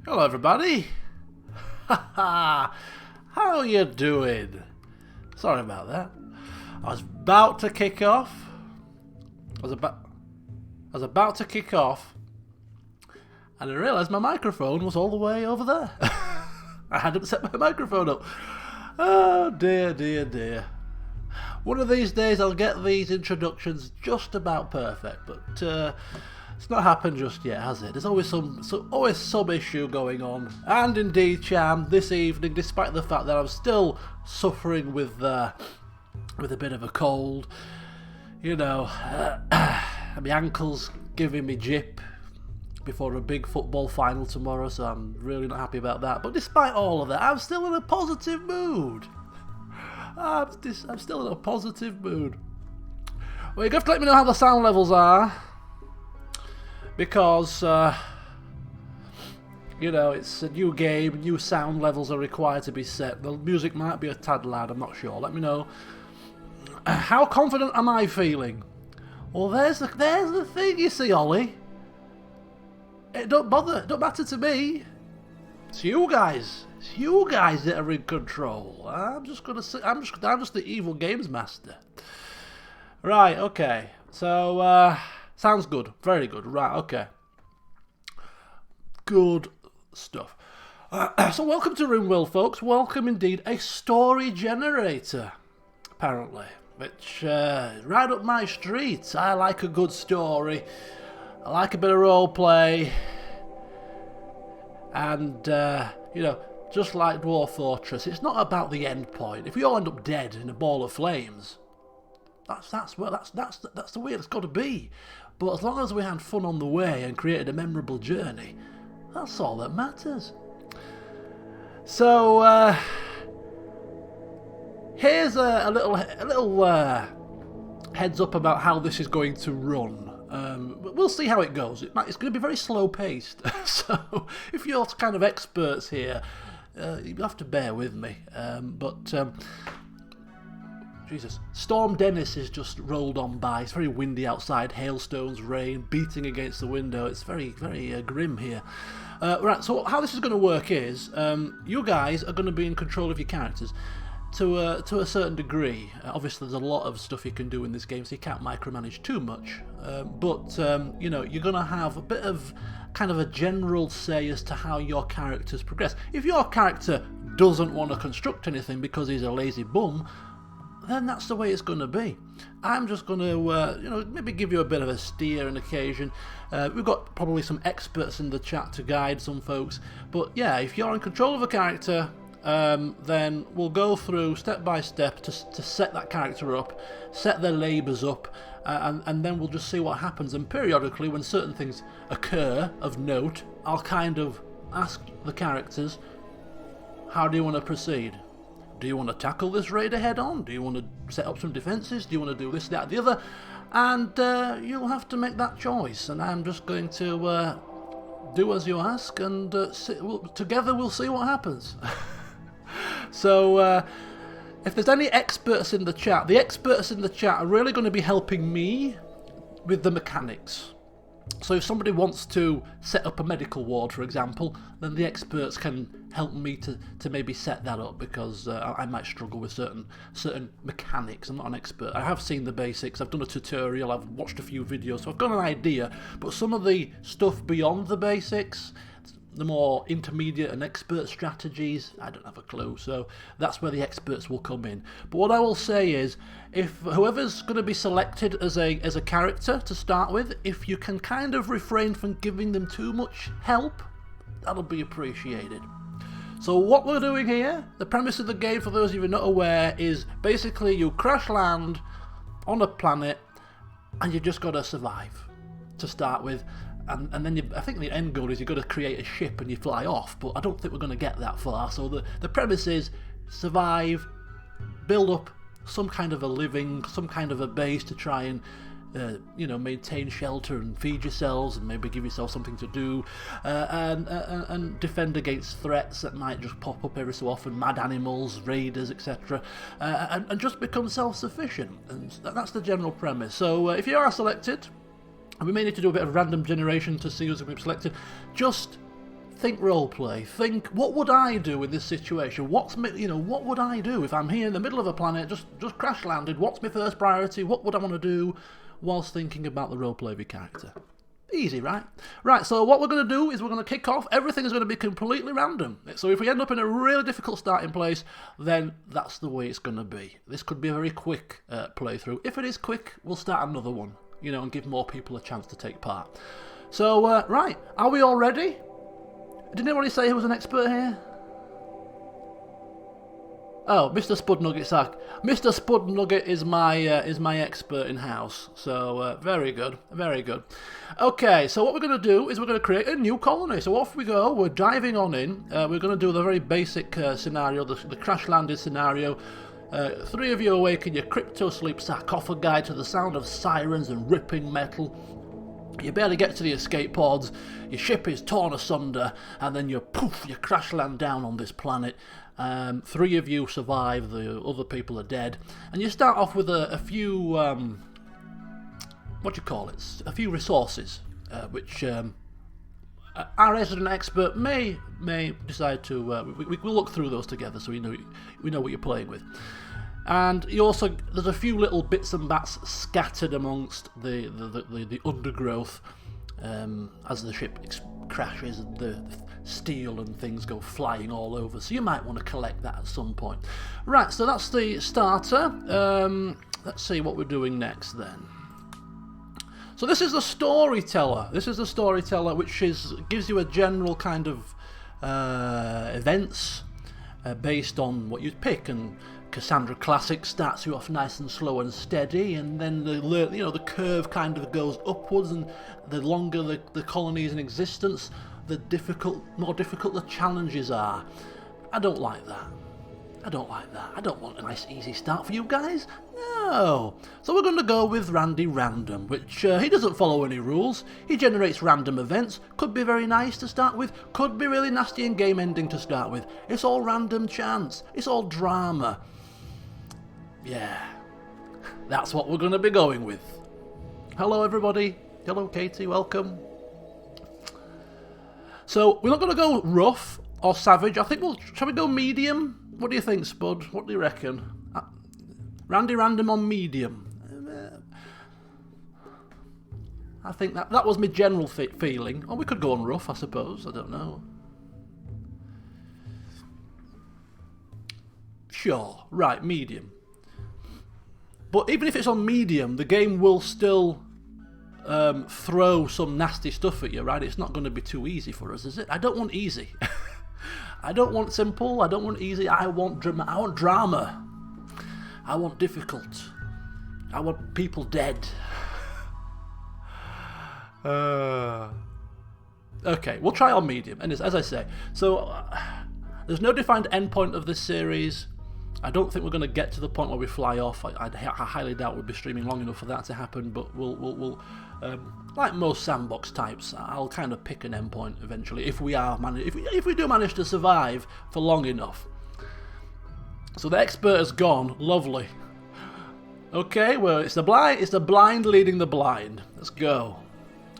Hello everybody! Haha! How you doing? Sorry about that. I was about to kick off. I was about to kick off and I realised my microphone was all the way over there. I hadn't set my microphone up. Oh dear, dear, dear. One of these days I'll get these introductions just about perfect, but it's not happened just yet, has it? There's always some issue going on. And indeed, Cham, this evening, despite the fact that I'm still suffering with a bit of a cold, you know, my ankle's giving me jip before a big football final tomorrow, so I'm really not happy about that. But despite all of that, I'm still in a positive mood. I'm still in a positive mood. Well, you have to let me know how the sound levels are. Because, you know, it's a new game, new sound levels are required to be set. The music might be a tad loud, I'm not sure. Let me know. How confident am I feeling? Well, there's the thing, you see, Ollie. It don't matter to me. It's you guys. It's you guys that are in control. I'm just the evil games master. Right, okay. So, sounds good. Very good. Right, okay. Good stuff. So welcome to Rimworld, folks. Welcome indeed. A story generator, apparently. Which, right up my street. I like a good story. I like a bit of roleplay. And, you know, just like Dwarf Fortress, it's not about the end point. If we all end up dead in a ball of flames, that's the way it's got to be. But as long as we had fun on the way and created a memorable journey, that's all that matters. So here's a little heads up about how this is going to run. We'll see how it goes. It's going to be very slow paced. So if you're kind of experts here, you have to bear with me. Jesus. Storm Dennis has just rolled on by. It's very windy outside. Hailstones, rain, beating against the window. It's very, very grim here. Right, so how this is going to work is, you guys are going to be in control of your characters. to a certain degree. Obviously, there's a lot of stuff you can do in this game, so you can't micromanage too much. But you know, you're gonna have a bit of kind of a general say as to how your characters progress. If your character doesn't want to construct anything because he's a lazy bum, then that's the way it's going to be. I'm just going to, you know, maybe give you a bit of a steer on occasion. We've got probably some experts in the chat to guide some folks. But yeah, if you're in control of a character, then we'll go through step by step to set that character up, set their labours up, and then we'll just see what happens. And periodically, when certain things occur of note, I'll kind of ask the characters, how do you want to proceed? Do you want to tackle this raider head on? Do you want to set up some defences? Do you want to do this, that, the other? And you'll have to make that choice. And I'm just going to do as you ask, and together we'll see what happens. So, if there's any experts in the chat, the experts in the chat are really going to be helping me with the mechanics. So if somebody wants to set up a medical ward, for example, then the experts can help me to maybe set that up, because I might struggle with certain mechanics. I'm not an expert. I have seen the basics, I've done a tutorial, I've watched a few videos, so I've got an idea, but some of the stuff beyond the basics, the more intermediate and expert strategies, I don't have a clue, so that's where the experts will come in. But what I will say is, if whoever's going to be selected as a character to start with, if you can kind of refrain from giving them too much help, that'll be appreciated. So what we're doing here, the premise of the game, for those of you who are not aware, is basically you crash land on a planet and you just got to survive to start with. And then I think the end goal is you've got to create a ship and you fly off, but I don't think we're going to get that far. So the premise is survive, build up some kind of a living, some kind of a base to try and you know, maintain shelter and feed yourselves and maybe give yourself something to do, and defend against threats that might just pop up every so often, mad animals, raiders, etc., and just become self-sufficient. And that's the general premise. So if you are selected, and we may need to do a bit of random generation to see who's going to be selected, just think roleplay. Think, what would I do in this situation? What would I do if I'm here in the middle of a planet, just crash landed? What's my first priority? What would I want to do whilst thinking about the roleplay of your character? Easy, right? Right, so what we're going to do is we're going to kick off. Everything is going to be completely random. So if we end up in a really difficult starting place, then that's the way it's going to be. This could be a very quick playthrough. If it is quick, we'll start another one, you know, and give more people a chance to take part. So, right, are we all ready? Did anybody say who was an expert here? Oh, Mr. Spudnugget's back. Mr. Spudnugget is my expert in house. So very good, very good. Okay, so what we're going to do is we're going to create a new colony. So off we go. We're diving on in. We're going to do the very basic scenario, the crash landed scenario. Three of you awake in your crypto-sleep sarcophagi to the sound of sirens and ripping metal. You barely get to the escape pods, your ship is torn asunder, and then you crash land down on this planet. Three of you survive, the other people are dead. And you start off with a few, a few resources, which our resident expert may decide to, we'll look through those together so we know what you're playing with. And you also, there's a few little bits and bats scattered amongst the undergrowth as the ship crashes and the steel and things go flying all over. So you might want to collect that at some point. Right, so that's the starter. Let's see what we're doing next then. So this is the storyteller. This is the storyteller, which gives you a general kind of events based on what you'd pick. And Cassandra Classic starts you off nice and slow and steady, and then the curve kind of goes upwards, and the longer the colony is in existence, the more difficult the challenges are. I don't like that. I don't like that. I don't want a nice easy start for you guys. No. So we're going to go with Randy Random, which he doesn't follow any rules. He generates random events. Could be very nice to start with. Could be really nasty and game ending to start with. It's all random chance. It's all drama. Yeah. That's what we're going to be going with. Hello everybody. Hello Katie. Welcome. So we're not going to go rough or savage. I think shall we go medium? What do you think, Spud? What do you reckon? Randy Random on medium. I think that was my general feeling. Or we could go on rough, I suppose. I don't know. Sure. Right, medium. But even if it's on medium, the game will still throw some nasty stuff at you, right? It's not going to be too easy for us, is it? I don't want easy. I don't want simple. I don't want easy. I want drama. I want difficult. I want people dead. Okay, we'll try on medium. And as I say, so there's no defined endpoint of this series. I don't think we're going to get to the point where we fly off. I highly doubt we'll be streaming long enough for that to happen. But we'll like most sandbox types, I'll kind of pick an endpoint eventually if we do manage to survive for long enough. So the expert has gone. Lovely. Okay, well it's the blind leading the blind. Let's go.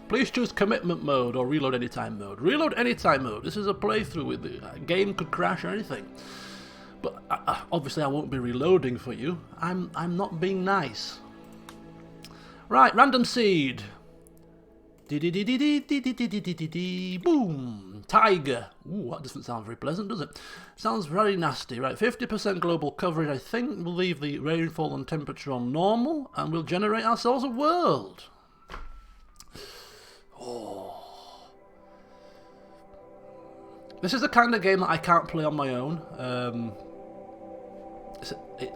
Please choose commitment mode or reload anytime mode. Reload anytime mode. This is a playthrough with the game could crash or anything. But obviously I won't be reloading for you. I'm not being nice. Right, random seed. Boom! Tiger. Ooh, that doesn't sound very pleasant, does it? Sounds very nasty. Right, 50% global coverage. I think we'll leave the rainfall and temperature on normal, and we'll generate ourselves a world. Oh. This is the kind of game that I can't play on my own.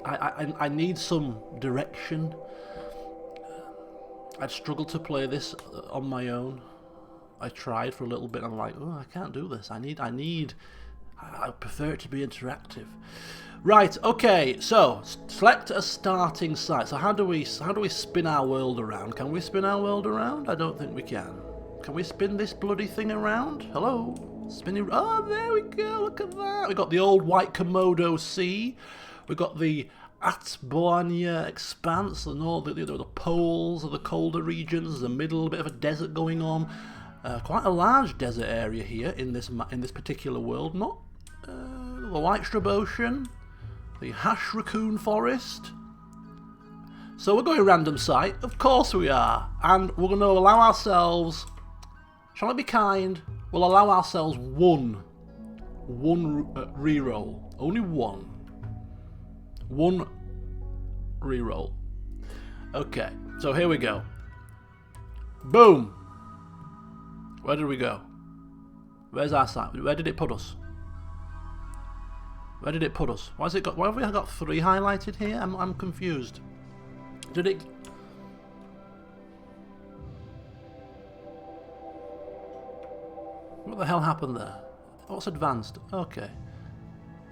I need some direction. I'd struggle to play this on my own. I tried for a little bit and I'm like, oh, I can't do this. I prefer it to be interactive. Right, okay, so select a starting site. So how do we spin our world around? Can we spin our world around? I don't think we can. Can we spin this bloody thing around? Hello? Spinning. Oh, there we go. Look at that. We got the old white Komodo Sea. We got the Atboania expanse and all the poles of the colder regions, the middle, a bit of a desert going on. Quite a large desert area here in this particular world. Not the White Strub Ocean, the Hash Raccoon Forest. So we're going random site, of course we are, and we're going to allow ourselves. Shall I be kind? We'll allow ourselves one reroll, only one. One reroll. Okay, so here we go. Boom! Where did we go? Where's our site? Where did it put us? Where did it put us? Why have we got 3 highlighted here? I'm confused. Did it? What the hell happened there? What's advanced? Okay.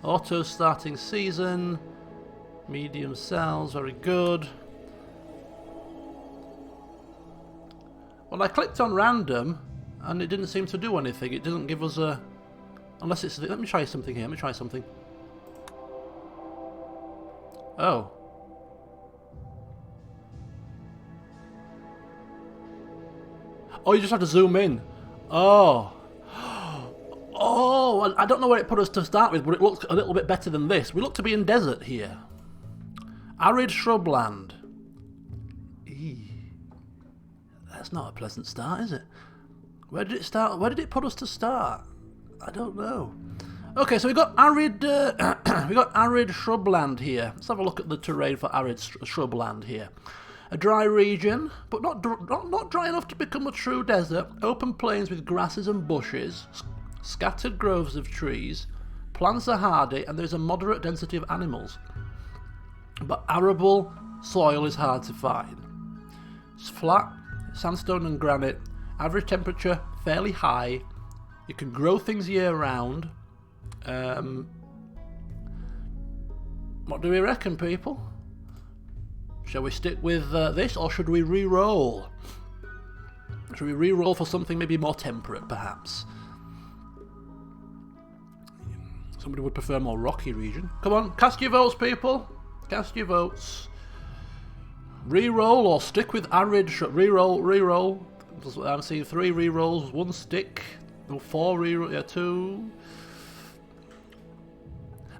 Auto starting season. Medium cells, very good. Well, I clicked on random and it didn't seem to do anything. It doesn't give us a... Unless it's... Let me try something here. Let me try something. Oh. Oh, you just have to zoom in. Oh. Oh, I don't know where it put us to start with, but it looks a little bit better than this. We look to be in desert here. Arid shrubland. Eee. That's not a pleasant start, is it? Where did it start? Where did it put us to start? I don't know. Okay, so we got arid. We got arid shrubland here. Let's have a look at the terrain for arid shrubland here. A dry region, but not dry enough to become a true desert. Open plains with grasses and bushes, scattered groves of trees. Plants are hardy, and there's a moderate density of animals. But arable soil is hard to find. It's flat, sandstone and granite, average temperature fairly high. You can grow things year round. What do we reckon, people? Shall we stick with this, or should we re-roll? Should we re-roll for something maybe more temperate, perhaps? Somebody would prefer a more rocky region. Come on, cast your votes, people. Cast your votes. Reroll or stick with arid. Reroll. I'm seeing 3 rerolls, 1 stick, no 4 reroll. Yeah, 2.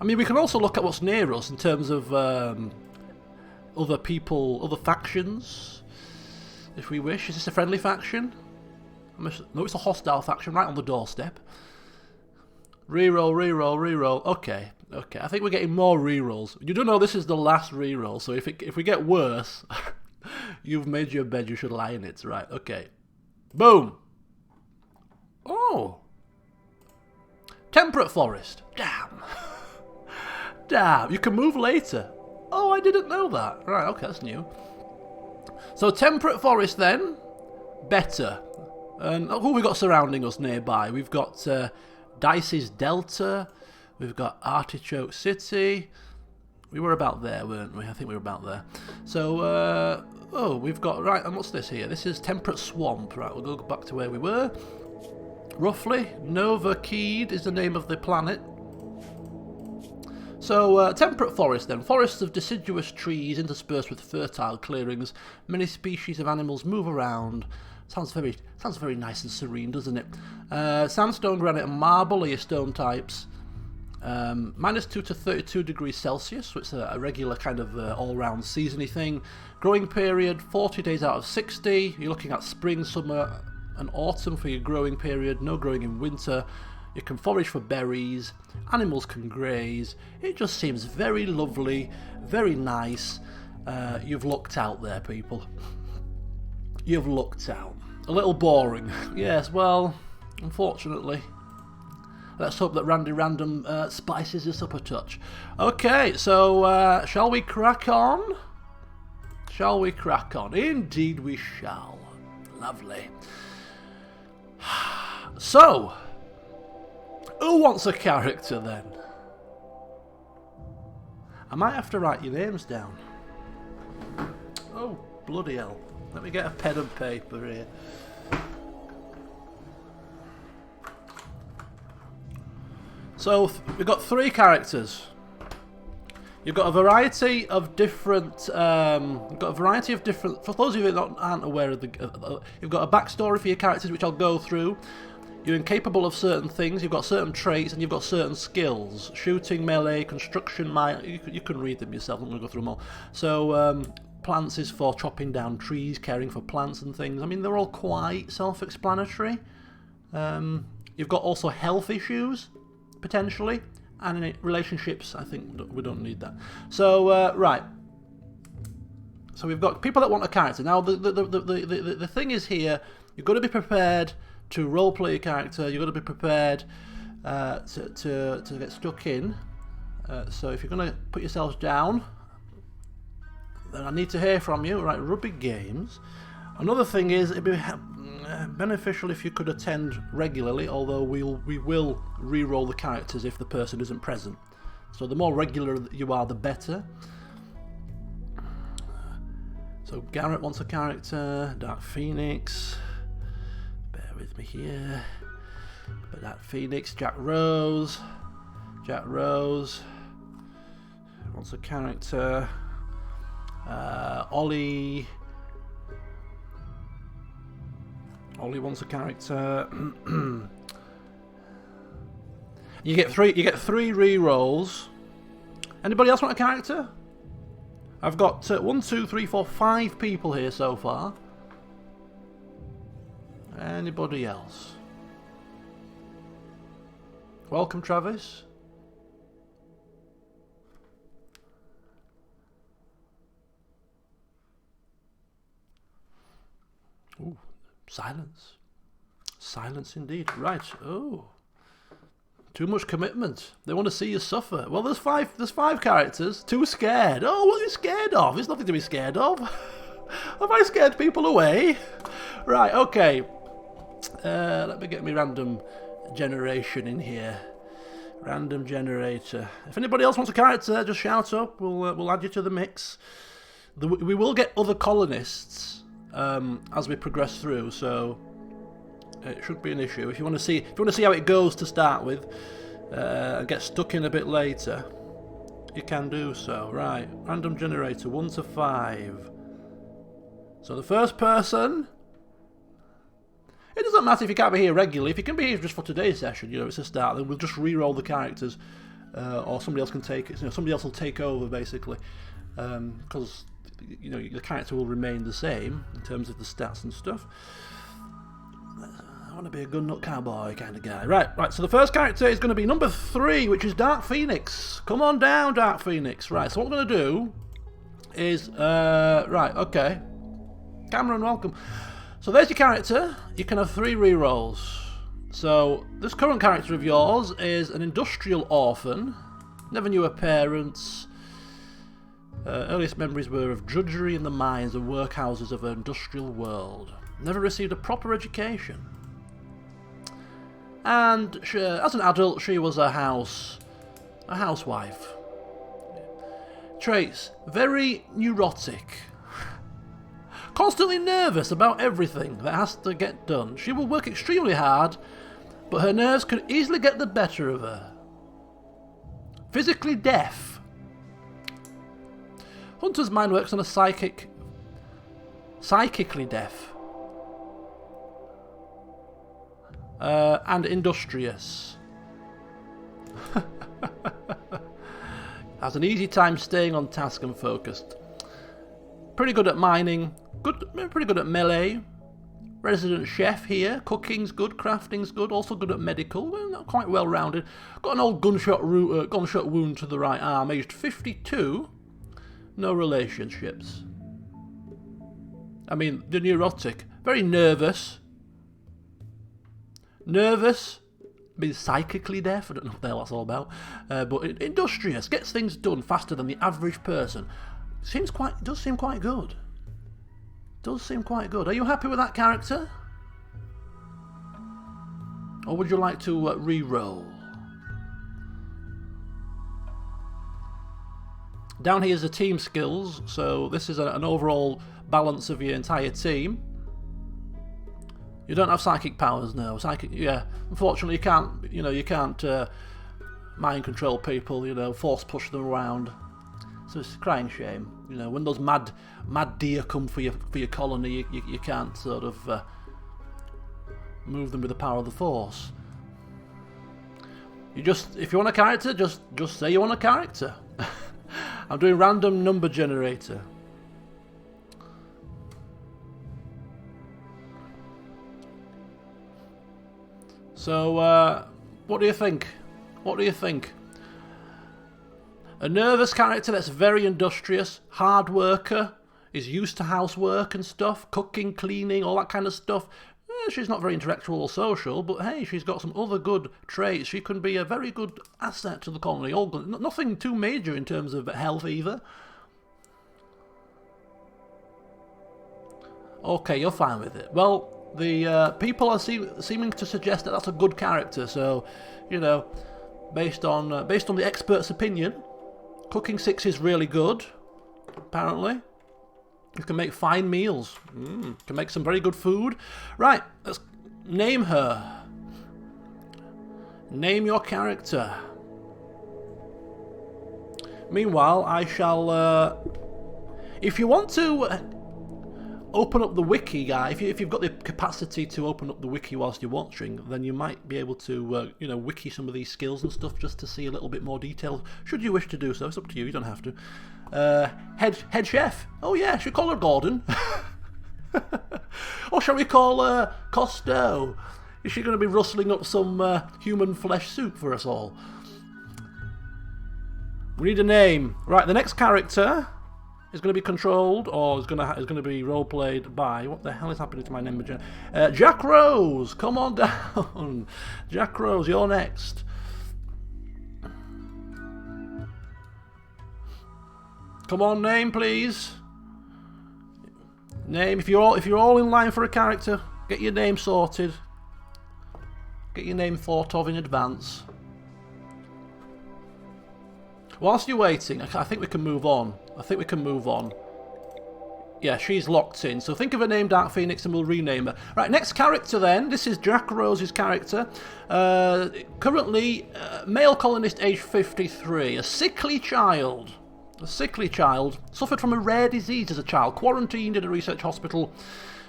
I mean, we can also look at what's near us in terms of other people, other factions, if we wish. Is this a friendly faction? No, it's a hostile faction right on the doorstep. Reroll, reroll, reroll. Okay, okay. I think we're getting more rerolls. You do know this is the last reroll, so if we get worse, you've made your bed, you should lie in it. Right, okay. Boom! Oh! Temperate forest. Damn. Damn, you can move later. Oh, I didn't know that. Right, okay, that's new. So temperate forest then, better. And who have we got surrounding us nearby? We've got Dice's Delta. We've got Artichoke City. We were about there, weren't we? I think we were about there. So, oh, we've got, right, and what's this here? This is Temperate Swamp. Right, we'll go back to where we were. Roughly, Nova Keed is the name of the planet. So, temperate forest then. Forests of deciduous trees interspersed with fertile clearings. Many species of animals move around. Sounds very nice and serene, doesn't it? Sandstone, granite and marble are your stone types. -2 to 32 degrees Celsius, so it's a regular kind of all-round seasony thing. Growing period, 40 days out of 60. You're looking at spring, summer and autumn for your growing period. No growing in winter. You can forage for berries. Animals can graze. It just seems very lovely, very nice. You've lucked out there, people. You've lucked out. A little boring. Yes, well, unfortunately. Let's hope that Randy Random spices this up a touch. Okay, so shall we crack on? Shall we crack on? Indeed we shall. Lovely. So, who wants a character then? I might have to write your names down. Oh, bloody hell. Let me get a pen and paper here. So, we've got 3 characters. You've got a variety of different. For those of you that aren't aware of you've got a backstory for your characters, which I'll go through. You're incapable of certain things. You've got certain traits, and you've got certain skills: shooting, melee, construction. You can read them yourself. I'm going to go through them all. So, plants is for chopping down trees, caring for plants and things. I mean, they're all quite self-explanatory. You've got also health issues, potentially. And in relationships, I think we don't need that. So, right. So we've got people that want a character. Now, the thing is here, you've got to be prepared to roleplay your character. You've got to be prepared to get stuck in. So if you're going to put yourselves down, then I need to hear from you. Right, Rugby Games. Another thing is, it'd be beneficial if you could attend regularly, although we will re-roll the characters if the person isn't present. So the more regular you are, the better. So Garrett wants a character. Dark Phoenix. Bear with me here. But Dark Phoenix. Jack Rose. Jack Rose wants a character. Ollie. Ollie wants a character. You get three re-rolls. Anybody else want a character? I've got 1, 2, 3, 4, 5 people here so far. Anybody else? Welcome, Travis. Ooh. Silence. Silence indeed. Right. Oh. Too much commitment. They want to see you suffer. Well, there's five characters. Too scared. Oh, what are you scared of? There's nothing to be scared of. Have I scared people away? Right, okay. Let me get my random generation in here. Random generator. If anybody else wants a character, just shout up. We'll add you to the mix. We will get other colonists as we progress through, so it should be an issue. If you want to see how it goes to start with, and get stuck in a bit later, you can do so. Right, random generator 1 to 5. So the first person. It doesn't matter if you can't be here regularly. If you can be here just for today's session, you know, it's a start. Then we'll just re-roll the characters or somebody else can take it. Somebody else will take over basically, because the character will remain the same in terms of the stats and stuff. I want to be a good nut cowboy kind of guy. Right. So the first character is going to be number 3, which is Dark Phoenix. Come on down, Dark Phoenix. Right. So what we're going to do is right. Okay. Cameron, welcome. So there's your character. You can have 3 rerolls. So this current character of yours is an industrial orphan. Never knew her parents. Earliest memories were of drudgery in the mines and workhouses of her industrial world. Never received a proper education. And as an adult, she was a housewife. Traits: very neurotic. Constantly nervous about everything that has to get done. She will work extremely hard, but her nerves can easily get the better of her. Physically deaf. Hunter's mind works on a psychically deaf. And industrious. Has an easy time staying on task and focused. Pretty good at mining. Pretty good at melee. Resident chef here. Cooking's good. Crafting's good. Also good at medical. Well, not quite well rounded. Got an old gunshot wound to the right arm. Aged 52. No relationships. I mean, the neurotic. Very nervous. Nervous, means psychically deaf. I don't know what the hell that's all about. But industrious, gets things done faster than the average person. Does seem quite good. Does seem quite good. Are you happy with that character? Or would you like to re-roll? Down here is the team skills. So this is an overall balance of your entire team. You don't have psychic powers now. Yeah. Unfortunately, you can't mind control people. Force push them around. So it's a crying shame. When those mad deer come for your colony, you can't sort of move them with the power of the Force. If you want a character, just say you want a character. I'm doing random number generator. So, what do you think? A nervous character that's very industrious, hard worker, is used to housework and stuff, cooking, cleaning, all that kind of stuff. She's not very intellectual or social, but hey, she's got some other good traits. She can be a very good asset to the colony. Nothing too major in terms of health either. Okay, you're fine with it. Well, the people are seeming to suggest that that's a good character. So, based on the expert's opinion, Cooking 6 is really good. Apparently, you can make fine meals. Can make some very good food. Right, let's name her. Name your character. Meanwhile, I shall. If you want to open up the wiki, guy. If you've got the capacity to open up the wiki whilst you're watching, then you might be able to, wiki some of these skills and stuff just to see a little bit more detail. Should you wish to do so, it's up to you. You don't have to. Head chef. Oh yeah, should we call her Gordon? Or shall we call her Costo? Is she going to be rustling up some human flesh soup for us all? We need a name. Right, the next character is going to be controlled, or is going to be role played by. What the hell is happening to my name? Jack Rose, come on down. Jack Rose, you're next. Come on, name, please. Name. If you're all in line for a character, get your name sorted. Get your name thought of in advance. Whilst you're waiting, I think we can move on. Yeah, she's locked in. So think of a name, Dark Phoenix, and we'll rename her. Right, next character then. This is Jack Rose's character. Currently, male colonist, age 53. A sickly child. Suffered from a rare disease as a child. Quarantined in a research hospital.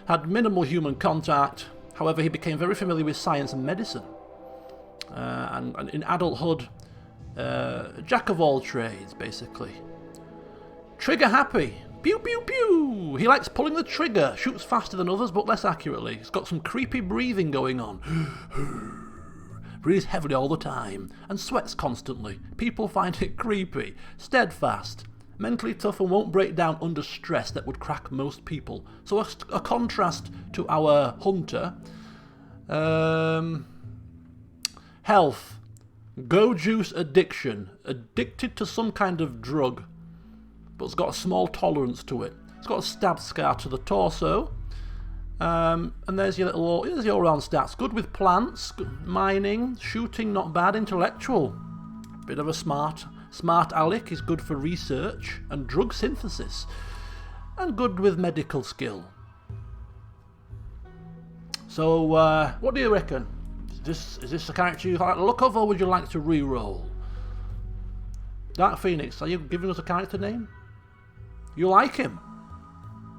Had minimal human contact. However, he became very familiar with science and medicine. And in adulthood, Jack of all trades, basically. Trigger happy. Pew pew pew! He likes pulling the trigger. Shoots faster than others, but less accurately. He's got some creepy breathing going on. Breathes heavily all the time and sweats constantly. People find it creepy. Steadfast. Mentally tough and won't break down under stress that would crack most people. So a contrast to our hunter. Health. Go juice addiction. Addicted to some kind of drug, but it's got a small tolerance to it. It's got a stab scar to the torso. And there's your all-round stats. Good with plants, mining, shooting, not bad. Intellectual. Bit of a smart aleck, is good for research and drug synthesis. And good with medical skill. So, what do you reckon? Is this a character you like the look of, or would you like to re-roll? Dark Phoenix, are you giving us a character name? You like him?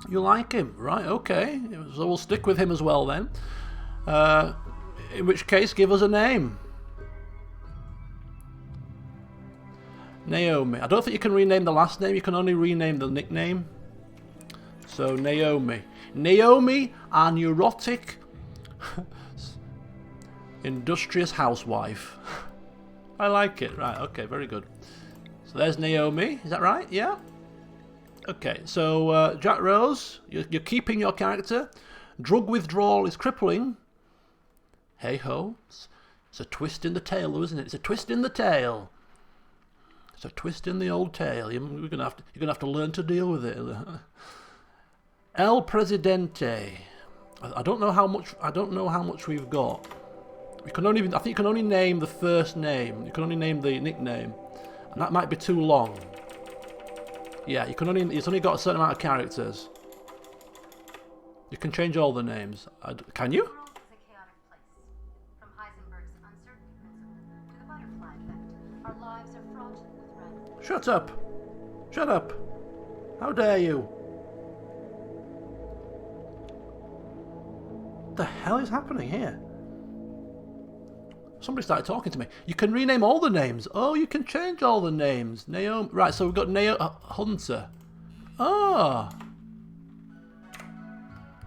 You like him, right? Okay, so we'll stick with him as well then. In which case, give us a name. Naomi. I don't think you can rename the last name. You can only rename the nickname. So Naomi. Naomi, our neurotic, industrious housewife. I like it. Right. Okay. Very good. So there's Naomi. Is that right? Yeah. Okay, so Jack Rose, you're keeping your character. Drug withdrawal is crippling. Hey ho, it's a twist in the tail, though, isn't it? It's a twist in the tail. It's a twist in the old tail. You're gonna have to learn to deal with it. El Presidente. I don't know how much we've got. I think you can only name the first name. You can only name the nickname, and that might be too long. Yeah, it's only got a certain amount of characters. You can change all the names. Can you? Shut up! Shut up! How dare you? What the hell is happening here? Somebody started talking to me. You can rename all the names. Oh, you can change all the names. Naomi. Right, so we've got Hunter. Ah.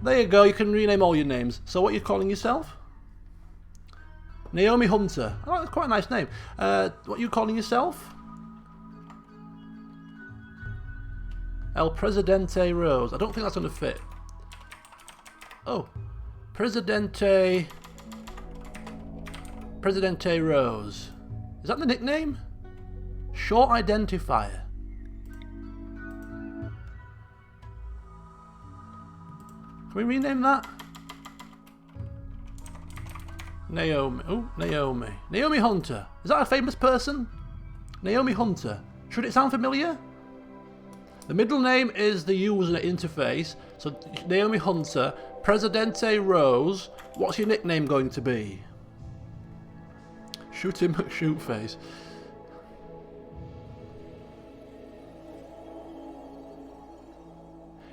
There you go. You can rename all your names. So what are you calling yourself? Naomi Hunter. Oh, that's quite a nice name. What are you calling yourself? El Presidente Rose. I don't think that's going to fit. Oh. Presidente Rose. Is that the nickname? Short identifier. Can we rename that? Naomi. Oh, Naomi. Naomi Hunter. Is that a famous person? Naomi Hunter. Should it sound familiar? The middle name is the user interface. So Naomi Hunter. Presidente Rose. What's your nickname going to be? Shoot him, shoot face.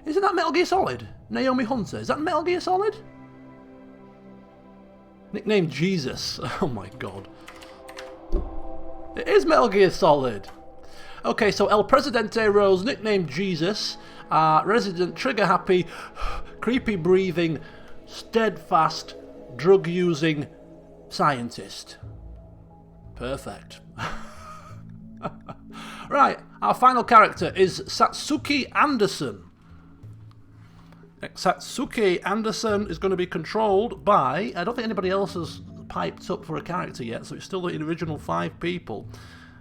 Isn't that Metal Gear Solid? Naomi Hunter. Is that Metal Gear Solid? Nickname Jesus. Oh my god. It is Metal Gear Solid. Okay, so El Presidente Rose, nickname Jesus. Resident trigger happy, creepy breathing, steadfast, drug using scientist. Perfect. Right, our final character is Satsuki Anderson. Satsuki Anderson is going to be controlled by... I don't think anybody else has piped up for a character yet, so it's still the original 5 people.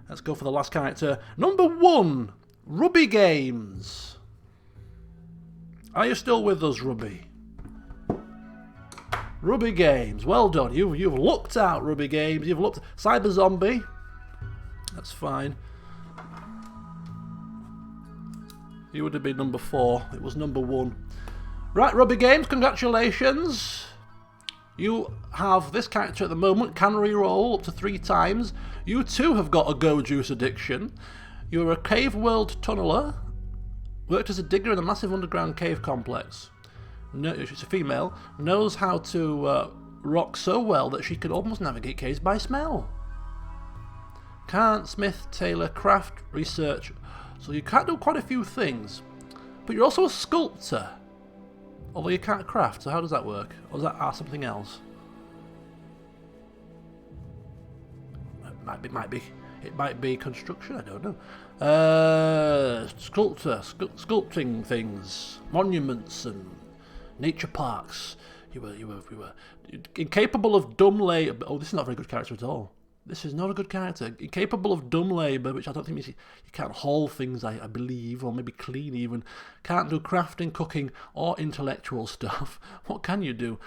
Let's go for the last character. Number 1, Ruby Games. Are you still with us, Ruby? Ruby Games, well done. You've looked out, Ruby Games. You've looked. Cyber Zombie. That's fine. You would have been number 4. It was number 1. Right, Ruby Games, congratulations. You have this character at the moment, can re-roll up to 3 times. You too have got a Go Juice addiction. You're a cave world tunneler. Worked as a digger in a massive underground cave complex. No, she's a female. Knows how to rock so well that she can almost navigate caves by smell. Can't smith, tailor, craft, research. So you can't do quite a few things. But you're also a sculptor. Although you can't craft, so how does that work? Or is that something else? It might be construction, I don't know. Sculptor, sculpting things, monuments and nature parks. You were incapable of dumb labour. Oh, this is not a very good character at all. This is not a good character. Incapable of dumb labour, which I don't think means you can't haul things, I believe, or maybe clean even. Can't do crafting, cooking, or intellectual stuff. What can you do?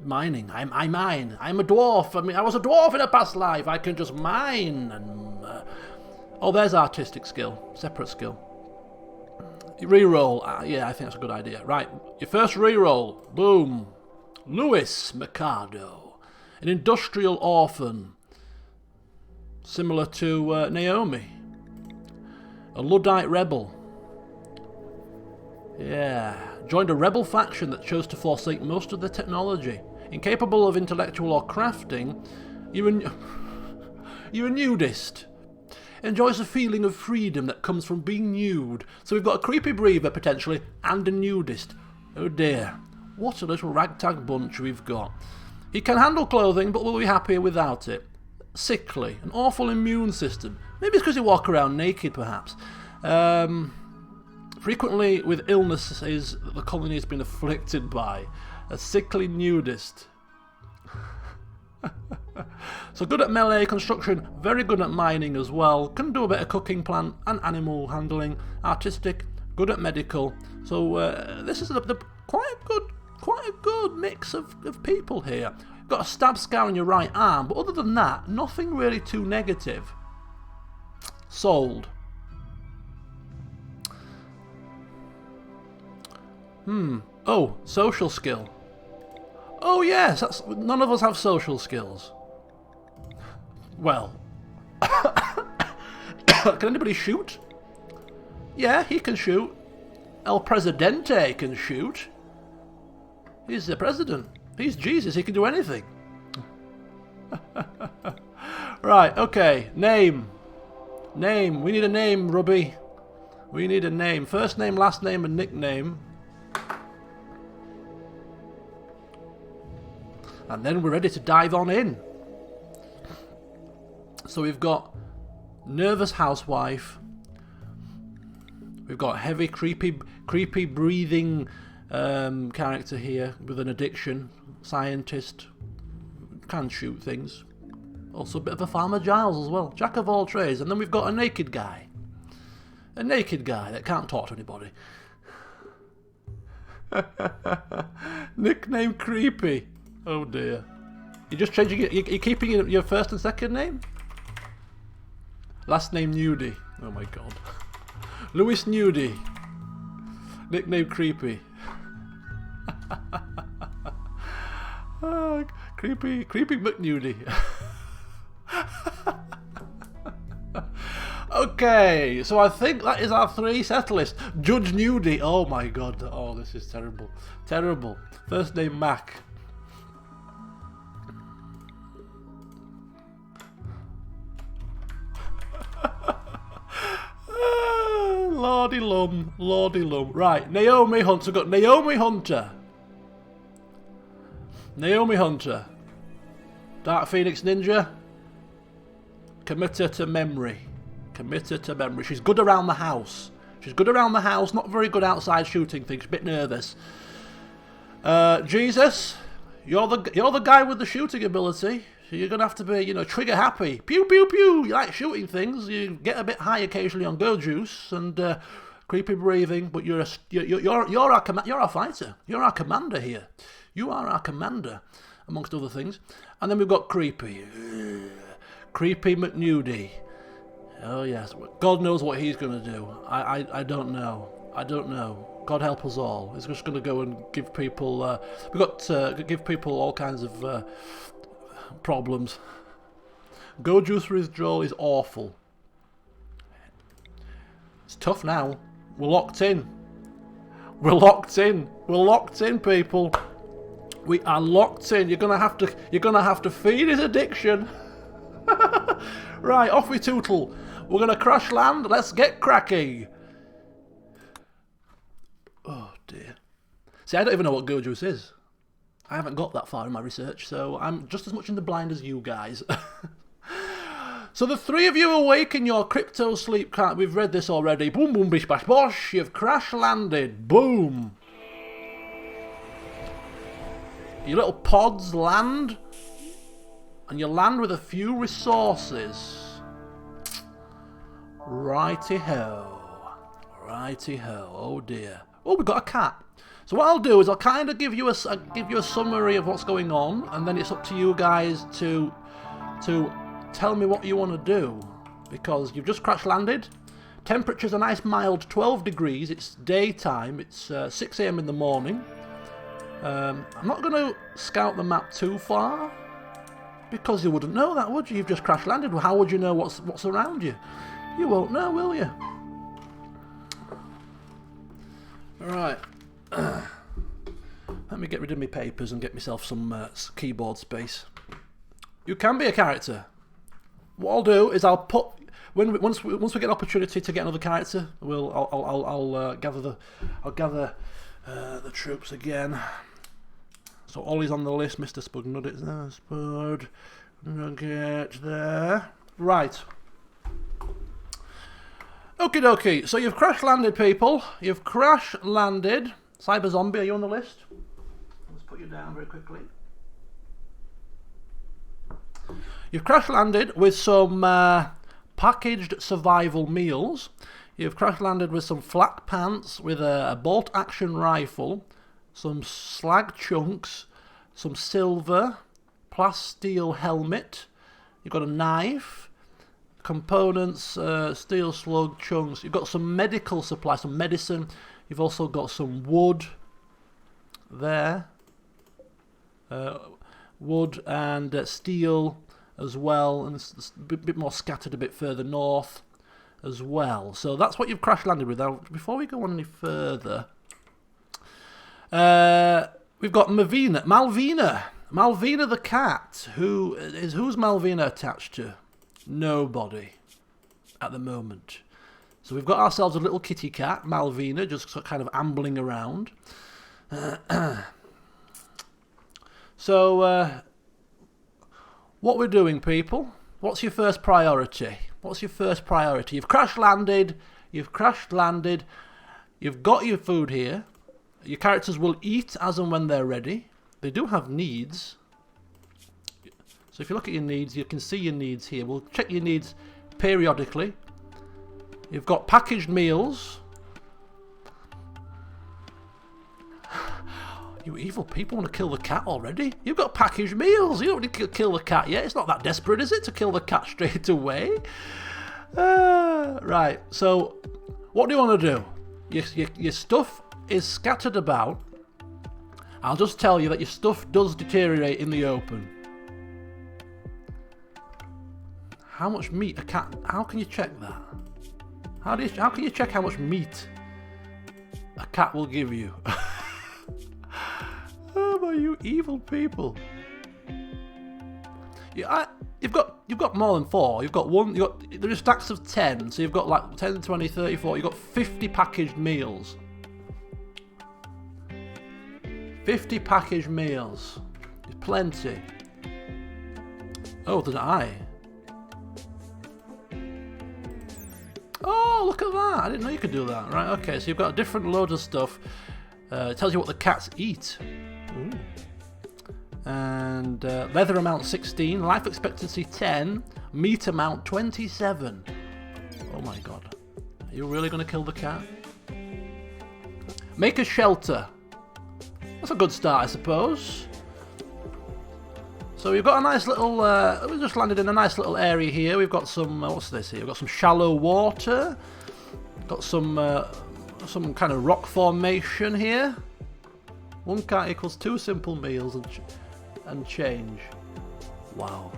Mining. I mine. I'm a dwarf. I mean, I was a dwarf in a past life. I can just mine. And oh, there's artistic skill. Separate skill. Reroll. Yeah, I think that's a good idea. Right. Your first reroll. Boom. Louis Mercado. An industrial orphan. Similar to Naomi. A Luddite rebel. Yeah. Joined a rebel faction that chose to forsake most of the technology. Incapable of intellectual or crafting, you're a nudist. Enjoys the feeling of freedom that comes from being nude. So we've got a creepy breather, potentially, and a nudist. Oh dear. What a little ragtag bunch we've got. He can handle clothing, but will be happier without it. Sickly. An awful immune system. Maybe it's because he walks around naked, perhaps. Frequently with illnesses that the colony has been afflicted by. A sickly nudist. So good at melee construction, very good at mining as well. Can do a bit of cooking, plant and animal handling. Artistic, good at medical. So this is quite a good mix of people here. Got a stab scar on your right arm, but other than that, nothing really too negative. Sold. Oh, social skill. Oh yes, none of us have social skills. Well, can anybody shoot? Yeah, he can shoot. El Presidente can shoot. He's the president. He's Jesus, he can do anything. Right, okay, name. Name, we need a name, Rubby. We need a name. First name, last name, and nickname. And then we're ready to dive on in. So we've got nervous housewife. We've got heavy, creepy breathing character here with an addiction. Scientist. Can shoot things. Also a bit of a Farmer Giles as well. Jack of all trades. And then we've got a naked guy. A naked guy that can't talk to anybody. Nickname Creepy. Oh dear. You're just changing it. You're keeping your first and second name? Last name Nudie. Oh my god. Louis Nudie. Nickname Creepy. Oh, creepy McNudie. Okay, so I think that is our 3 set list. Judge Nudie. Oh my god. Oh, this is terrible. Terrible. First name Mac. Lordy lum, lordy lum. Right, Naomi Hunter. We've got Naomi Hunter. Naomi Hunter. Dark Phoenix Ninja. Committer to memory. Committer to memory. She's good around the house. She's good around the house, not very good outside shooting things. A bit nervous. Jesus, you're the guy with the shooting ability. So you're gonna have to be, trigger happy. Pew pew pew. You like shooting things. You get a bit high occasionally on go juice and creepy breathing. But you're a fighter. You're our commander here. You are our commander, amongst other things. And then we've got creepy, creepy McNudie. Oh yes, God knows what he's gonna do. I don't know. I don't know. God help us all. He's just gonna go and give people. We've got to give people all kinds of. Problems. Go juice withdrawal is awful. It's tough now. We're locked in. We're locked in. We're locked in, people. We are locked in. You're gonna have to feed his addiction. Right, off we tootle. We're going to crash land. Let's get cracking. Oh, dear. See, I don't even know what go juice is. I haven't got that far in my research, so I'm just as much in the blind as you guys. So the three of you awake in your crypto sleep. We've read this already. Boom, boom, bish, bash, bosh. You've crash landed. Boom. Your little pods land. And you land with a few resources. Righty-ho. Righty-ho. Oh dear. Oh, we've got a cat. So what I'll do is I'll kind of give you a summary of what's going on, and then it's up to you guys to tell me what you want to do, because you've just crash landed. Temperature's a nice mild 12 degrees. It's daytime. It's 6 AM in the morning. I'm not going to scout the map too far, because you wouldn't know that, would you? You've just crash landed. Well, how would you know what's around you? You won't know, will you? Right. Let me get rid of my papers and get myself some keyboard space. You can be a character. What I'll do is I'll put once we get an opportunity to get another character, I'll gather the troops again. So Ollie's on the list, Mr. Spud Nuggets there, Spud Nugget there. Right. Okie dokie. So you've crash landed, people. You've crash landed. Cyber Zombie, are you on the list? Let's put you down very quickly. You've crash landed with some packaged survival meals. You've crash landed with some flak pants, with a bolt action rifle, some slag chunks, some silver, plasteel helmet. You've got a knife, components, steel slug chunks. You've got some medical supplies, some medicine. You've also got some wood there, wood and steel as well, and it's a bit more scattered a bit further north as well. So that's what you've crash landed with. Now, before we go on any further, we've got Malvina the cat. Who's Malvina attached to? Nobody at the moment. So we've got ourselves a little kitty cat, Malvina, just kind of ambling around. So, what we're doing, people? What's your first priority? What's your first priority? You've crash landed. You've got your food here. Your characters will eat as and when they're ready. They do have needs. So if you look at your needs, you can see your needs here. We'll check your needs periodically. You've got packaged meals. You evil people want to kill the cat already? You've got packaged meals. You don't need to kill the cat yet. It's not that desperate, is it, to kill the cat straight away? Right, so what do you want to do? Your stuff is scattered about. I'll just tell you that your stuff does deteriorate in the open. How much meat a cat... How can you check that? How can you check how much meat a cat will give you? Oh my, you evil people! Yeah, you've got more than 4. You've got one. There are stacks of 10. So you've got like 10, 20, 30, 40. You've got 50 packaged meals. 50 packaged meals. There's plenty. Oh, there's an eye. Oh, look at that. I didn't know you could do that. Right, okay, so you've got a different load of stuff. It tells you what the cats eat. Ooh. And leather amount 16, life expectancy 10, meat amount 27. Oh my god. Are you really going to kill the cat? Make a shelter. That's a good start, I suppose. So we've got a nice little, we just landed in a nice little area here. We've got some, what's this here? We've got some shallow water. Got some kind of rock formation here. 1 cat equals 2 simple meals and change. Wow.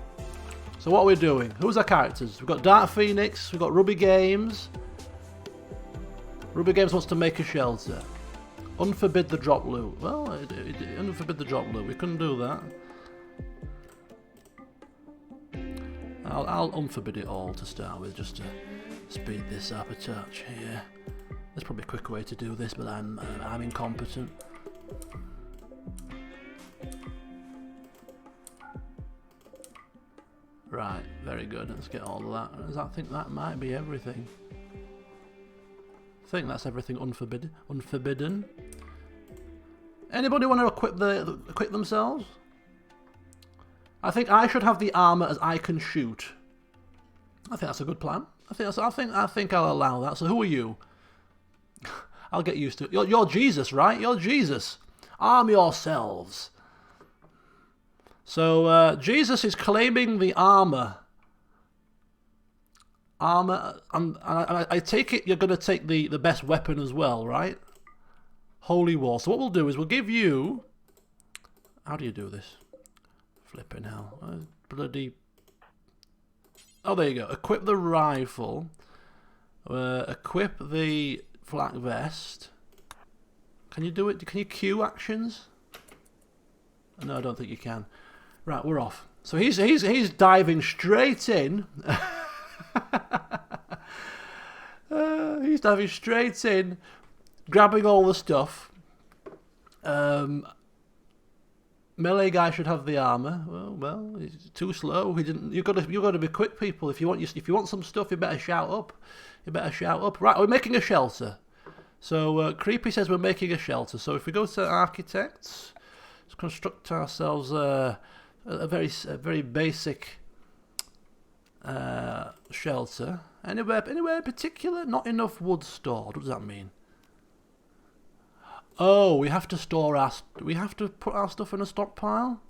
So what are we doing? Who's our characters? We've got Dark Phoenix, we've got Ruby Games. Ruby Games wants to make a shelter. Unforbid the drop loot. Well, unforbid the drop loot. We couldn't do that. I'll unforbid it all to start with, just to speed this up a touch here. There's probably a quicker way to do this, but I'm incompetent. Right, very good. Let's get all of that. I think that might be everything. I think that's everything unforbidden. Anybody want to equip themselves? I think I should have the armor as I can shoot. I think that's a good plan. I think I'll allow that. So who are you? I'll get used to it. You're Jesus, right? You're Jesus. Arm yourselves. So Jesus is claiming the armor. And I take it you're going to take the best weapon as well, right? Holy War. So what we'll do is we'll give you... How do you do this? Flipping hell. Bloody... Oh, there you go. Equip the rifle. Equip the flak vest. Can you do it? Can you queue actions? No, I don't think you can. Right, we're off. So he's diving straight in. He's diving straight in, grabbing all the stuff. Melee guy should have the armor. Well, he's too slow. He didn't. You've got to be quick, people. If you want some stuff, you better shout up. Right, we're making a shelter. So Creepy says we're making a shelter. So if we go to architects, let's construct ourselves a very basic shelter. Anywhere in particular? Not enough wood stored. What does that mean? Oh, we have to store we have to put our stuff in a stockpile?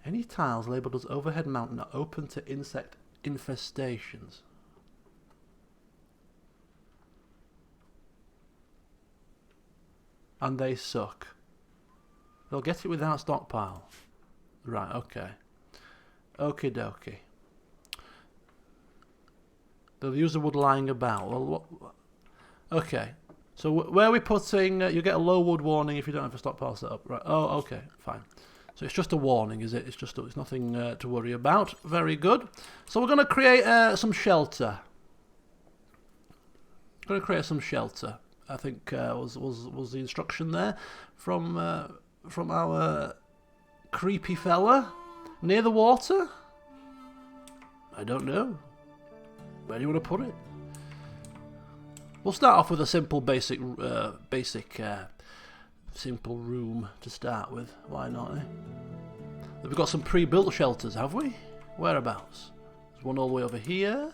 Any tiles labelled as overhead mountain are open to insect infestations. And they suck. They'll get it without stockpile. Right, okay. Okie dokie. They'll use the wood lying about. Well, what? Okay. So where are we putting... you get a low wood warning if you don't have a stockpile set up. Right. Oh, okay. Fine. So it's just a warning, is it? It's nothing to worry about. Very good. So we're going to create some shelter. Going to create some shelter. I think was the instruction there from our creepy fella. Near the water? I don't know. Where do you want to put it? We'll start off with a simple simple room to start with. Why not, eh? We've got some pre-built shelters, have we? Whereabouts? There's one all the way over here.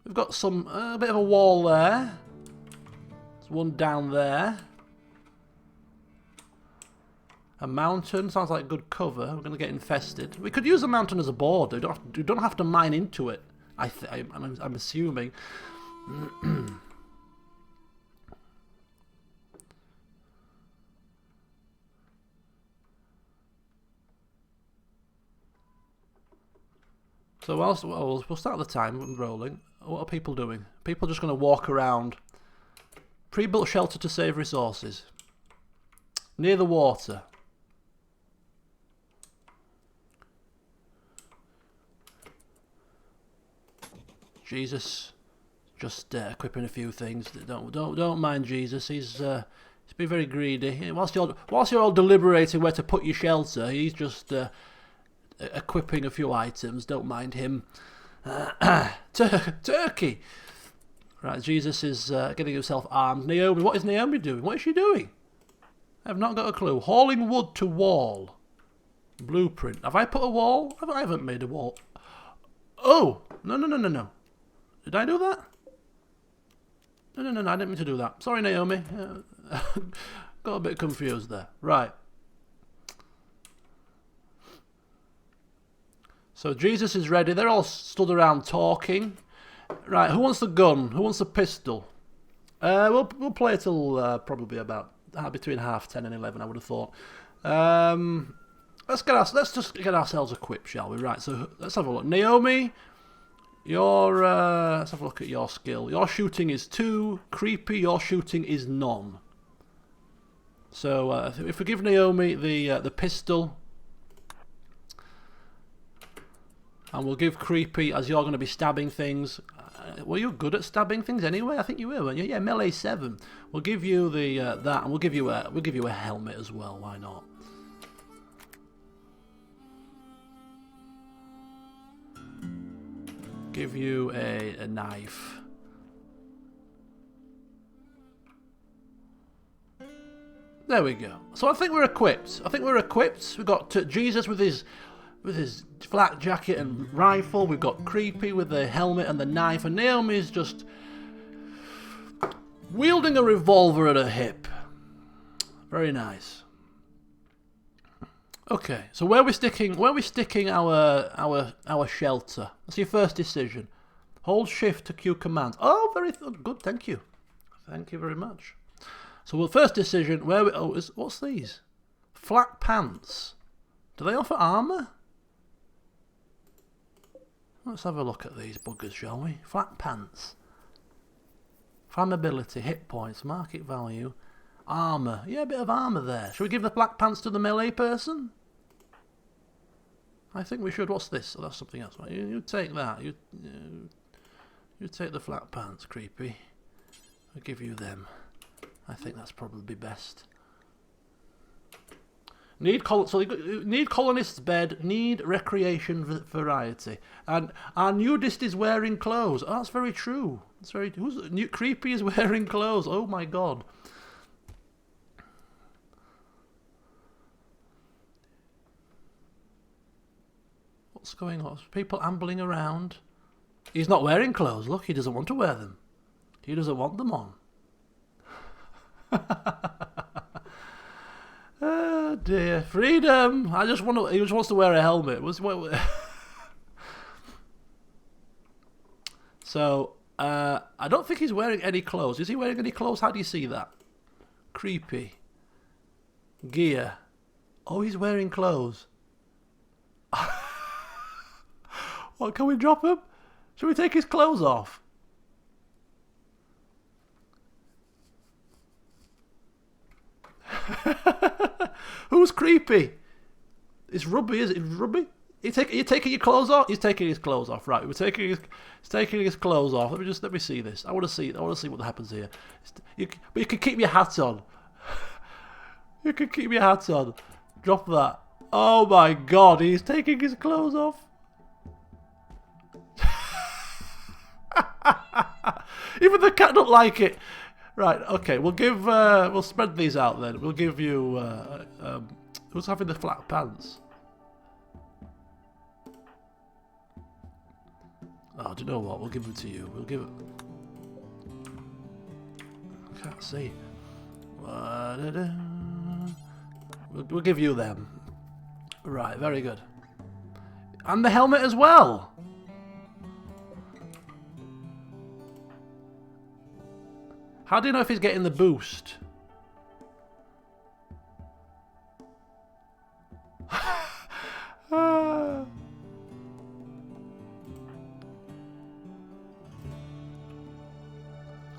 We've got some a bit of a wall there. There's one down there. A mountain sounds like good cover. We're going to get infested. We could use a mountain as a border. You don't have to mine into it. I'm assuming. So we'll start the time rolling. What are people doing? People just going to walk around. Pre-built shelter to save resources. Near the water. Jesus, just equipping a few things. Don't mind Jesus. He's being very greedy. Whilst you're all deliberating where to put your shelter, he's just equipping a few items. Don't mind him. Turkey. Right, Jesus is getting himself armed. Naomi, what is Naomi doing? What is she doing? I have not got a clue. Hauling wood to wall. Blueprint. Have I put a wall? I haven't made a wall. Oh, no. Did I do that? No, I didn't mean to do that. Sorry, Naomi. Got a bit confused there. Right. So Jesus is ready. They're all stood around talking. Right, who wants the gun? Who wants the pistol? We'll play till probably about between 10:30 and 11, I would have thought. Let's just get ourselves equipped, shall we? Right, so let's have a look. Naomi... let's have a look at your skill. Your shooting is 2. Creepy, your shooting is none. So if we give Naomi the pistol, And we'll give Creepy, as you're going to be stabbing things. Were you good at stabbing things anyway? I think you were, weren't you? Yeah, melee 7. We'll give you the that, and we'll give you a helmet as well. Why not? Give you a knife. There we go. So I think we're equipped. We've got Jesus with his flak jacket and rifle. We've got Creepy with the helmet and the knife, and Naomi's just wielding a revolver at her hip. Very nice. Okay, so where are we sticking our shelter? That's your first decision. Hold shift to Q commands. Oh, very good. Thank you. Thank you very much. So the first decision, what's these? Flat pants. Do they offer armor? Let's have a look at these buggers, shall we? Flat pants. Flammability, hit points, market value, armor. Yeah, a bit of armor there. Should we give the black pants to the melee person? I think we should. What's this? Oh, that's something else. You take that. You take the flat pants, Creepy. I'll give you them. I think that's probably best. Need colonist's bed. Need recreation variety. And our nudist is wearing clothes. Oh, that's very true. That's very. Creepy is wearing clothes. Oh my god. What's going on? People ambling around. He's not wearing clothes. Look, he doesn't want to wear them. He doesn't want them on. Oh dear, freedom! He just wants to wear a helmet. So, I don't think he's wearing any clothes. Is he wearing any clothes? How do you see that? Creepy. Gear. Oh, he's wearing clothes. What, can we drop him? Should we take his clothes off? Who's Creepy? It's Rubby, is it? Rubby? You're taking your clothes off? He's taking his clothes off, right? He's taking his clothes off. Let me see this. I want to see what happens here. But you can keep your hat on. You can keep your hat on. Drop that. Oh my god, he's taking his clothes off. Even the cat don't like it. Right, okay, we'll spread these out then. We'll give you, who's having the flat pants? Oh, do you know what? We'll give them to you. We'll give it. I can't see. We'll give you them. Right, very good. And the helmet as well. How do you know if he's getting the boost?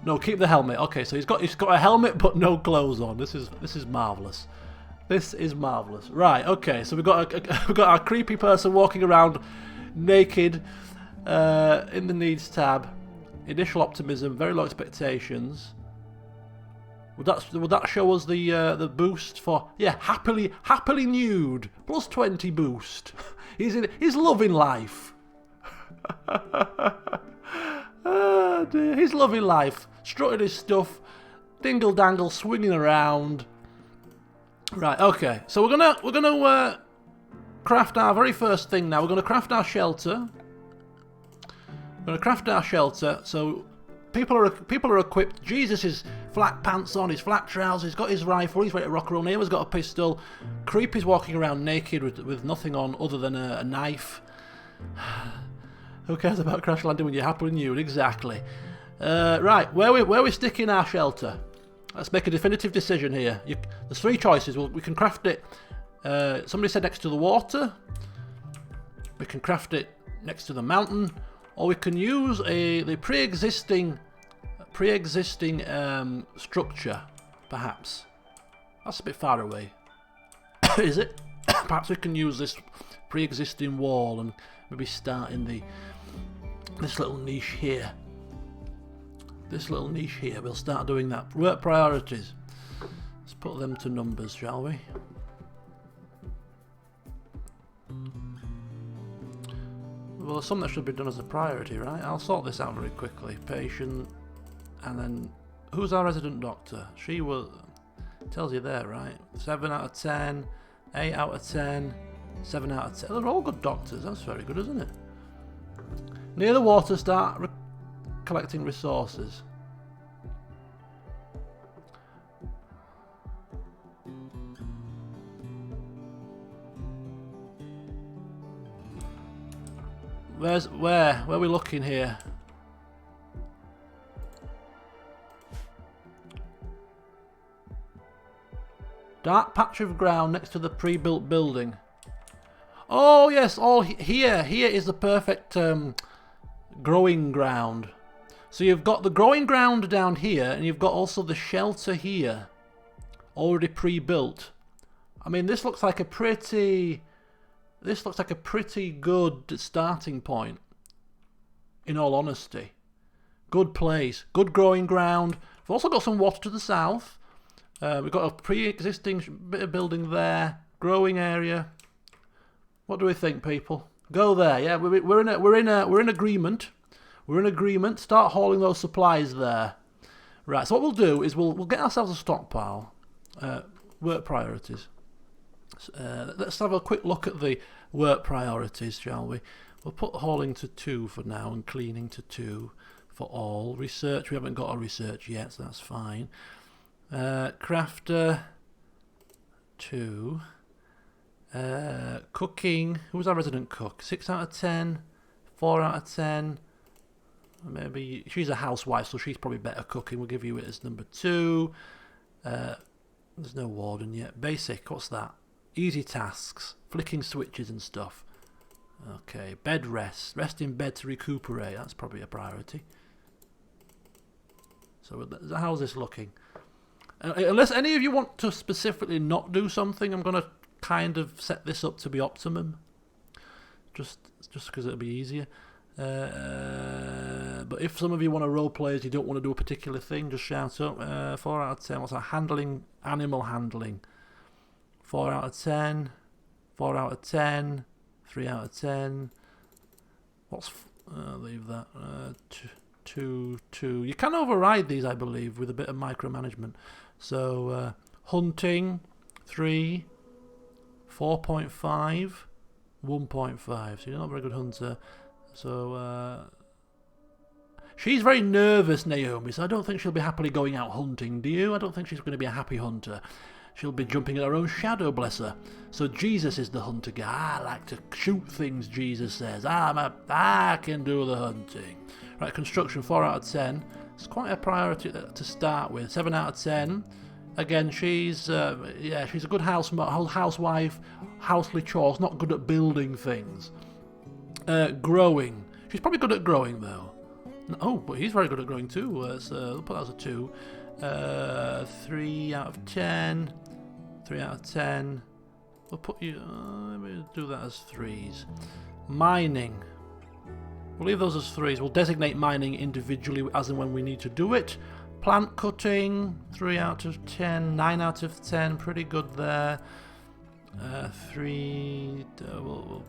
No, keep the helmet. Okay, so he's got a helmet but no clothes on. This is marvelous. This is marvelous. Right. Okay, so we've got our creepy person walking around naked in the needs tab. Initial optimism, very low expectations. Would that show us the boost for happily nude plus 20 boost? He's loving life. Oh dear, he's loving life, strutting his stuff, dingle dangle, swinging around. Right, okay, so we're gonna craft our very first thing now. We're gonna craft our shelter. We're gonna craft our shelter. So people are equipped. Jesus is flat pants on, his flat trousers, he's got his rifle, he's ready to rock and roll. Neighbour's got a pistol. Creepy's walking around naked with nothing on other than a knife. Who cares about crash landing when you're happily nude? Exactly. Right, where we sticking our shelter? Let's make a definitive decision here. There's three choices. We can craft it. Somebody said next to the water. We can craft it next to the mountain, or we can use the pre-existing structure. Perhaps that's a bit far away. Is it? Perhaps we can use this pre-existing wall and maybe start in this little niche here. This little niche here, we'll start doing that. Work priorities. Let's put them to numbers, shall we? Well, there's something that should be done as a priority, right? I'll sort this out very quickly. Patient, and then who's our resident doctor? She will. Tells you there, right? 7 out of 10, 8 out of 10, 7 out of 10. They're all good doctors. That's very good, isn't it? Near the water, start collecting resources. Where are we looking here? Dark patch of ground next to the pre-built building. Oh yes, all here. Here is the perfect growing ground. So you've got the growing ground down here, and you've got also the shelter here, already pre-built. I mean, this looks like a pretty good starting point. In all honesty, good place, good growing ground. We've also got some water to the south. We've got a pre-existing bit of building there, growing area. What do we think, people? Go there, yeah. We're in agreement. We're in agreement. Start hauling those supplies there. Right. So what we'll do is we'll get ourselves a stockpile. Work priorities. Let's have a quick look at the work priorities, shall we? We'll put hauling to 2 for now and cleaning to 2 for all. Research, we haven't got a research yet, so that's fine. Crafter 2. Cooking, who's our resident cook? 6 out of 10, 4 out of 10. Maybe she's a housewife, so she's probably better cooking. We'll give you it as number 2. There's no warden yet. Basic, what's that? Easy tasks, flicking switches and stuff. Okay, bed rest. Rest in bed to recuperate. That's probably a priority. So how's this looking? Unless any of you want to specifically not do something, I'm going to kind of set this up to be optimum. Just because it'll be easier. But if some of you want to role play as you don't want to do a particular thing, just shout up. 4 out of 10. What's that? Handling, animal handling. 4 out of 10. 4 out of 10. 3 out of 10. What's... leave that. 2. You can override these, I believe, with a bit of micromanagement. So, hunting, 3. 4.5. 1.5. So you're not a very good hunter. So, she's very nervous, Naomi, so I don't think she'll be happily going out hunting, do you? I don't think she's going to be a happy hunter. She'll be jumping at her own shadow, bless her. So Jesus is the hunter guy. I like to shoot things, Jesus says. I can do the hunting. Right, construction, 4 out of 10. It's quite a priority to start with. 7 out of 10. Again, she's she's a good housewife, housely chores, not good at building things. Growing. She's probably good at growing, though. Oh, but he's very good at growing, too. We'll put that as a 2. 3 out of 10. 3 out of 10. We'll put you... let me do that as 3s. Mining. We'll leave those as 3s. We'll designate mining individually as and when we need to do it. Plant cutting. 3 out of 10. 9 out of 10. Pretty good there. 3... we'll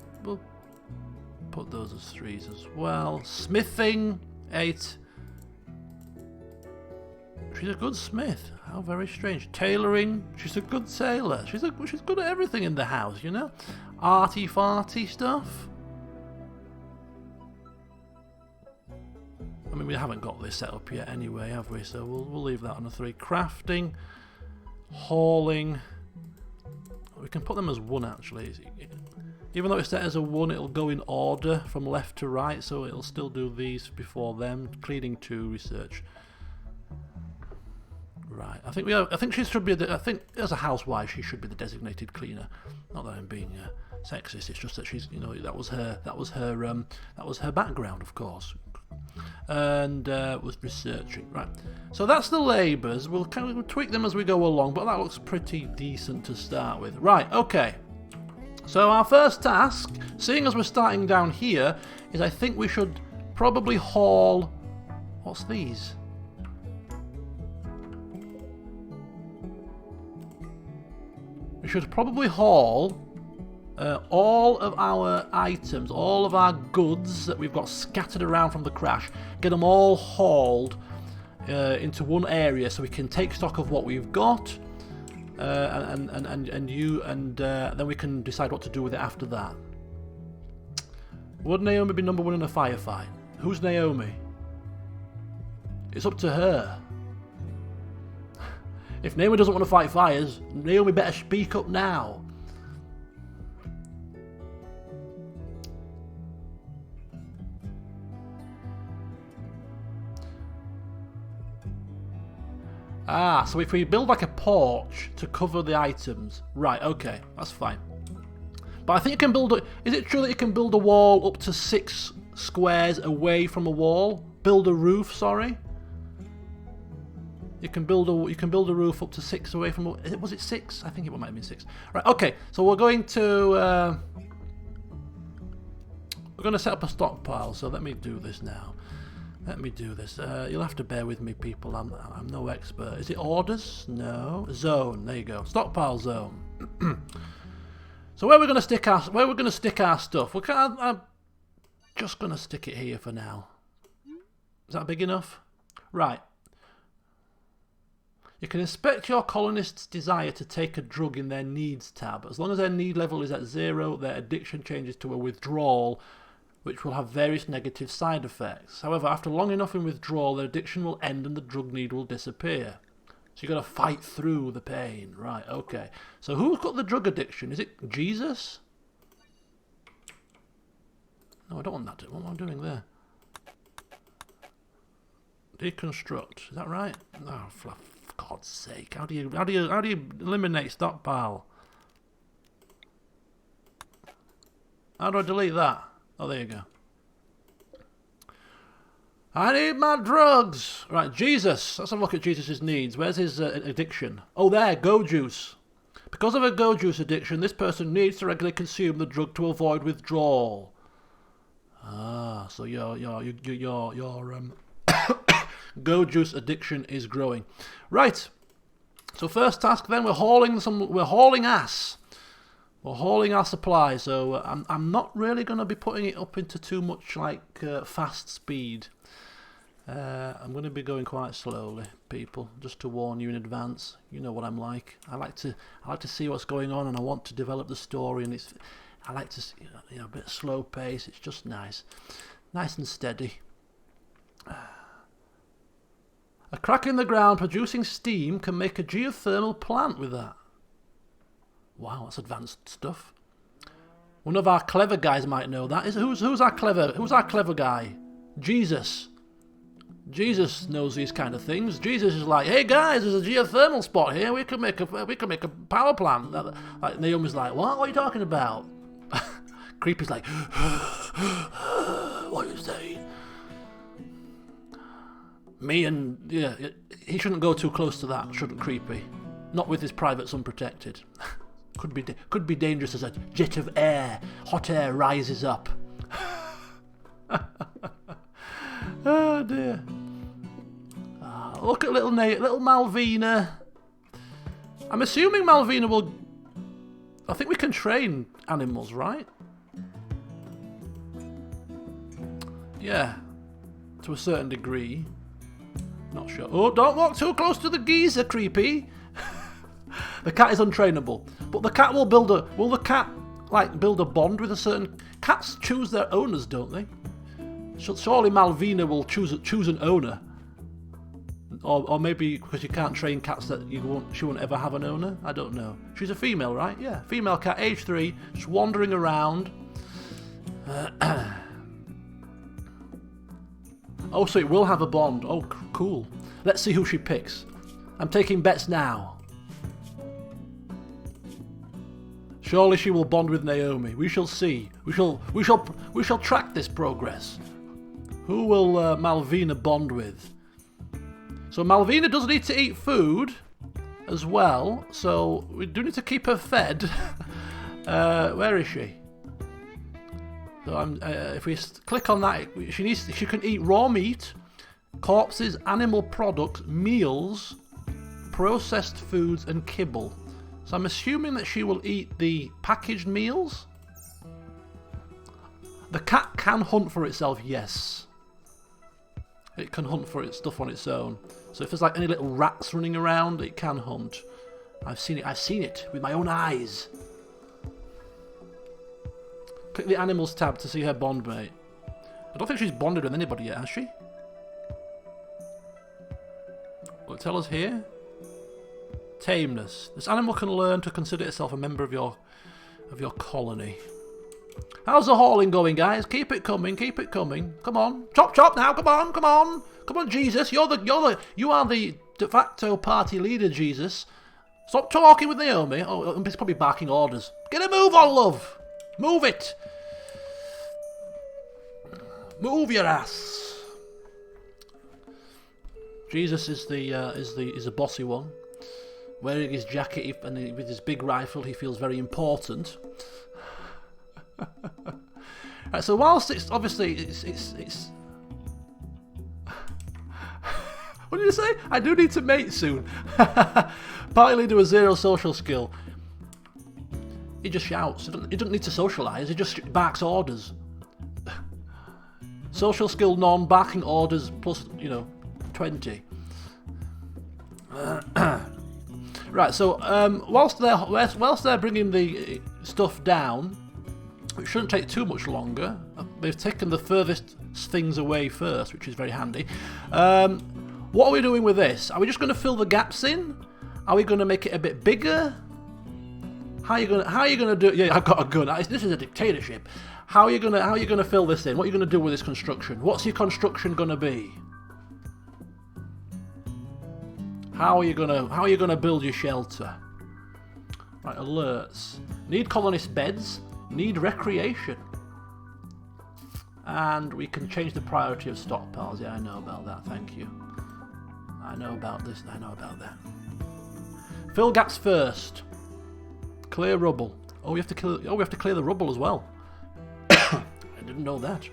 put those as 3s as well. Smithing. 8. She's a good smith. How very strange. Tailoring. She's a good tailor. She's good at everything in the house, you know. Arty farty stuff. I mean, we haven't got this set up yet anyway, have we? So we'll leave that on a 3. Crafting. Hauling. We can put them as 1 actually. Even though it's set as a 1, it'll go in order from left to right, so it'll still do these before them. Cleaning 2, research. Right, I think she should be. I think as a housewife, she should be the designated cleaner. Not that I'm being sexist. It's just that she's, you know, that was her background, of course, and was researching. Right, so that's the labours. We'll tweak them as we go along, but that looks pretty decent to start with. Right, okay. So our first task, seeing as we're starting down here, is I think we should probably haul... What's these? We should probably haul all of our items, all of our goods that we've got scattered around from the crash, get them all hauled into one area so we can take stock of what we've got, and then we can decide what to do with it after that. Would Naomi be number one in a firefight? Who's Naomi? It's up to her. If Naomi doesn't want to fight fires, Naomi better speak up now. Ah, so if we build like a porch to cover the items, right, okay, that's fine. But I think you can build a... Is it true that you can build a wall up to 6 squares away from a wall? Build a roof, sorry. You can build a roof up to 6 away from... Was it 6? I think it might have been 6. Right, okay, so we're going to... we're going to set up a stockpile, so let me do this now. Let me do this. You'll have to bear with me, people. I'm no expert. Is it orders? No. Zone. There you go. Stockpile zone. So where we're going to stick our stuff? I'm just going to stick it here for now. Is that big enough? Right. You can inspect your colonists' desire to take a drug in their needs tab. As long as their need level is at 0, their addiction changes to a withdrawal, which will have various negative side effects. However, after long enough in withdrawal, their addiction will end and the drug need will disappear. So you've got to fight through the pain. Right, okay. So who's got the drug addiction? Is it Jesus? No, I don't want that. What am I doing there? Deconstruct. Is that right? Oh, for God's sake. How do you eliminate stockpile? How do I delete that? Oh, there you go. I need my drugs. Right, Jesus. Let's have a look at Jesus' needs. Where's his addiction? Oh, there, go juice. Because of a go juice addiction, this person needs to regularly consume the drug to avoid withdrawal. Ah, so your go juice addiction is growing. Right. So first task then, we're hauling ass. We're hauling our supply, so I'm not really going to be putting it up into too much like fast speed. I'm going to be going quite slowly, people, just to warn you in advance. You know what I'm like. I like to see what's going on, and I want to develop the story. And I like to, a bit slow pace. It's just nice and steady. A crack in the ground producing steam can make a geothermal plant with that. Wow, that's advanced stuff. One of our clever guys might know that. Who's our clever guy? Jesus. Jesus knows these kind of things. Jesus is like, hey guys, there's a geothermal spot here. We can make a power plant. Like Naomi's like, what are you talking about? Creepy's like, what are you saying? He shouldn't go too close to that, shouldn't Creepy? Not with his privates unprotected. Could be dangerous as a jet of air. Hot air rises up. Oh dear. Look at little Malvina. I'm assuming Malvina will... I think we can train animals, right? Yeah. To a certain degree. Not sure. Oh, don't walk too close to the geezer, Creepy. The cat is untrainable, but the cat will build a... Will the cat, build a bond with a certain... Cats choose their owners, don't they? Surely Malvina will choose an owner. Or maybe because you can't train cats that she won't ever have an owner? I don't know. She's a female, right? Yeah, female cat, age 3, just wandering around. Oh, so it will have a bond. Oh, cool. Let's see who she picks. I'm taking bets now. Surely she will bond with Naomi. We shall see. We shall track this progress. Who will Malvina bond with? So Malvina does need to eat food as well. So we do need to keep her fed. Where is she? So if we click on that, she can eat raw meat, corpses, animal products, meals, processed foods, and kibble. So I'm assuming that she will eat the packaged meals. The cat can hunt for itself, yes. It can hunt for its stuff on its own. So if there's like any little rats running around, it can hunt. I've seen it with my own eyes. Click the animals tab to see her bond mate. I don't think she's bonded with anybody yet, has she? Will it tell us here? Tameness. This animal can learn to consider itself a member of your colony. How's the hauling going, guys? Keep it coming, keep it coming. Come on, chop chop now. Come on, come on, come on, Jesus. You are the de facto party leader, Jesus. Stop talking with Naomi. Oh, he's probably barking orders. Get a move on, love. Move it. Move your ass. Jesus is the bossy one. Wearing his jacket and with his big rifle, he feels very important. Right, so whilst it's obviously it's what did you say? I do need to mate soon. Party leader with 0 social skill. He just shouts. He doesn't need to socialise. He just barks orders. Social skill none, barking orders plus 20. Right. So whilst they're bringing the stuff down, it shouldn't take too much longer. They've taken the furthest things away first, which is very handy. What are we doing with this? Are we just going to fill the gaps in? Are we going to make it a bit bigger? How are you gonna do? Yeah, I've got a gun. This is a dictatorship. How are you gonna fill this in? What are you gonna do with this construction? What's your construction gonna be? How are you gonna build your shelter? Right, alerts. Need colonist beds. Need recreation. And we can change the priority of stockpiles. Yeah, I know about that. Thank you. I know about this. I know about that. Fill gaps first. Clear rubble. Oh, we have to clear the rubble as well. I didn't know that.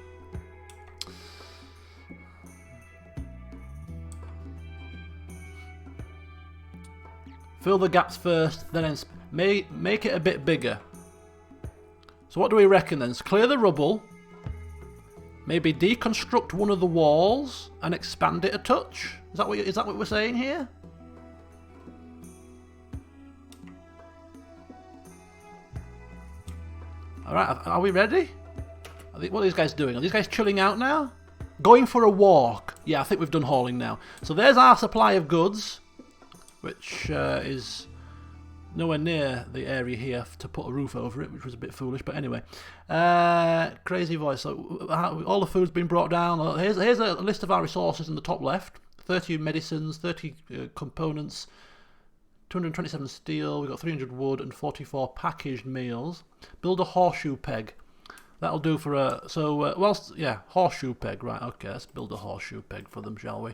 Fill the gaps first, then make it a bit bigger. So what do we reckon then? So clear the rubble. Maybe deconstruct one of the walls and expand it a touch. Is that what we're saying here? Alright, are we ready? What are these guys doing? Are these guys chilling out now? Going for a walk. Yeah, I think we've done hauling now. So there's our supply of goods, which is nowhere near the area here to put a roof over it, which was a bit foolish, but anyway. Crazy voice. So all the food's been brought down. Here's a list of our resources in the top left. 30 medicines, 30 components, 227 steel, we've got 300 wood and 44 packaged meals. Build a horseshoe peg. That'll do for a... So, horseshoe peg. Right, okay, let's build a horseshoe peg for them, shall we?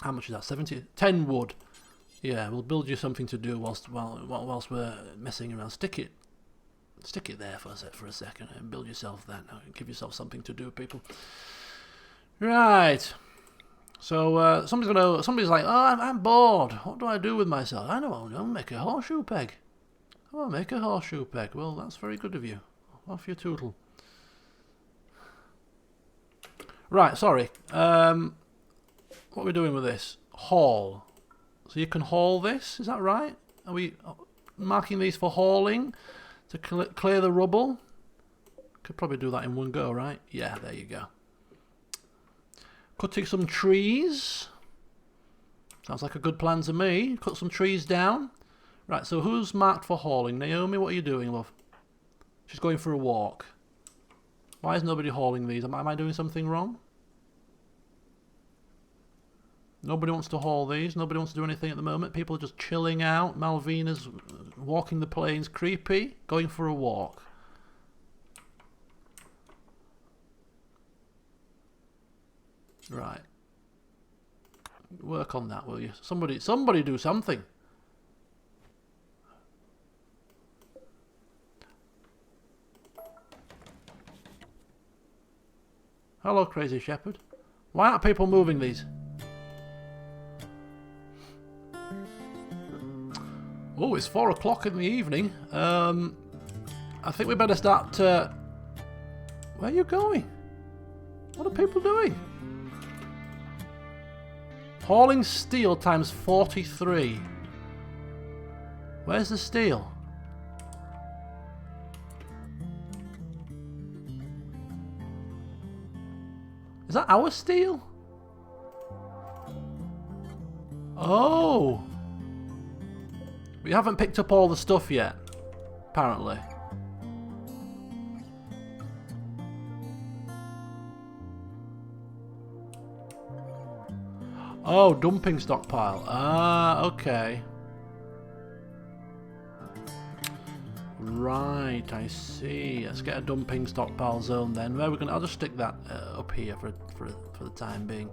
How much is that? 70? 10 wood. Yeah, we'll build you something to do whilst we're messing around. Stick it there for a second and build yourself that. Give yourself something to do, people. Right. So somebody's like, oh, I'm bored. What do I do with myself? I know, I'll make a horseshoe peg. Oh, make a horseshoe peg. Well, that's very good of you. Off your tootle. Right, sorry. What are we doing with this? Haul. So you can haul this, is that right? Are we marking these for hauling to clear the rubble? Could probably do that in one go, right? Yeah, there you go. Cutting some trees. Sounds like a good plan to me. Cut some trees down. Right, so who's marked for hauling? Naomi, what are you doing, love? She's going for a walk. Why is nobody hauling these? Am I doing something wrong? Nobody wants to haul these. Nobody wants to do anything at the moment. People are just chilling out. Malvina's walking the plains. Creepy. Going for a walk. Right. Work on that, will you? Somebody do something. Hello, crazy shepherd. Why aren't people moving these? Oh, it's 4 o'clock in the evening. I think we better start. Where are you going? What are people doing? Hauling steel times 43. Where's the steel? Is that our steel? Oh! We haven't picked up all the stuff yet, apparently. Oh, dumping stockpile. Ah, okay. Right, I see. Let's get a dumping stockpile zone then. Where we're gonna? I'll just stick that up here for the time being.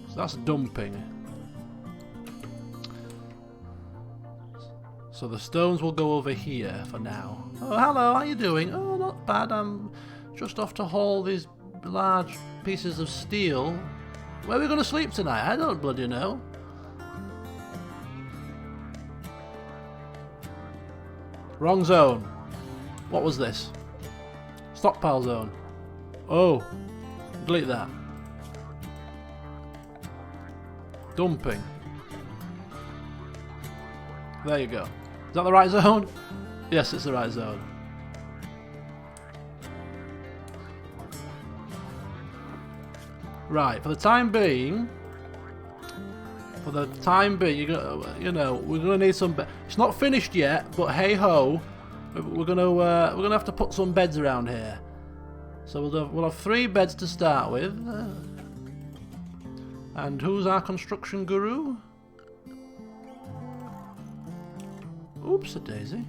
So that's dumping. So the stones will go over here for now. Oh, hello, how you doing? Oh, not bad. I'm just off to haul these large pieces of steel. Where are we going to sleep tonight? I don't bloody know. Wrong zone. What was this? Stockpile zone. Oh, delete that. Dumping. There you go. Is that the right zone? Yes, it's the right zone. Right, for the time being, you know, we're gonna need some. It's not finished yet, but hey ho, we're gonna have to put some beds around here. So we'll have 3 beds to start with. And who's our construction guru? Oops, a daisy.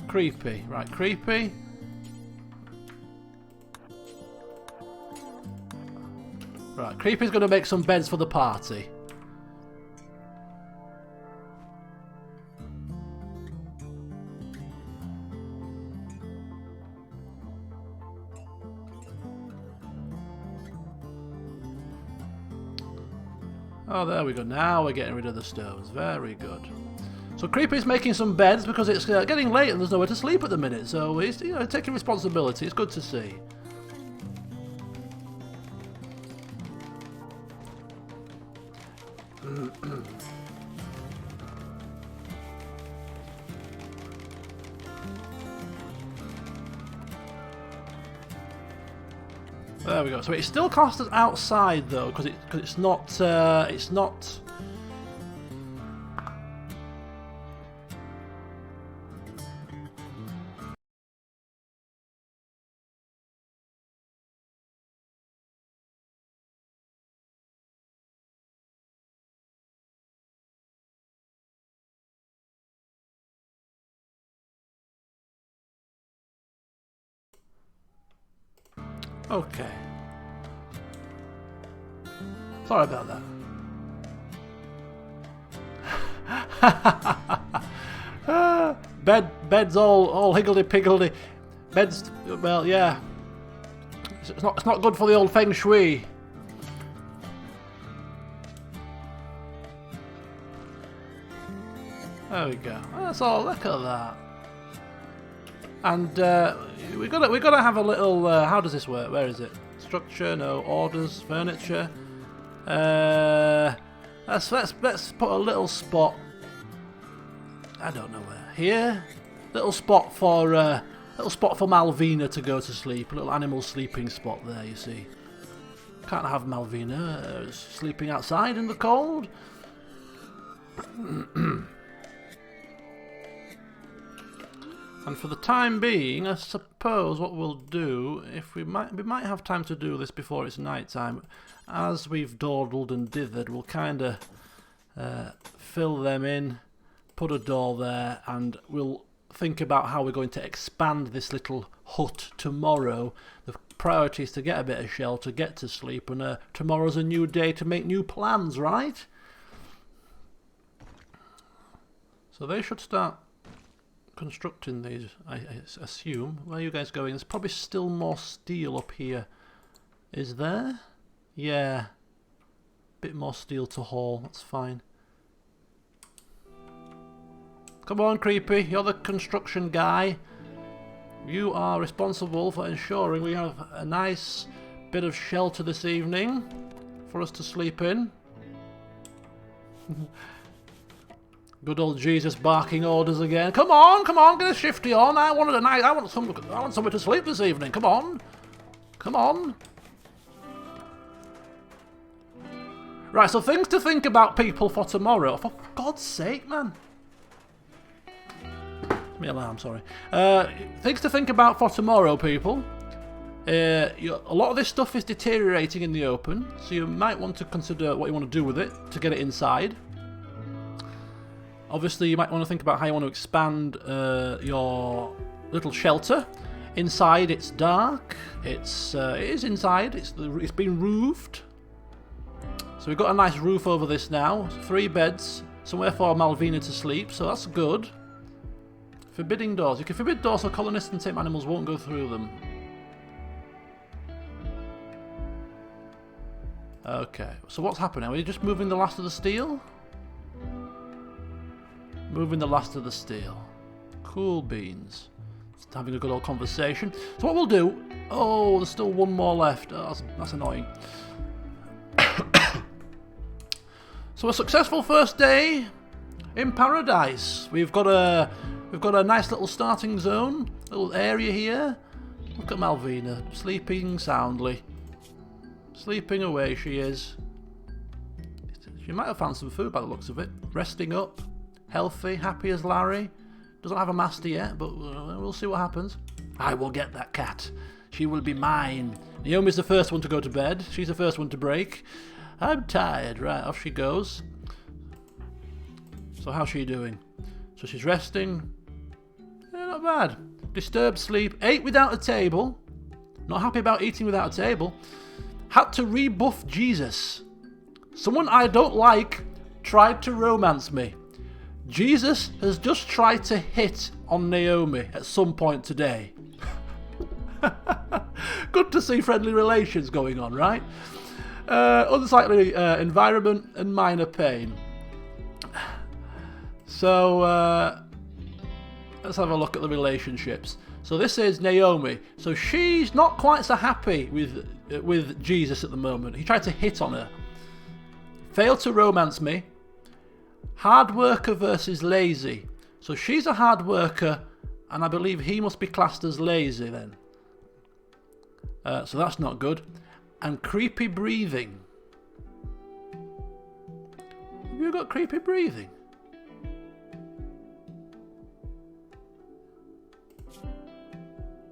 Creepy. Right, creepy. Right, creepy's going to make some beds for the party. Oh, there we go. Now we're getting rid of the stones. Very good. So Creepy's making some beds because it's getting late and there's nowhere to sleep at the minute. So he's, you know, taking responsibility. It's good to see. There we go. So it's still classed as outside though, because it's not. Okay. Sorry about that. Beds all higgledy-piggledy. Beds, well, yeah. It's not good for the old feng shui. There we go. That's all. Look at that. And we gotta have a little. How does this work? Where is it? Structure? No. Orders. Furniture. Let's put a little spot. I don't know where. Here. Little spot for Malvina to go to sleep. A little animal sleeping spot there. You see. Can't have Malvina sleeping outside in the cold. And for the time being, I suppose what we'll do, if we might have time to do this before it's night time, as we've dawdled and dithered, we'll kind of fill them in, put a door there, and we'll think about how we're going to expand this little hut tomorrow. The priority is to get a bit of shelter, get to sleep, and tomorrow's a new day to make new plans, right? So they should start constructing these, I assume. Where are you guys going? There's probably still more steel up here. Is there? Yeah. Bit more steel to haul, that's fine. Come on, Creepy, you're the construction guy. You are responsible for ensuring we have a nice bit of shelter this evening for us to sleep in. Good old Jesus barking orders again. Come on, get a shifty on. I want somewhere to sleep this evening. Come on. Come on. Right, so things to think about, people, for tomorrow. For God's sake, man. My alarm, sorry. Things to think about for tomorrow, people. A lot of this stuff is deteriorating in the open, so you might want to consider what you want to do with it to get it inside. Obviously, you might want to think about how you want to expand your little shelter. Inside, it's dark. It is inside. It's been roofed. So we've got a nice roof over this now. 3 beds, somewhere for Malvina to sleep, so that's good. Forbidding doors. You can forbid doors so colonists and tame animals won't go through them. Okay, so what's happening? Are we just moving the last of the steel? Moving the last of the steel. Cool beans. Just having a good old conversation. So what we'll do... Oh, there's still one more left. Oh, that's annoying. So a successful first day in paradise. We've got a nice little starting zone, little area here. Look at Malvina, sleeping soundly. Sleeping away she is. She might have found some food by the looks of it. Resting up, healthy, happy as Larry. Doesn't have a master yet, but we'll see what happens. I will get that cat. She will be mine. Naomi's the first one to go to bed. She's the first one to break. I'm tired. Right, off she goes. So how's she doing? So she's resting. Yeah, not bad. Disturbed sleep. Ate without a table. Not happy about eating without a table. Had to rebuff Jesus. Someone I don't like tried to romance me. Jesus has just tried to hit on Naomi at some point today. Good to see friendly relations going on, right? Unsightly environment and minor pain. So let's have a look at the relationships. So this is Naomi. So she's not quite so happy with Jesus at the moment. He tried to hit on her. Failed to romance me. Hard worker versus lazy. So she's a hard worker, and I believe he must be classed as lazy then. So that's not good. And creepy breathing. Have you got creepy breathing?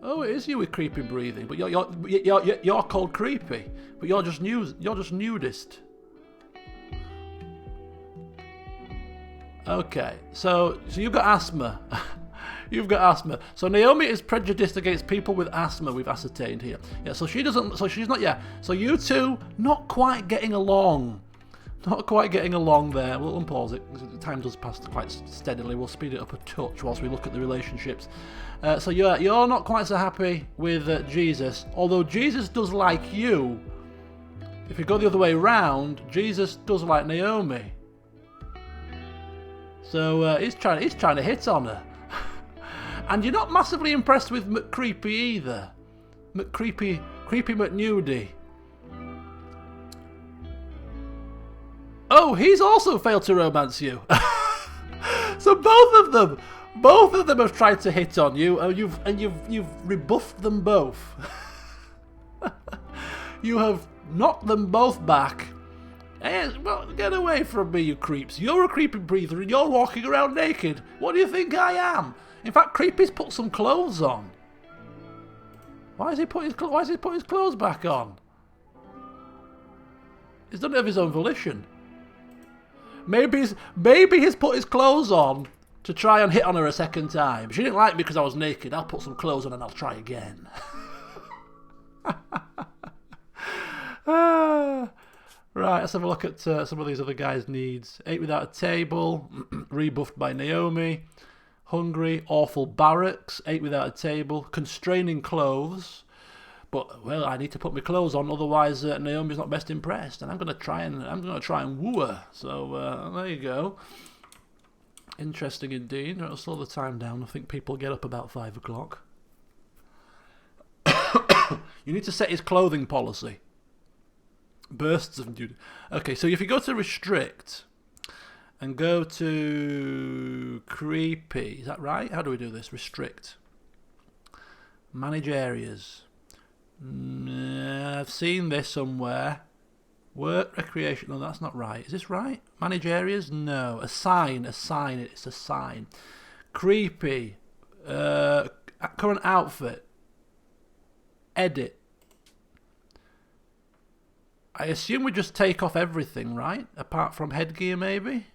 Oh, it is you with creepy breathing, but you're called creepy, but you're just nudist. Okay, so you've got asthma. You've got asthma. So Naomi is prejudiced against people with asthma, we've ascertained here. Yeah, so she doesn't, so she's not, yeah. So you two, not quite getting along. Not quite getting along there. We'll unpause it, because the time does pass quite steadily. We'll speed it up a touch whilst we look at the relationships. So you're not quite so happy with Jesus, although Jesus does like you. If you go the other way round, Jesus does like Naomi. So he's trying to hit on her. And you're not massively impressed with McCreepy either. Creepy McNudie. Oh, he's also failed to romance you. So both of them have tried to hit on you, and you've rebuffed them both. You have knocked them both back. Hey, well, get away from me, you creeps. You're a creepy breather and you're walking around naked. What do you think I am? In fact, Creepy's put some clothes on. Why has he put his clothes back on? He's done it of his own volition. Maybe he's put his clothes on to try and hit on her a second time. She didn't like me because I was naked. I'll put some clothes on and I'll try again. Right, let's have a look at some of these other guys' needs. Ate without a table, rebuffed by Naomi. Hungry, awful barracks, ate without a table, constraining clothes. But well, I need to put my clothes on, otherwise Naomi's not best impressed, and I'm gonna try and woo her. So there you go. Interesting indeed. I'll slow the time down. I think people get up about 5 o'clock. You need to set his clothing policy. Bursts of nudity. Okay, so if you go to restrict and go to creepy, is that right? How do we do this? Restrict. Manage areas. I've seen this somewhere. Work, recreation. No, that's not right. Is this right? Manage areas? No. Assign. It's assign. Creepy. Current outfit. Edit. I assume we just take off everything, right? Apart from headgear, maybe?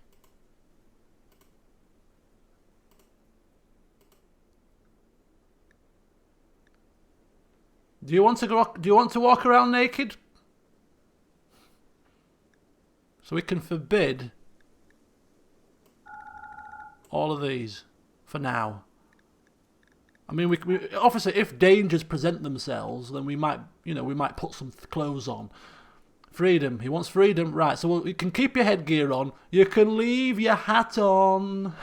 Do you want to walk around naked? So we can forbid all of these for now. I mean, we obviously, if dangers present themselves, then we might put some clothes on. Freedom. He wants freedom, right? So you can keep your headgear on. You can leave your hat on,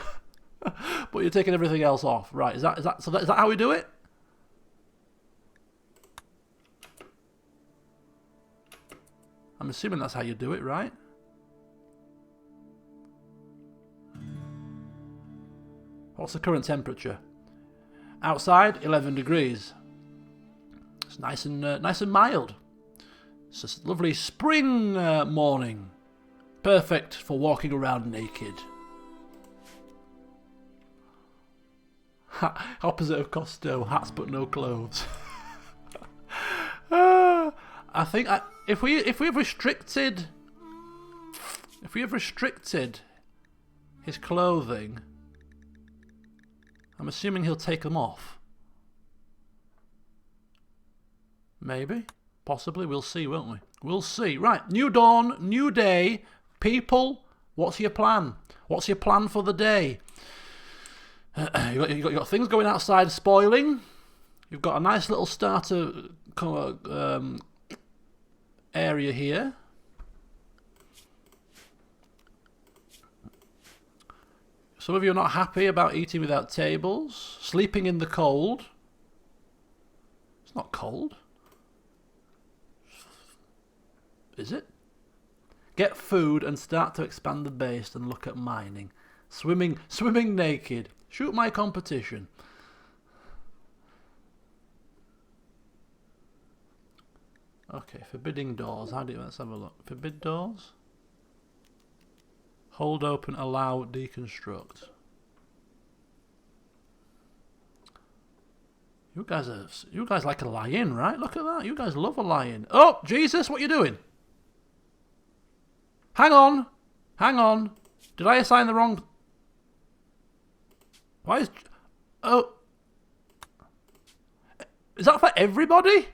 but you're taking everything else off, right? Is that how we do it? I'm assuming that's how you do it, right? What's the current temperature? Outside, 11 degrees. It's nice and mild. It's a lovely spring morning. Perfect for walking around naked. Opposite of Costo, hats but no clothes. I think if we have restricted his clothing, I'm assuming he'll take them off. Maybe. Possibly. We'll see, won't we? We'll see. Right. New dawn, new day. People, what's your plan? What's your plan for the day? You got things going outside spoiling. You've got a nice little starter area here. Some of you are not happy about eating without tables. Sleeping in the cold. It's not cold. Is it? Get food and start to expand the base and look at mining. Swimming naked. Shoot my competition. Okay, forbidding doors. Let's have a look. Forbid doors. Hold open, allow, deconstruct. You guys like a lion, right? Look at that. You guys love a lion. Oh, Jesus, what are you doing? Hang on. Did I assign the wrong? Why is? Oh, is that for everybody?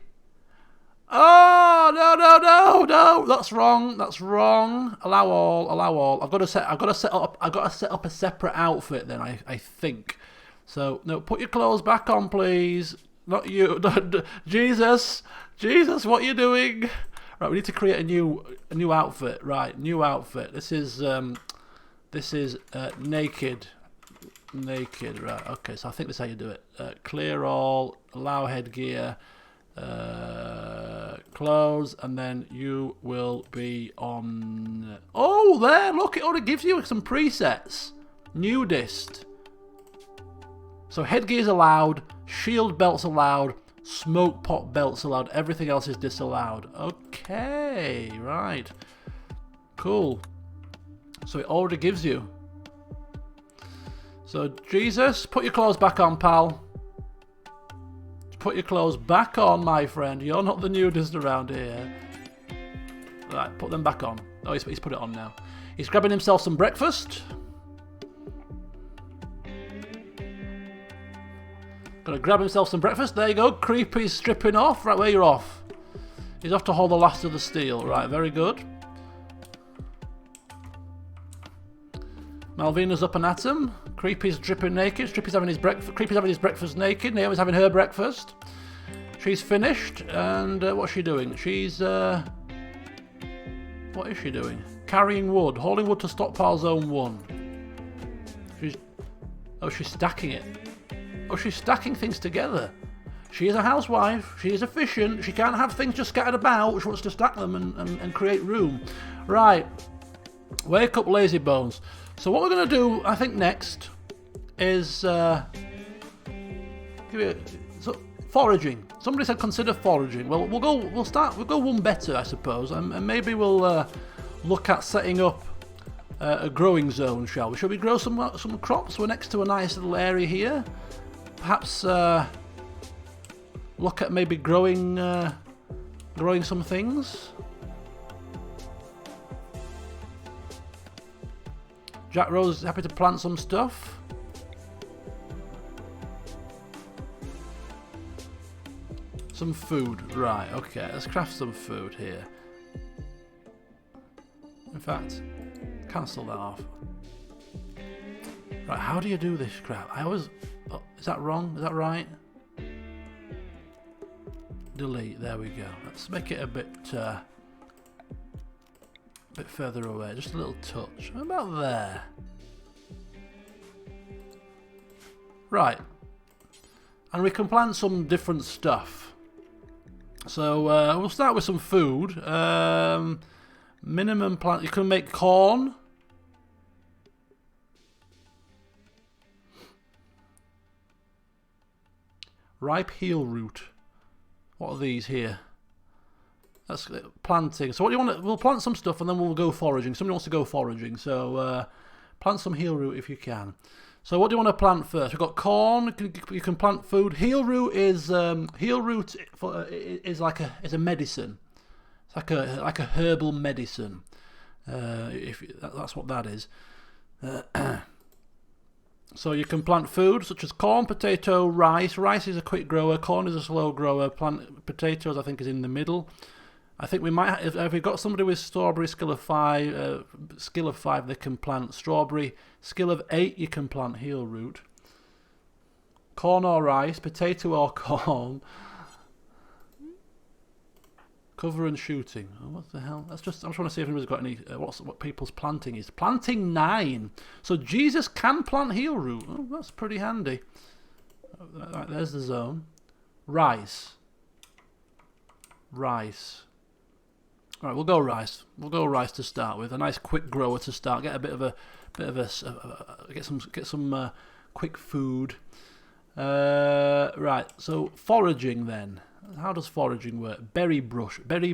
Oh no! That's wrong. Allow all. I've got to set up a separate outfit then. I think. So no, put your clothes back on, please. Not you. Jesus, what are you doing? Right, we need to create a new outfit. Right, new outfit. This is naked. Right. Okay, so I think that's how you do it. Clear all. Allow headgear. Close, and then you will be on. Oh, there! Look, it already gives you some presets. Nudist. So headgear's allowed, shield belts allowed, smoke pot belts allowed. Everything else is disallowed. Okay, right, cool. So it already gives you. So Jesus, put your clothes back on, pal. Put your clothes back on, my friend. You're not the nudist around here. Right, put them back on. Oh, he's put it on now. He's grabbing himself some breakfast. Gonna grab himself some breakfast. There you go. Creepy's stripping off. Right, where you're off. He's off to haul the last of the steel. Right, very good. Malvina's up and at him. Creepy's dripping naked. Creepy's having his breakfast naked. Naomi's having her breakfast. She's finished. And what's she doing? She's... what is she doing? Carrying wood. Hauling wood to stockpile zone 1. She's stacking it. Oh, she's stacking things together. She is a housewife. She is efficient. She can't have things just scattered about. She wants to stack them and create room. Right. Wake up, lazy bones. So what we're going to do, I think, next is foraging. Somebody said consider foraging. Well, we'll go one better, I suppose, and maybe we'll look at setting up a growing zone, shall we? Shall we grow some crops? We're next to a nice little area here. Perhaps look at maybe growing some things. Jack Rose is happy to plant some stuff. Some food, right, okay, let's craft some food here. In fact, cancel that off. Right, how do you do this crap? Is that wrong? Is that right? Delete, there we go. Let's make it a bit further away, just a little touch. About there. Right. And we can plant some different stuff. So we'll start with some food. Minimum plant. You can make corn. Ripe heel root. What are these here? That's planting. So what do you want? We'll plant some stuff and then we'll go foraging. Somebody wants to go foraging, so plant some heel root if you can. So what do you want to plant first? We've got corn. You can plant food. Heel root is like a medicine. It's like a herbal medicine. That's what that is. So you can plant food such as corn, potato, rice. Rice is a quick grower. Corn is a slow grower. Potatoes, I think, is in the middle. I think we might, if we've got somebody with strawberry skill of 5, they can plant strawberry. Skill of 8, you can plant heel root. Corn or rice, potato or corn. Cover and shooting. Oh, what the hell? I'm just trying to see if anybody's got any. What people's planting is. Planting 9. So Jesus can plant heel root. Oh, that's pretty handy. Right, there's the zone. Rice. Rice. All right, we'll go rice. We'll go rice to start with. A nice quick grower to start. Get some quick food. Right. So foraging then. How does foraging work? Berry bush. Ready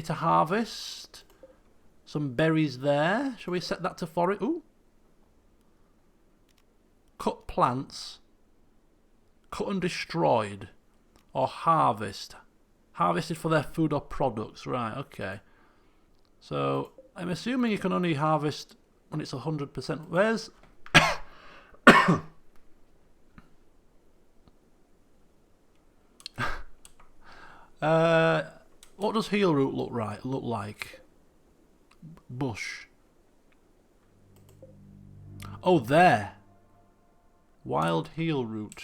to harvest. Some berries there. Shall we set that to forage? Ooh. Cut plants. Cut and destroyed. Or harvest. Harvested for their food or products. Right, okay. So, I'm assuming you can only harvest when it's 100%. Where's... what does heel root look like? Bush. Oh, there. Wild heel root.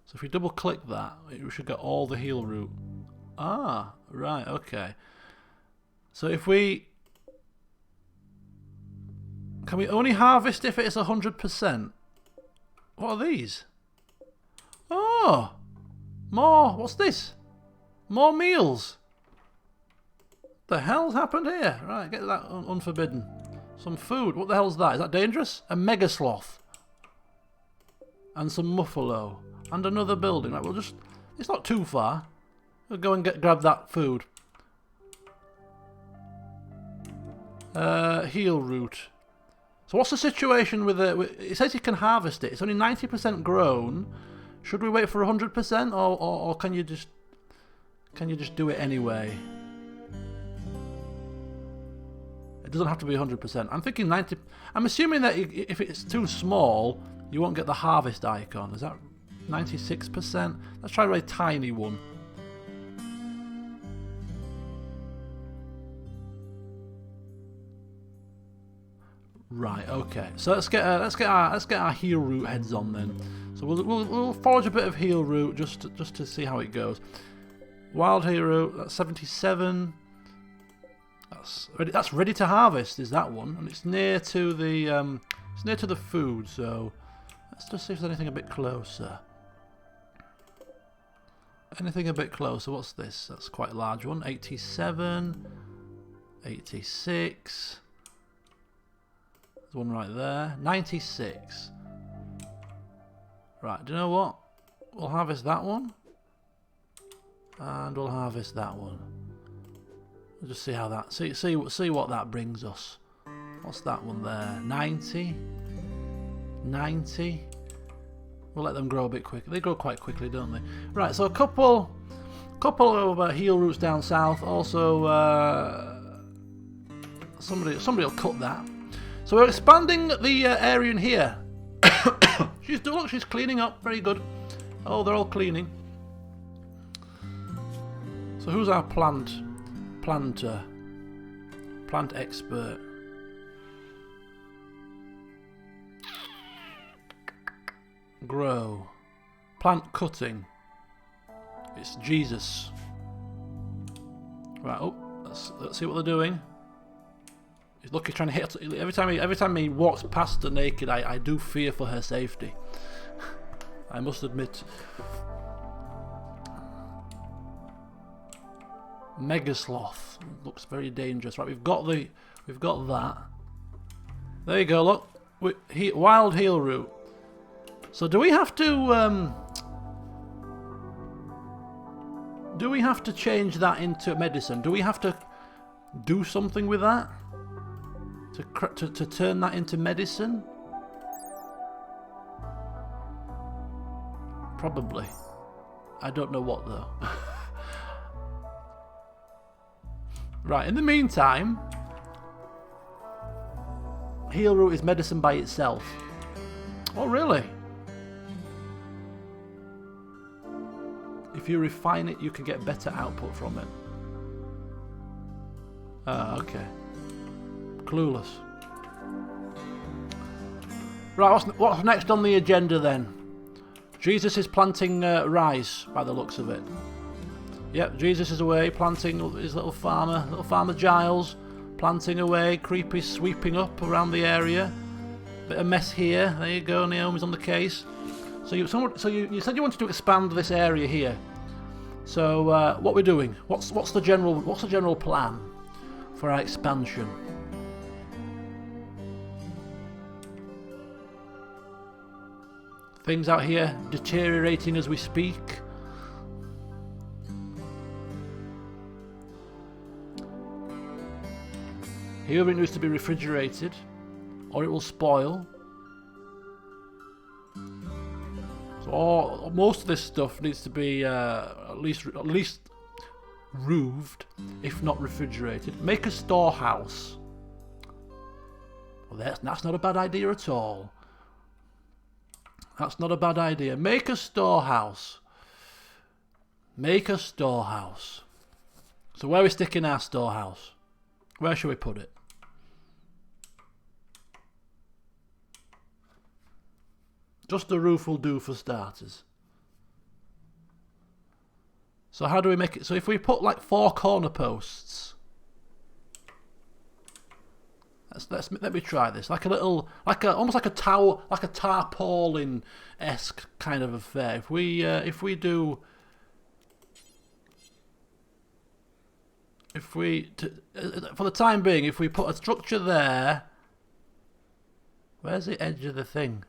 So if we double click that, we should get all the heel root. Ah, right, okay. So if we... Can we only harvest if it's 100%? What are these? Oh! More! What's this? More meals! The hell's happened here? Right, get that unforbidden. Some food. What the hell's that? Is that dangerous? A mega sloth. And some muffalo. And another building. Right, we'll just... It's not too far. We'll go and grab that food. Heel root. So what's the situation with it? It says you can harvest it. It's only 90% grown. Should we wait for 100% or can you just do it anyway? It doesn't have to be 100%. I'm thinking 90. I'm assuming that if it's too small, you won't get the harvest icon. Is that 96%. Let's try a really tiny one. Right. Okay. So let's get our heal route heads on then. So we'll forage a bit of heal route just to see how it goes. Wild heal route. That's 77. That's ready to harvest. Is that one? And it's near to the food. So let's just see if there's anything a bit closer. Anything a bit closer. What's this? That's quite a large one. 87. 86. There's one right there. 96. Right, do you know what? We'll harvest that one. And we'll harvest that one. We'll just see how that... See what that brings us. What's that one there? 90. 90. We'll let them grow a bit quicker. They grow quite quickly, don't they? Right, so a couple of heal routes down south. Also, somebody will cut that. So we're expanding the area in here. She's cleaning up. Very good. Oh, they're all cleaning. So who's our plant expert? Grow. Plant cutting. It's Jesus. Right. Oh, let's see what they're doing. He's lucky trying to hit. Every time he walks past her naked, I do fear for her safety. I must admit. Mega sloth looks very dangerous. Right, we've got that. There you go. Look, wild heal route. So do we have to change that into medicine? Do we have to do something with that to turn that into medicine? Probably. I don't know what though. Right, in the meantime, heal root is medicine by itself. Oh, really? If you refine it, you can get better output from it. Ah, okay. Clueless. Right, what's next on the agenda then? Jesus is planting rice, by the looks of it. Yep, Jesus is away planting his little farmer Giles, planting away. Creepy's sweeping up around the area. Bit of mess here. There you go. Naomi's on the case. So you said you wanted to expand this area here. So what we're doing? What's the general plan for our expansion? Things out here deteriorating as we speak. Here it needs to be refrigerated, or it will spoil. So most of this stuff needs to be at least roofed, if not refrigerated. Make a storehouse. Well, that's not a bad idea at all. That's not a bad idea. Make a storehouse. Make a storehouse. So where are we sticking our storehouse? Where should we put it? Just the roof will do for starters. So how do we make it? So if we put like 4 corner posts, let me try this. Like a little, almost like a tower, like a tarpaulin-esque kind of affair. If we do, for the time being, if we put a structure there, where's the edge of the thing?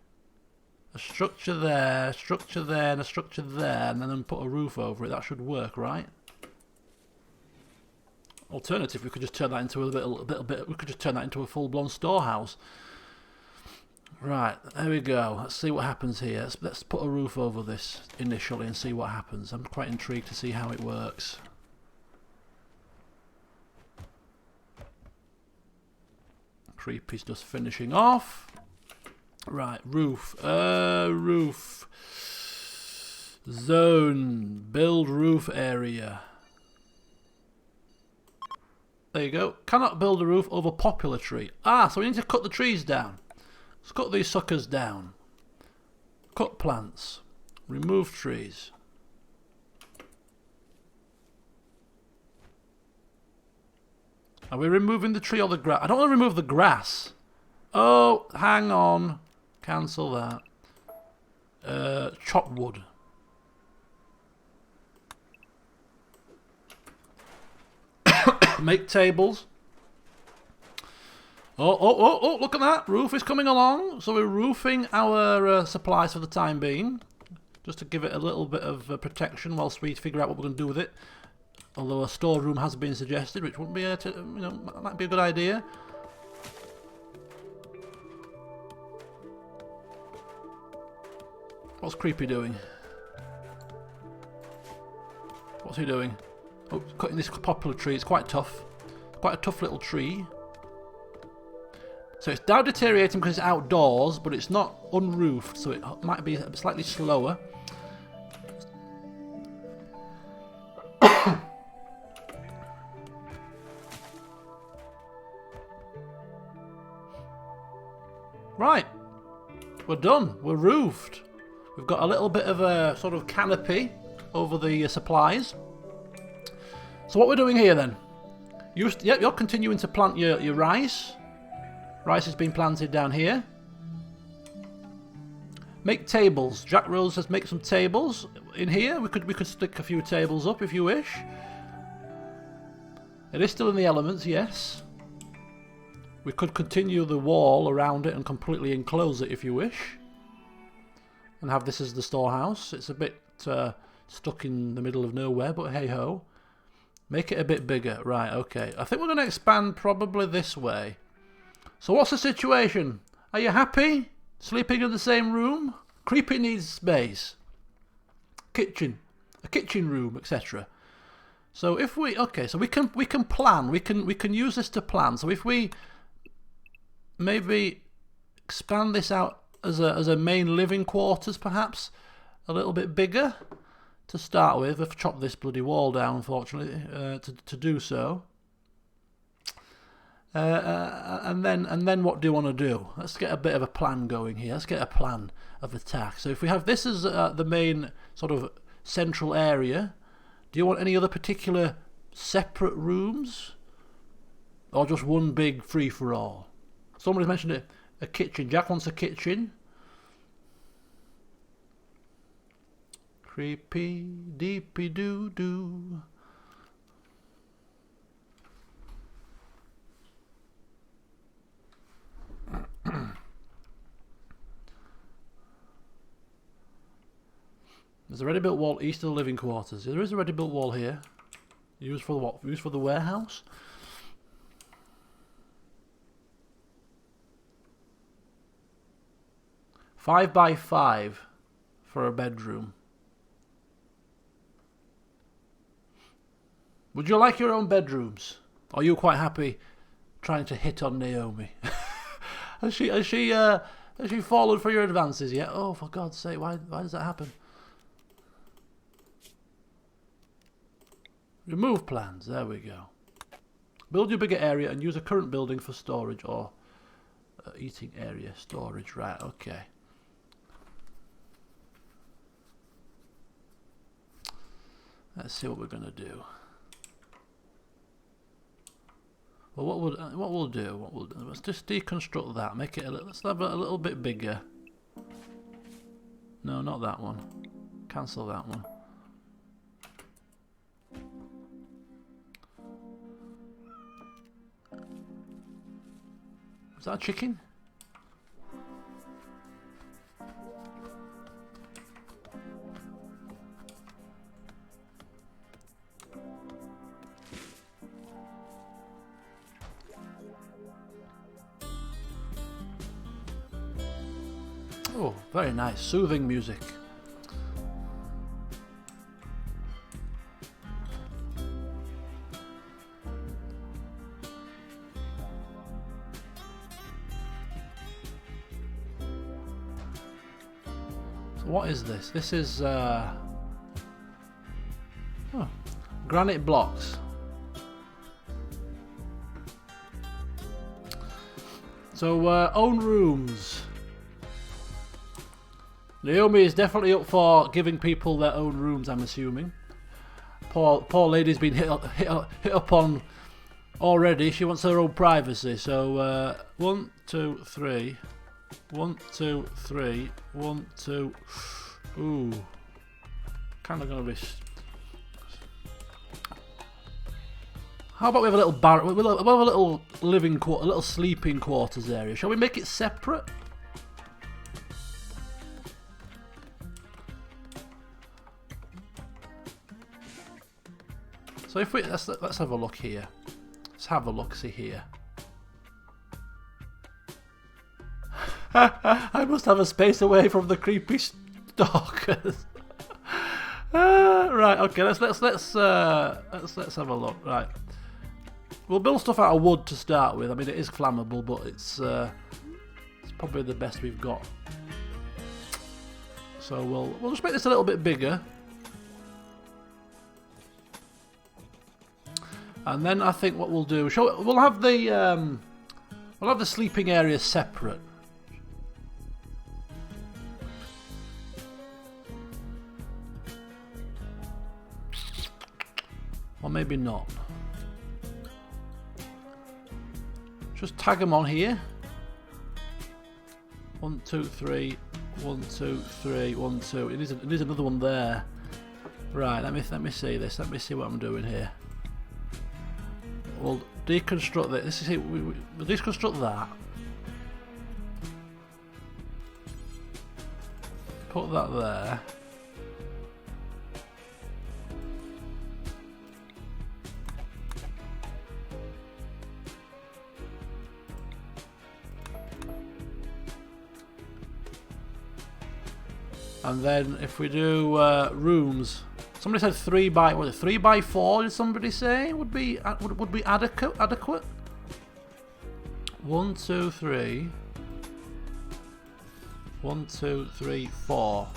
A structure there, and a structure there, and then put a roof over it. That should work, right? Alternative, we could just turn that into a little bit. We could just turn that into a full-blown storehouse. Right, there we go. Let's see what happens here. Let's put a roof over this initially and see what happens. I'm quite intrigued to see how it works. Creepy's just finishing off. Right, roof. Roof. Zone. Build roof area. There you go. Cannot build a roof over popular tree. Ah, so we need to cut the trees down. Let's cut these suckers down. Cut plants. Remove trees. Are we removing the tree or the grass? I don't want to remove the grass. Oh, hang on. Cancel that. Chop wood. Make tables. Oh, look at that. Roof is coming along. So we're roofing our supplies for the time being. Just to give it a little bit of protection whilst we figure out what we're going to do with it. Although a storeroom has been suggested, which wouldn't be, might be a good idea. What's Creepy doing? What's he doing? Oh, cutting this poplar tree. It's quite tough. Quite a tough little tree. So it's now deteriorating because it's outdoors, but it's not unroofed, so it might be slightly slower. Right. We're done. We're roofed. We've got a little bit of a sort of canopy over the supplies. So what we're doing here then? You're continuing to plant your rice. Rice has been planted down here. Make tables. Jack Rose says make some tables in here. We could stick a few tables up if you wish. It is still in the elements, yes. We could continue the wall around it and completely enclose it if you wish. And have this as the storehouse. It's a bit stuck in the middle of nowhere, but hey ho. Make it a bit bigger. Right, okay. I think we're going to expand probably this way. So what's the situation? Are you happy? Sleeping in the same room? Creepy needs space. Kitchen. A kitchen room, etc. So if we... Okay, so we can plan. We can use this to plan. So if we maybe expand this out as a main living quarters, perhaps a little bit bigger to start with. We've chopped this bloody wall down, unfortunately, to do so. And then what do you want to do? Let's get a bit of a plan going here. Let's get a plan of attack. So if we have this as the main sort of central area, do you want any other particular separate rooms, or just one big free for all? Somebody's mentioned a kitchen. Jack wants a kitchen. Creepy deepy doo doo. There's a ready-built wall east of the living quarters. There is a ready-built wall here. Used for what? Used for the warehouse? Five by 5 for a bedroom. Would you like your own bedrooms? Or are you quite happy trying to hit on Naomi? Has she fallen for your advances yet? Oh, for God's sake, why does that happen? Remove plans, there we go. Build your bigger area and use a current building for storage or eating area storage, right, okay. Let's see what we're going to do. Well, what we'll do, let's just deconstruct that, make it let's have it a little bit bigger. No, not that one. Cancel that one. Is that a chicken? Oh, very nice. Soothing music. So what is this? This is Granite blocks. So, own rooms. Naomi is definitely up for giving people their own rooms, I'm assuming. Poor lady's been hit up on already. She wants her own privacy. So, 1, 2, 3. 1, 2, 3. 1, 2. Ooh. Kind of going to be... How about we have a little we'll have a little living quarter, a little sleeping quarters area. Shall we make it separate? So if we let's have a look here. Let's have a look. See here. I must have a space away from the creepy stalkers. Right. Okay. Let's have a look. Right. We'll build stuff out of wood to start with. I mean, it is flammable, but it's probably the best we've got. So we'll just make this a little bit bigger, and then I think what we'll do, we'll have the sleeping area separate. Or maybe not. Just tag them on here. 1, 2, 3. 1, 2, 3. 1, 2. It needs another one there. Right. Let me see this. Let me see what I'm doing here. We'll deconstruct this. This is it. We'll deconstruct that. Put that there. And then if we do rooms, somebody said 3 by 4. Did somebody say would be adequate? 1, 2, 3. 1, 2, 3, 4.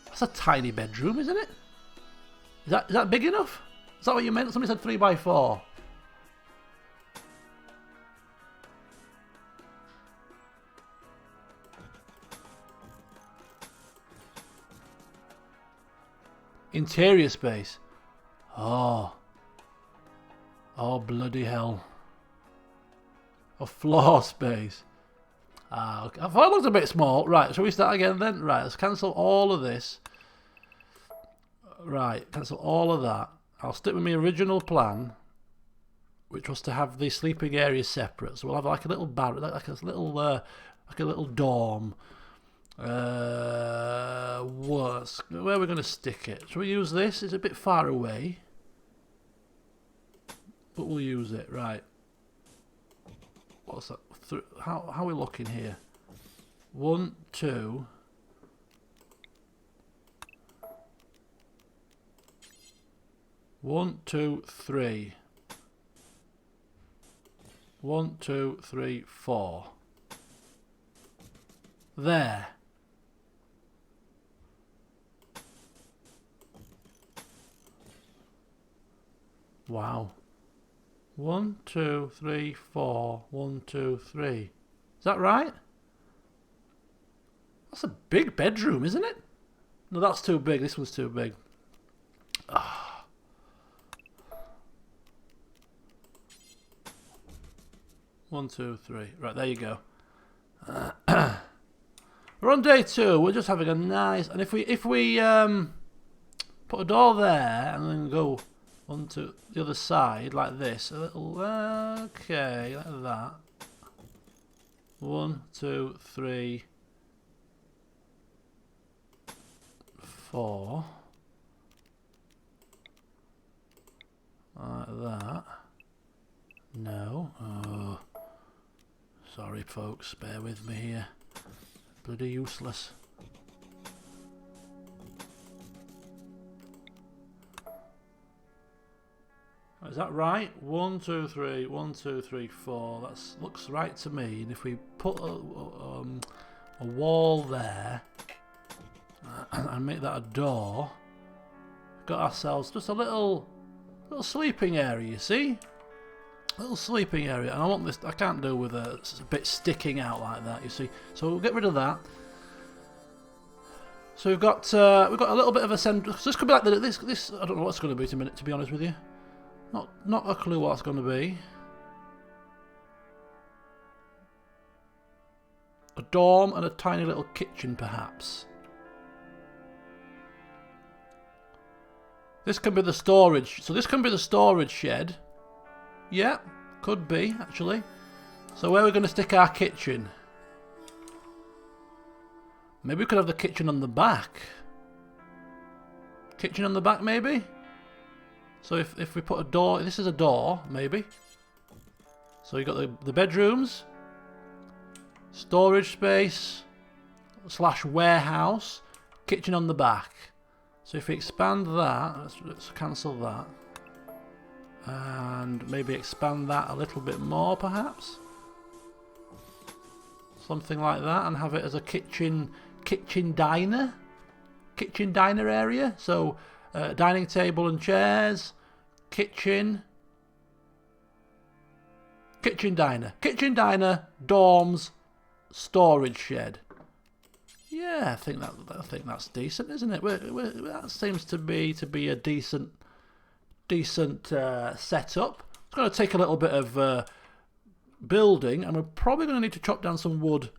That's a tiny bedroom, isn't it? Is that big enough? Is that what you meant? Somebody said 3 by 4. Interior space. Oh bloody hell. A floor space. Okay. I thought it looked a bit small. Right, shall we start again then? Right, let's cancel all of this. Right, cancel all of that. I'll stick with my original plan, which was to have the sleeping areas separate. So we'll have like a little like a little dorm. Where are we going to stick it? Shall we use this? It's a bit far away, but we'll use it. Right. What's that? How are we looking here? 1, 2. 1, 2, 3. 1, 2, 3, 4. There. Wow. 1, 2, 3, 4. 1, 2, 3. Is that right? That's a big bedroom, isn't it? No, that's too big. This one's too big. Ah. 1, 2, 3. Right, there you go. We're on day 2. We're just having a nice... And if we put a door there and then go onto the other side like this, a little... Okay, like that. 1, 2, 3, 4. Like that. No. Oh. Sorry, folks. Bear with me here. Bloody useless. Is that right? 1, 2, 3. 1, 2, 3, 4. That looks right to me. And if we put a wall there and make that a door, got ourselves just a little sleeping area, you see? Little sleeping area, and I want this. I can't do with a bit sticking out like that, you see. So we'll get rid of that. So we've got a little bit of a central. So this could be like this. I don't know what it's going to be to be honest with you. Not a clue what it's going to be. A dorm and a tiny little kitchen, perhaps. This can be the storage. So this can be the storage shed. Yeah, could be, actually. So where are we going to stick our kitchen? Maybe we could have the kitchen on the back. Kitchen on the back, maybe? So if we put a door... This is a door, maybe. So you've got the bedrooms. Storage space. / warehouse. Kitchen on the back. So if we expand that... Let's cancel that. And maybe expand that a little bit more, perhaps. Something like that, and have it as a kitchen diner area. So dining table and chairs, kitchen diner, dorms, storage shed. Yeah, I think that's decent, isn't it? That seems to be a decent setup. It's going to take a little bit of building, and we're probably going to need to chop down some wood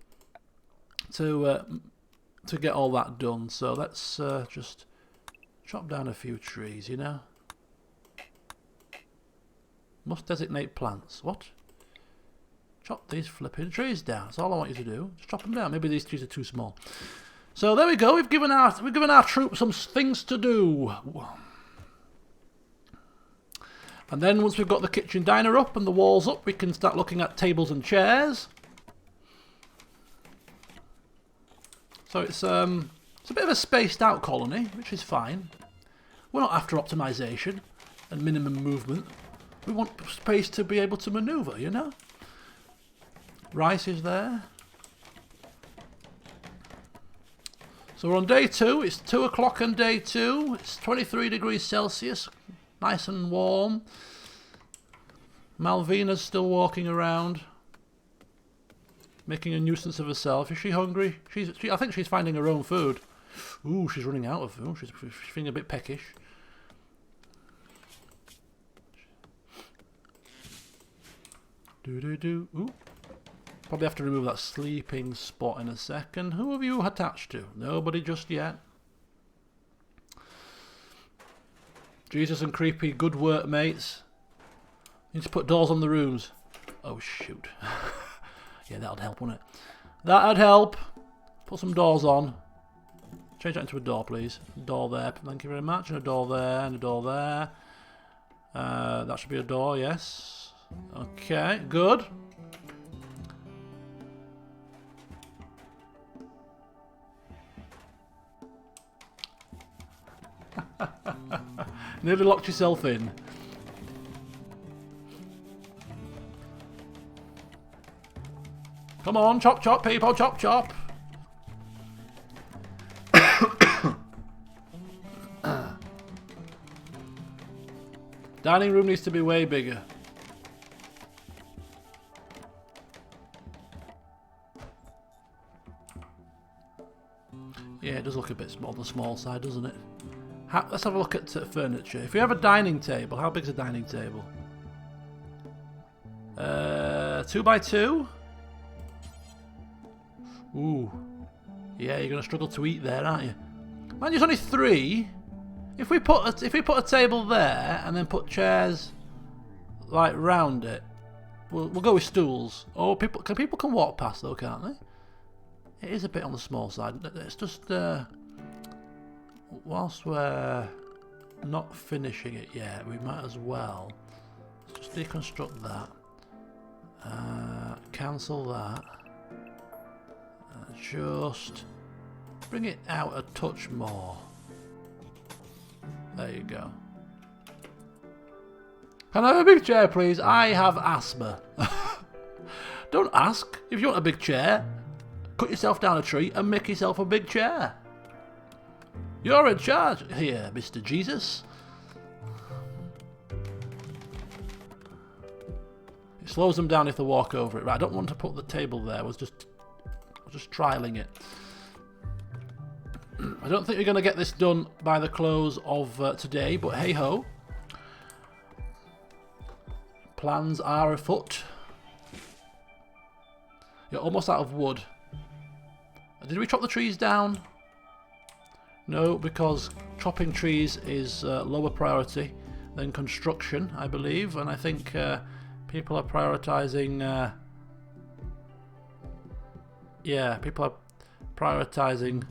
to get all that done. So let's just chop down a few trees, you know. Must designate plants. What? Chop these flipping trees down. That's all I want you to do. Just chop them down. Maybe these trees are too small. So there we go. We've given our troops some things to do. And then once we've got the kitchen diner up and the walls up, we can start looking at tables and chairs. So it's a bit of a spaced out colony, which is fine. We're not after optimization and minimum movement. We want space to be able to maneuver, you know. Rice is there. So we're on day 2. It's 2 o'clock on day 2. It's 23 degrees Celsius. Nice and warm. Malvina's still walking around, making a nuisance of herself. Is she hungry? I think she's finding her own food. Ooh, she's running out of food. She's feeling a bit peckish. Ooh. Probably have to remove that sleeping spot in a second. Who have you attached to? Nobody just yet. Jesus and creepy, good work, mates. Need to put doors on the rooms. Oh, shoot. Yeah, that'd help, wouldn't it? That'd help. Put some doors on. Change that into a door, please. Door there, thank you very much. And a door there, and a door there. That should be a door, yes. Okay, good. Nearly locked yourself in. Come on, chop chop people, chop chop. Dining room needs to be way bigger. Yeah, it does look a bit small on the small side, doesn't it? Let's have a look at furniture. If you have a dining table, how big is a dining table? 2 by 2. Ooh. Yeah, you're gonna struggle to eat there, aren't you? Man, there's only 3. If we put a table there and then put chairs like round it, we'll go with stools. Oh, people can walk past though, can't they? It is a bit on the small side. It's just whilst we're not finishing it yet, we might as well just deconstruct that. Cancel that. Just bring it out a touch more. There you go. Can I have a big chair, please? I have asthma. Don't ask. If you want a big chair, cut yourself down a tree and make yourself a big chair. You're in charge here, Mr. Jesus. It slows them down if they walk over it. Right, I don't want to put the table there. I was just trialing it. I don't think we're going to get this done by the close of today, but hey ho. Plans are afoot. You're almost out of wood. Did we chop the trees down? No, because chopping trees is lower priority than construction, I believe, and I think people are prioritising. Yeah, people are prioritising.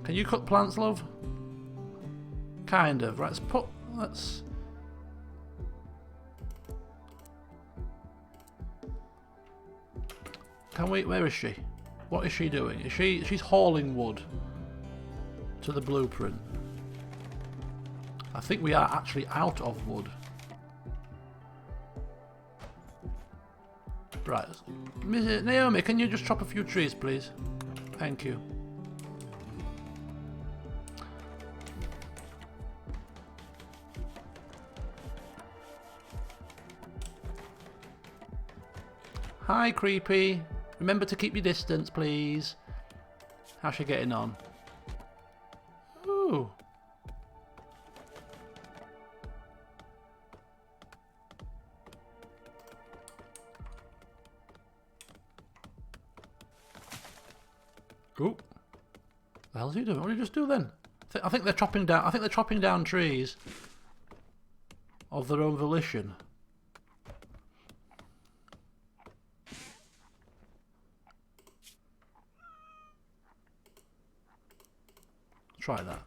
Can you cut plants, love? Kind of. Right, let's. Can we? Where is she? What is she doing? She's hauling wood to the blueprint. I think we are actually out of wood. Right. Naomi, can you just chop a few trees, please? Thank you. Hi, Creepy. Remember to keep your distance, please. How's she getting on? Ooh. Ooh. The hell's he doing? What did he just do then? I think they're chopping down. I think they're chopping down trees of their own volition. Try that.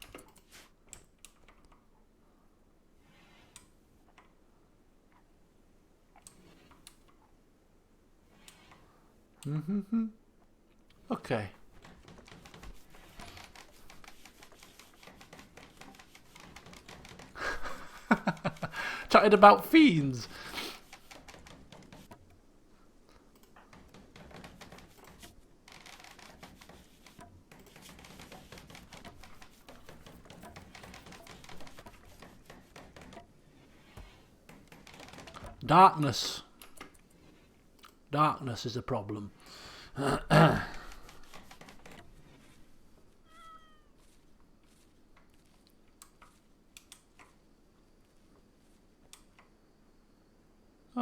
Okay. Chatted about fiends. Darkness. Darkness is a problem. Oh,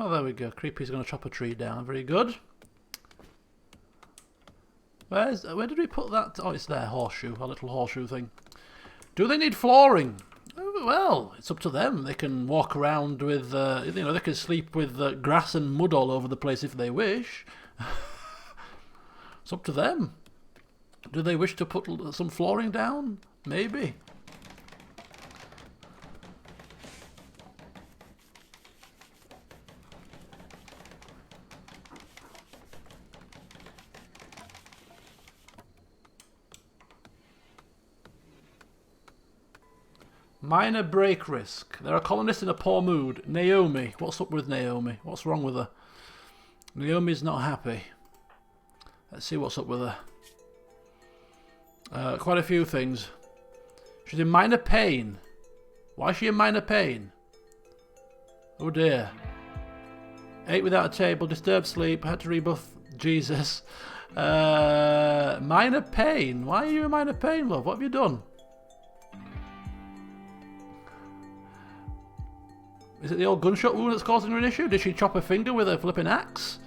there we go. Creepy's going to chop a tree down. Very good. Where did we put that? Oh, it's there. Horseshoe. A little horseshoe thing. Do they need flooring? Well, it's up to them. They can walk around with, you know, they can sleep with grass and mud all over the place if they wish. It's up to them. Do they wish to put some flooring down? Maybe. Minor break risk. There are colonists in a poor mood. Naomi. What's up with Naomi? What's wrong with her? Naomi's not happy. Let's see what's up with her. Quite a few things. She's in minor pain. Why is she in minor pain? Oh dear. Ate without a table. Disturbed sleep. Had to rebuff Jesus. Minor pain. Why are you in minor pain, love? What have you done? Is it the old gunshot wound that's causing her an issue? Did she chop her finger with a flipping axe?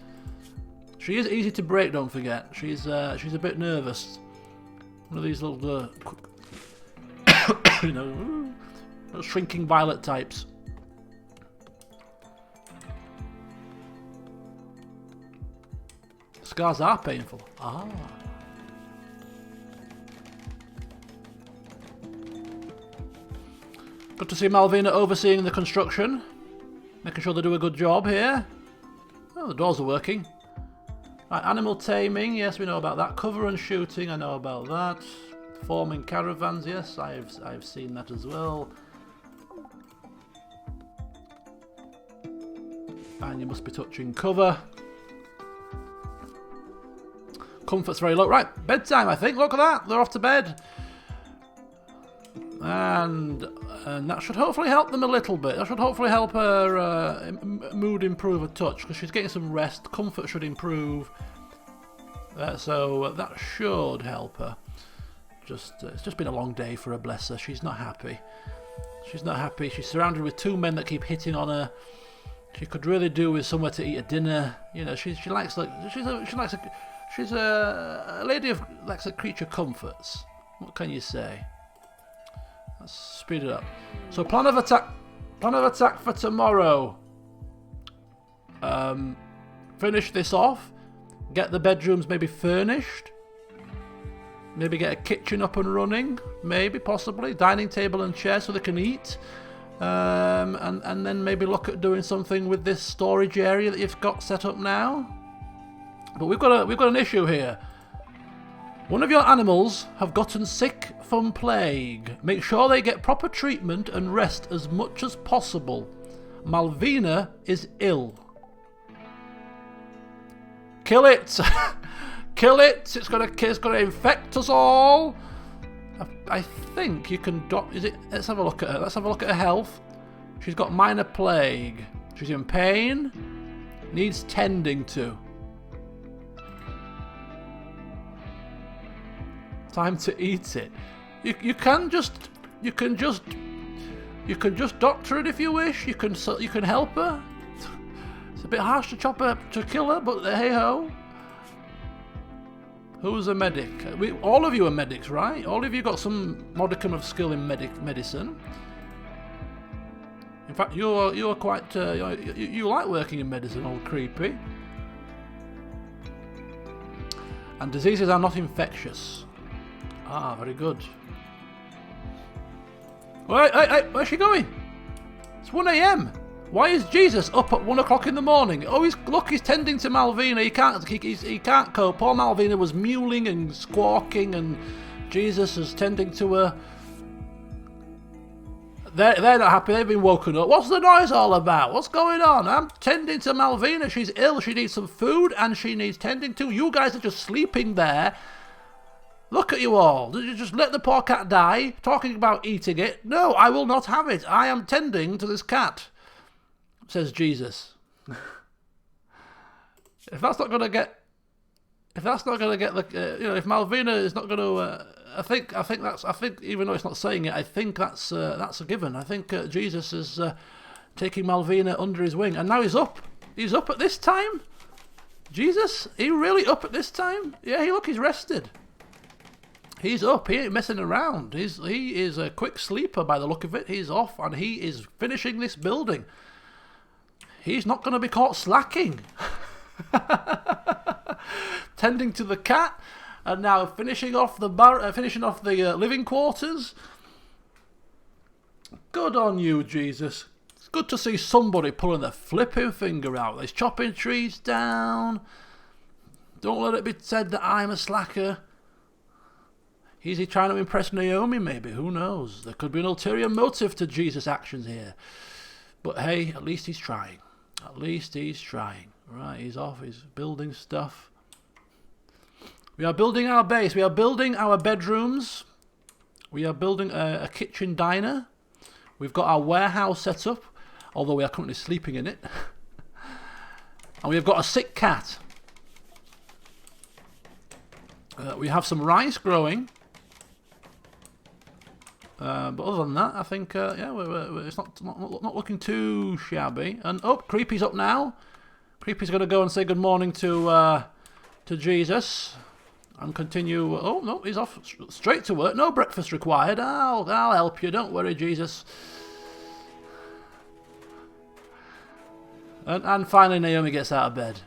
She is easy to break, don't forget. She's a bit nervous. One of these little, you know, little shrinking violet types. Scars are painful. Ah. Good to see Malvina overseeing the construction. Making sure they do a good job here. Oh, the doors are working. Right, animal taming, yes, we know about that. Cover and shooting, I know about that. Forming caravans, yes, I've seen that as well. And you must be touching cover. Comfort's very low. Right, bedtime, I think. Look at that. They're off to bed. And that should hopefully help them a little bit. That should hopefully help her mood improve a touch, because she's getting some rest. Comfort should improve. So that should help her. It's just been a long day for her, bless her. She's not happy. She's not happy. She's surrounded with two men that keep hitting on her. She could really do with somewhere to eat a dinner. You know, she's a lady of likes a creature comforts. What can you say? Let's speed it up. So plan of attack for tomorrow. Finish this off. Get the bedrooms maybe furnished. Maybe get a kitchen up and running. Maybe, possibly. Dining table and chairs so they can eat. And then maybe look at doing something with this storage area that you've got set up now. But we've got an issue here. One of your animals have gotten sick from plague. Make sure they get proper treatment and rest as much as possible. Malvina is ill. Kill it! Kill it! It's gonna infect us all. I think you can. Let's have a look at her. Let's have a look at her health. She's got minor plague. She's in pain. Needs tending to. Time to eat it. You can just doctor it if you wish. You can help her. It's a bit harsh to kill her, but hey ho. Who's a medic? All of you are medics, right? All of you got some modicum of skill in medicine. In fact, you're quite you like working in medicine, old creepy. And diseases are not infectious. Ah, very good. Hey, where's she going? It's 1 a.m. Why is Jesus up at 1 o'clock in the morning? Oh, he's tending to Malvina. He can't cope. Poor Malvina was mewling and squawking, and Jesus is tending to her. They're not happy. They've been woken up. What's the noise all about? What's going on? I'm tending to Malvina. She's ill. She needs some food, and she needs tending to. You guys are just sleeping there. Look at you all. Did you just let the poor cat die? Talking about eating it? No, I will not have it. I am tending to this cat, says Jesus. If Malvina is not going to, I think even though it's not saying it, I think that's a given. I think Jesus is taking Malvina under his wing, and now he's up. He's up at this time. Jesus, he really up at this time? Yeah, he's rested. He's up. He ain't messing around. He is a quick sleeper by the look of it. He's off, and he is finishing this building. He's not going to be caught slacking. Tending to the cat, and now finishing off the living quarters. Good on you, Jesus. It's good to see somebody pulling their flipping finger out. He's chopping trees down. Don't let it be said that I'm a slacker. Is he trying to impress Naomi, maybe? Who knows? There could be an ulterior motive to Jesus' actions here. But hey, at least he's trying. At least he's trying. Right, he's off. He's building stuff. We are building our base. We are building our bedrooms. We are building a kitchen diner. We've got our warehouse set up, although we are currently sleeping in it. And we've got a sick cat. We have some rice growing. But other than that, I think, it's not looking too shabby. And, Creepy's up now. Creepy's going to go and say good morning to Jesus. And continue. Oh, no, he's off straight to work. No breakfast required. I'll help you. Don't worry, Jesus. And finally, Naomi gets out of bed.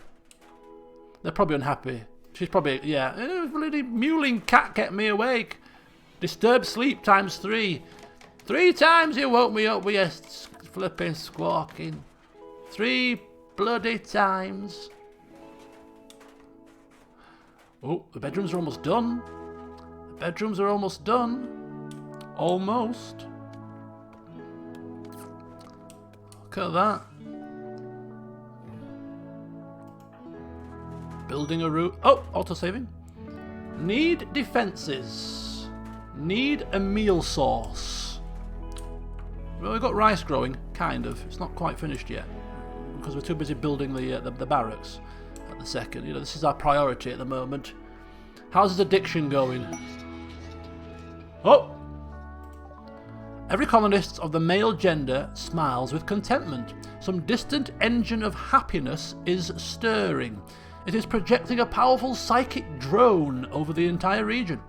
They're probably unhappy. She's probably, bloody mewling cat kept me awake. Disturbed sleep times 3. 3 times you woke me up with your flipping squawking. 3 bloody times. Oh, the bedrooms are almost done. The bedrooms are almost done. Almost. Look at that. Building a roof. Oh, auto-saving. Need defences. Need a meal source. Well, we've got rice growing, kind of. It's not quite finished yet because we're too busy building the barracks at the second. You know, this is our priority at the moment. How's his addiction going? Oh! Every colonist of the male gender smiles with contentment. Some distant engine of happiness is stirring. It is projecting a powerful psychic drone over the entire region,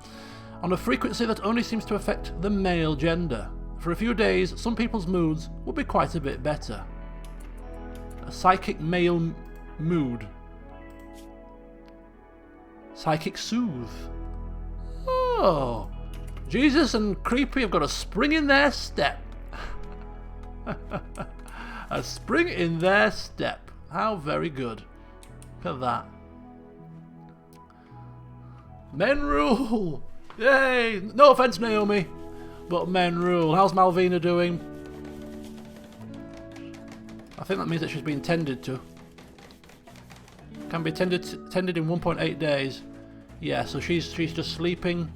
on a frequency that only seems to affect the male gender. For a few days, some people's moods will be quite a bit better. A psychic male mood. Psychic soothe. Oh! Jesus and Creepy have got a spring in their step. A spring in their step. How very good. Look at that. Men rule! Yay! No offense, Naomi, but men rule. How's Malvina doing? I think that means that she's been tended to. Can be tended in 1.8 days. Yeah, so she's just sleeping.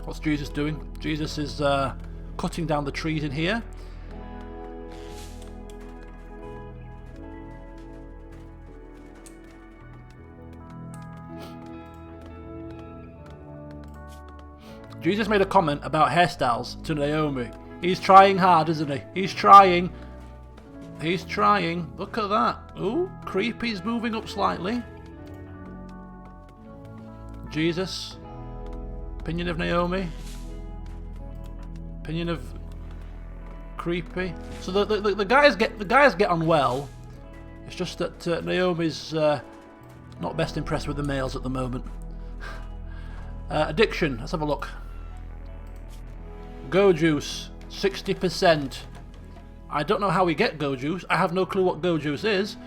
What's Jesus doing? Jesus is cutting down the trees in here. Jesus made a comment about hairstyles to Naomi. He's trying hard, isn't he? He's trying. He's trying. Look at that. Ooh, Creepy's moving up slightly. Jesus. Opinion of Naomi. Opinion of Creepy. So the guys get on well. It's just that Naomi's not best impressed with the males at the moment. Addiction. Let's have a look. Go juice. 60%. I don't know how we get go juice. I have no clue what go juice is.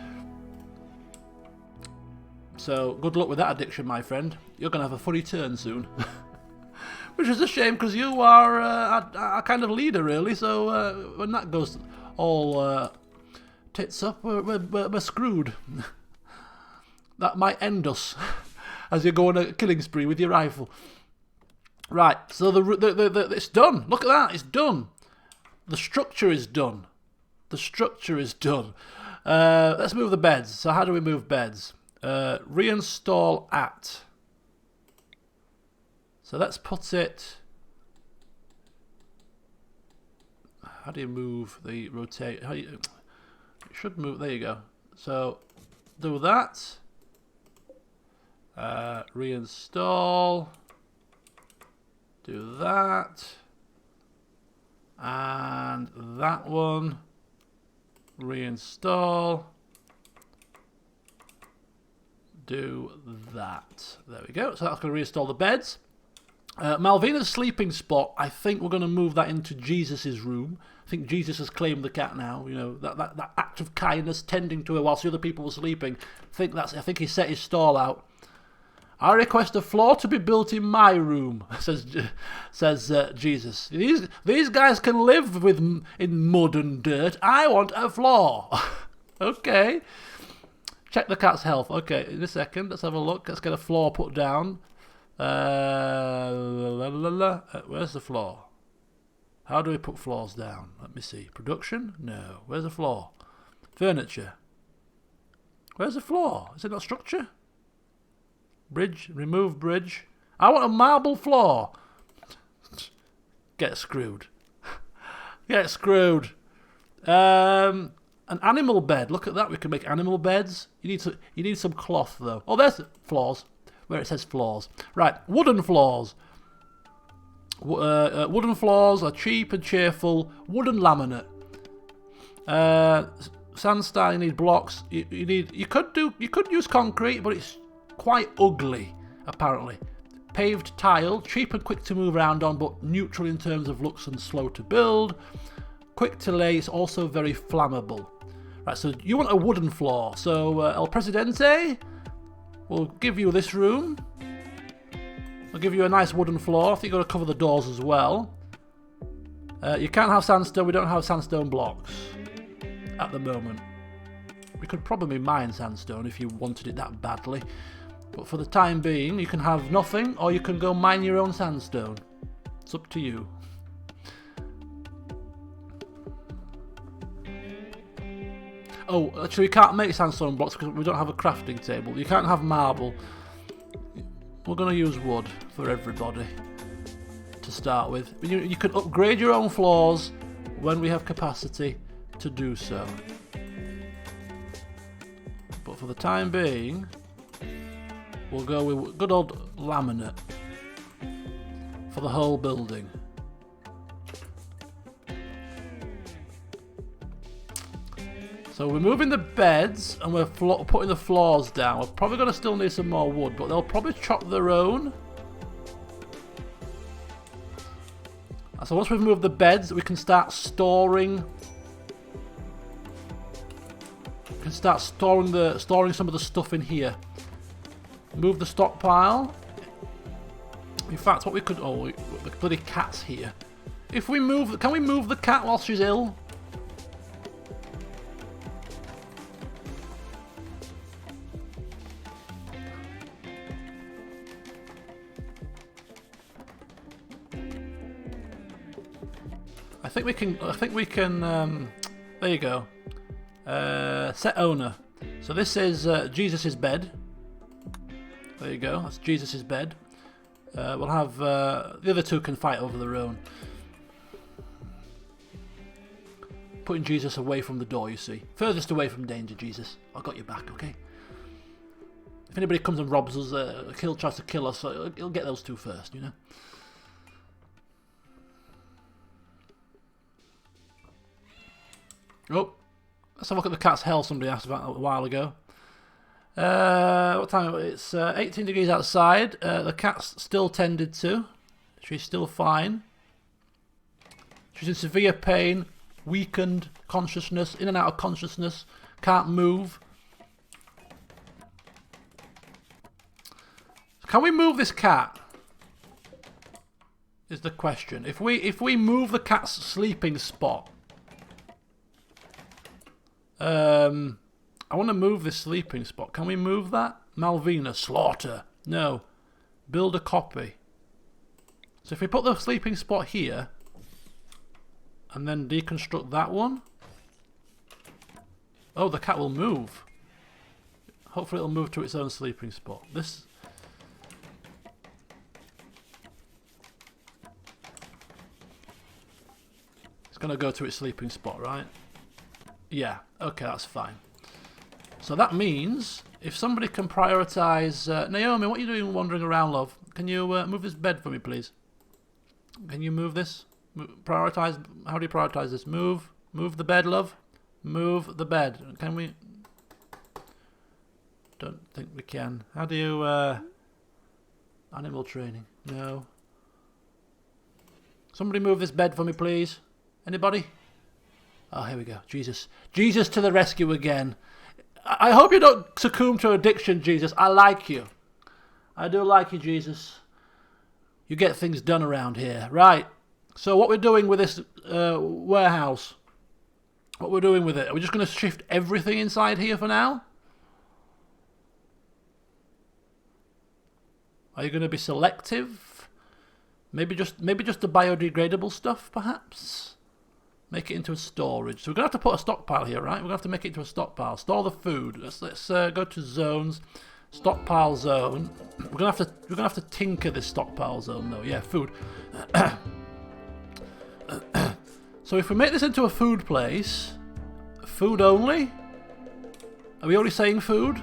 So good luck with that addiction, my friend. You're going to have a funny turn soon. Which is a shame because you are a kind of leader, really. So when that goes all tits up, we're screwed. That might end us as you go on a killing spree with your rifle. Right, so it's done. Look at that, it's done. The structure is done. The structure is done. Let's move the beds. So how do we move beds? Reinstall at. So let's put it... How do you move the rotate? It should move, there you go. So do that. Reinstall. Do that. And that one. Reinstall. Do that. There we go. So that's going to reinstall the beds. Malvina's sleeping spot, I think we're going to move that into Jesus' room. I think Jesus has claimed the cat now. You know, that act of kindness, tending to her whilst the other people were sleeping. I think he set his stall out. I request a floor to be built in my room, says Jesus. These guys can live in mud and dirt. I want a floor. Okay. Check the cat's health. Okay, in a second, let's have a look. Let's get a floor put down. Where's the floor? How do we put floors down? Let me see. Production? No. Where's the floor? Furniture. Where's the floor? Is it not structure? Bridge. Remove bridge. I want a marble floor. Get screwed. Get screwed. An animal bed. Look at that. We can make animal beds. You need some cloth though. Oh, there's floors. Where it says floors. Right. Wooden floors. Wooden floors are cheap and cheerful. Wooden laminate. Sandstone. You need blocks. You could use concrete, but it's quite ugly apparently. Paved tile, cheap and quick to move around on, but neutral in terms of looks and slow to build. Quick to lay, it's also very flammable. Right, so you want a wooden floor. So El Presidente will give you this room. I'll give you a nice wooden floor. I think you've got to cover the doors as well. You can't have sandstone. We don't have sandstone blocks at the moment. We could probably mine sandstone if you wanted it that badly. But for the time being, you can have nothing, or you can go mine your own sandstone. It's up to you. Oh, actually we can't make sandstone blocks because we don't have a crafting table. You can't have marble. We're going to use wood for everybody to start with. You can upgrade your own floors when we have capacity to do so. But for the time being, we'll go with good old laminate for the whole building. So we're moving the beds and we're putting the floors down. We're probably going to still need some more wood, but they'll probably chop their own. So once we've moved the beds, we can start storing. We can start storing some of the stuff in here. Move the stockpile. In fact, what we could... Oh, the bloody cat's here. If we move... Can we move the cat while she's ill? I think we can. There you go. Set owner. So this is Jesus's bed. There you go. That's Jesus's bed. We'll have the other two can fight over their own. Putting Jesus away from the door. You see, furthest away from danger. Jesus, I got your back. Okay. If anybody comes and robs us, tries to kill us, he'll get those two first. You know. Oh, let's have a look at the cat's health somebody asked about a while ago. What time? It's 18 degrees outside. The cat's still tended to. She's still fine. She's in severe pain, weakened consciousness, in and out of consciousness, can't move. Can we move this cat? Is the question. If we move the cat's sleeping spot. I want to move this sleeping spot. Can we move that? Malvina, slaughter. No. Build a copy. So if we put the sleeping spot here, and then deconstruct that one. Oh, the cat will move. Hopefully it'll move to its own sleeping spot. This... It's going to go to its sleeping spot, right? Yeah, okay, that's fine. So that means if somebody can prioritise... Naomi, what are you doing wandering around, love? Can you move this bed for me, please? Can you move this? Prioritise... How do you prioritise this? Move the bed, love. Move the bed. Can we... Don't think we can. How do you... Animal training. No. Somebody move this bed for me, please. Anybody? Oh, here we go. Jesus. Jesus to the rescue again. I hope you don't succumb to addiction, Jesus. I like you. I do like you, Jesus. You get things done around here. Right. So what we're doing with this warehouse. What we're doing with it. Are we just going to shift everything inside here for now? Are you going to be selective? Maybe just the biodegradable stuff, perhaps? Make it into a storage. So we're going to have to put a stockpile here, right? We're going to have to make it into a stockpile. Store the food. Let's go to zones. Stockpile zone. We're going to have to tinker this stockpile zone, though. Yeah, food. So if we make this into a food place, food only. Are we already saying food?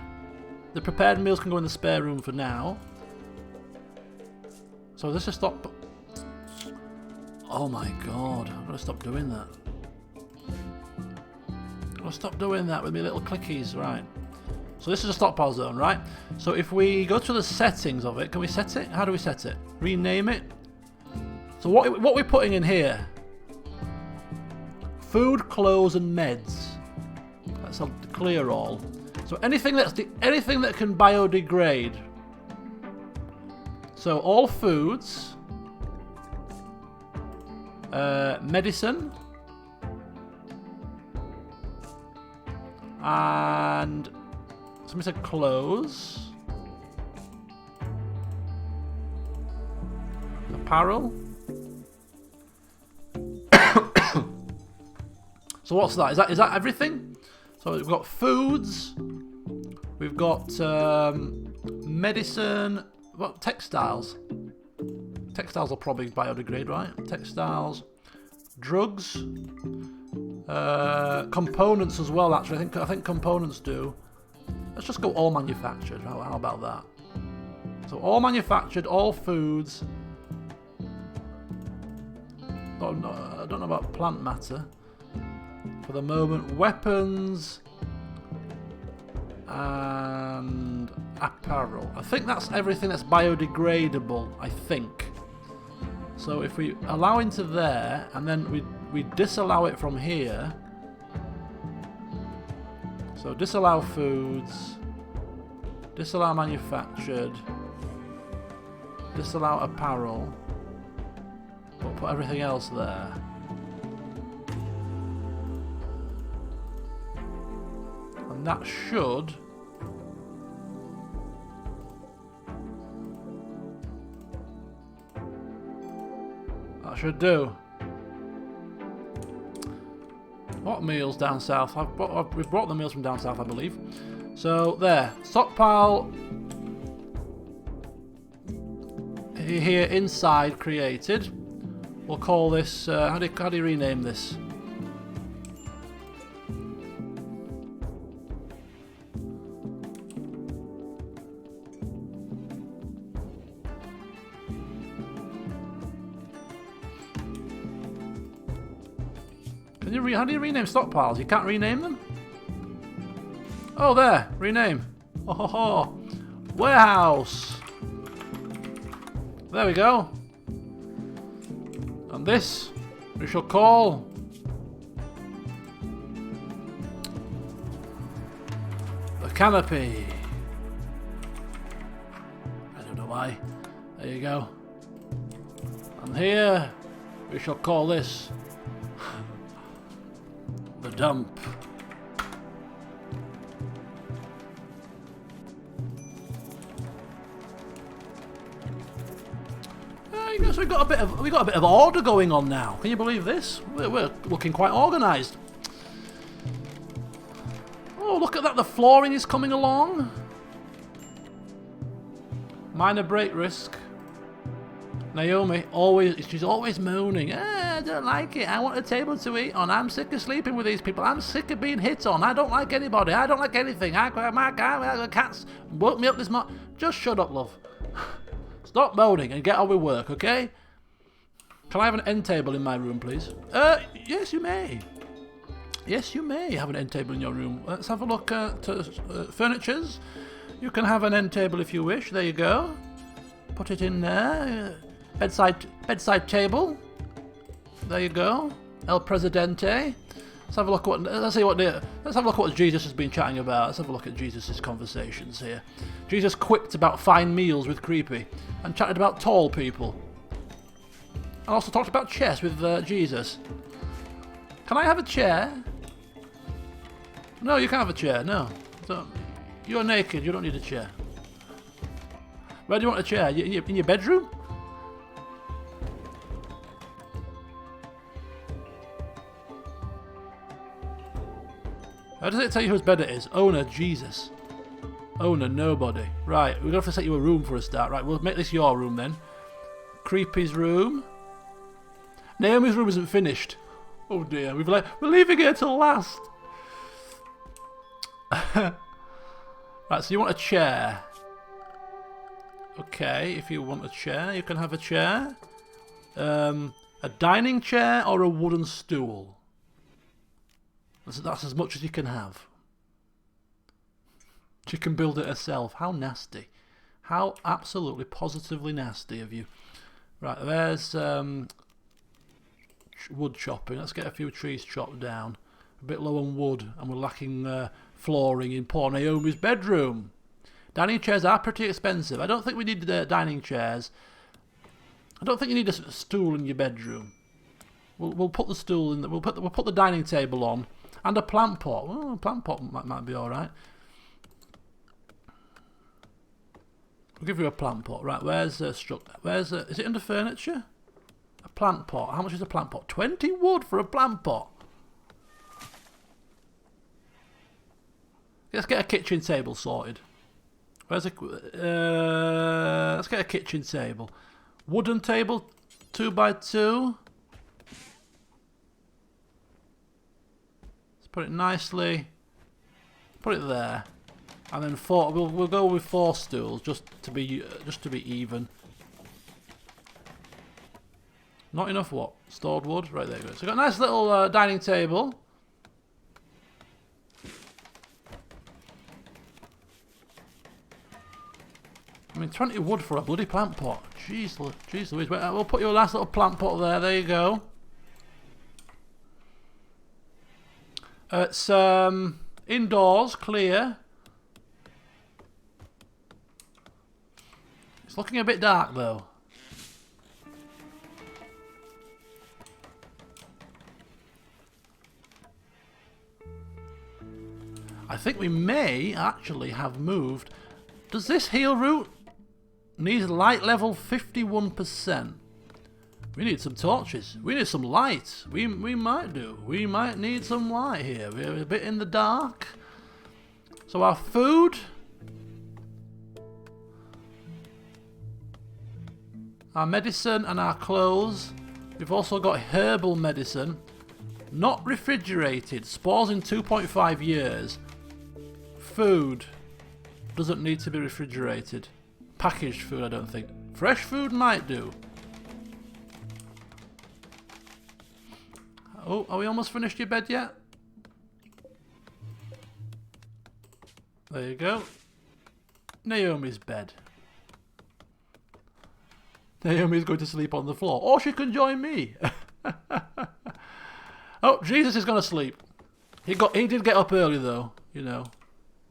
The prepared meals can go in the spare room for now. So this is stop. Oh my god, I'm going to stop doing that. I'll stop doing that with my little clickies, right. So this is a stockpile zone, right? So if we go to the settings of it, can we set it? How do we set it? Rename it? So what we're putting in here? Food, clothes and meds. Let's clear all. So anything that can biodegrade. So all foods... medicine, And somebody said clothes. Apparel. So what's that? Is that everything? So we've got foods. We've got medicine. What, textiles? Textiles will probably biodegrade, right? Textiles, drugs, components as well. Actually, I think components do. Let's just go all manufactured. How about that? So all manufactured, all foods. Oh, no, I don't know about plant matter. For the moment, weapons and apparel. I think that's everything that's biodegradable, I think. So if we allow into there, and then we disallow it from here. So disallow foods, disallow manufactured, disallow apparel, but put everything else there. And that should... that should do. What meals down south? We've brought the meals from down south, I believe. So there, stockpile here inside created. We'll call this. How do you rename this? How do you rename stockpiles? You can't rename them? Oh, there. Rename. Oh, ho, ho. Warehouse. There we go. And this we shall call... the canopy. I don't know why. There you go. And here we shall call this... the dump. So we got a bit of order going on now. Can you believe this? We're looking quite organised. Oh, look at that! The flooring is coming along. Minor break risk. Naomi she's always moaning. I don't like it. I want a table to eat on. I'm sick of sleeping with these people. I'm sick of being hit on. I don't like anybody. I don't like anything. My cats woke me up this morning. Just shut up, love. Stop moaning and get on with work, okay? Can I have an end table in my room, please? Yes, you may. Yes, you may have an end table in your room. Let's have a look at furnitures. You can have an end table if you wish. There you go. Put it in there. Bedside table. There you go. El Presidente. Let's have a look at let's have a look at what Jesus has been chatting about. Let's have a look at Jesus' conversations here. Jesus quipped about fine meals with Creepy and chatted about tall people. And also talked about chess with Jesus. Can I have a chair? No, you can't have a chair. No. You're naked. You don't need a chair. Where do you want a chair? In your bedroom? How does it tell you whose bed it is? Owner, Jesus. Owner, nobody. Right, we're going to have to set you a room for a start. Right, we'll make this your room then. Creepy's room. Naomi's room isn't finished. Oh dear, we're leaving it till last. Right, so you want a chair. Okay, if you want a chair, you can have a chair. A dining chair or a wooden stool. That's as much as you can have. She can build it herself. How nasty. How absolutely positively nasty of you. Right, there's wood chopping. Let's get a few trees chopped down. A bit low on wood, and we're lacking flooring in poor Naomi's bedroom. Dining chairs are pretty expensive. I don't think we need dining chairs. I don't think you need a stool in your bedroom. We'll put the stool in. We'll put the dining table on, And a plant pot. Oh, a plant pot might be alright. We'll give you a plant pot. Right, where's is it under furniture? A plant pot. How much is a plant pot? 20 wood for a plant pot. Let's get a kitchen table sorted. Let's get a kitchen table. Wooden table, 2x2. Let's put it nicely. Put it there, and then four. We'll go with 4 stools just to be even. Not enough what? Stored wood. Right, there you go. So we've got a nice little dining table. I mean, 20 wood for a bloody plant pot. Jeez Louise. We'll put you a nice little plant pot there. There you go. It's indoors, clear. It's looking a bit dark though. I think we may actually have moved. Does this heal route need light level 51%? We need some torches. We need some light. We might do. We might need some light here. We're a bit in the dark. So our food. Our medicine and our clothes. We've also got herbal medicine. Not refrigerated. Spores in 2.5 years. Food doesn't need to be refrigerated. Packaged food, I don't think. Fresh food might do. Oh, are we almost finished your bed yet? There you go. Naomi's bed. Naomi's going to sleep on the floor. Or she can join me. Oh, Jesus is going to sleep. He did get up early though, you know,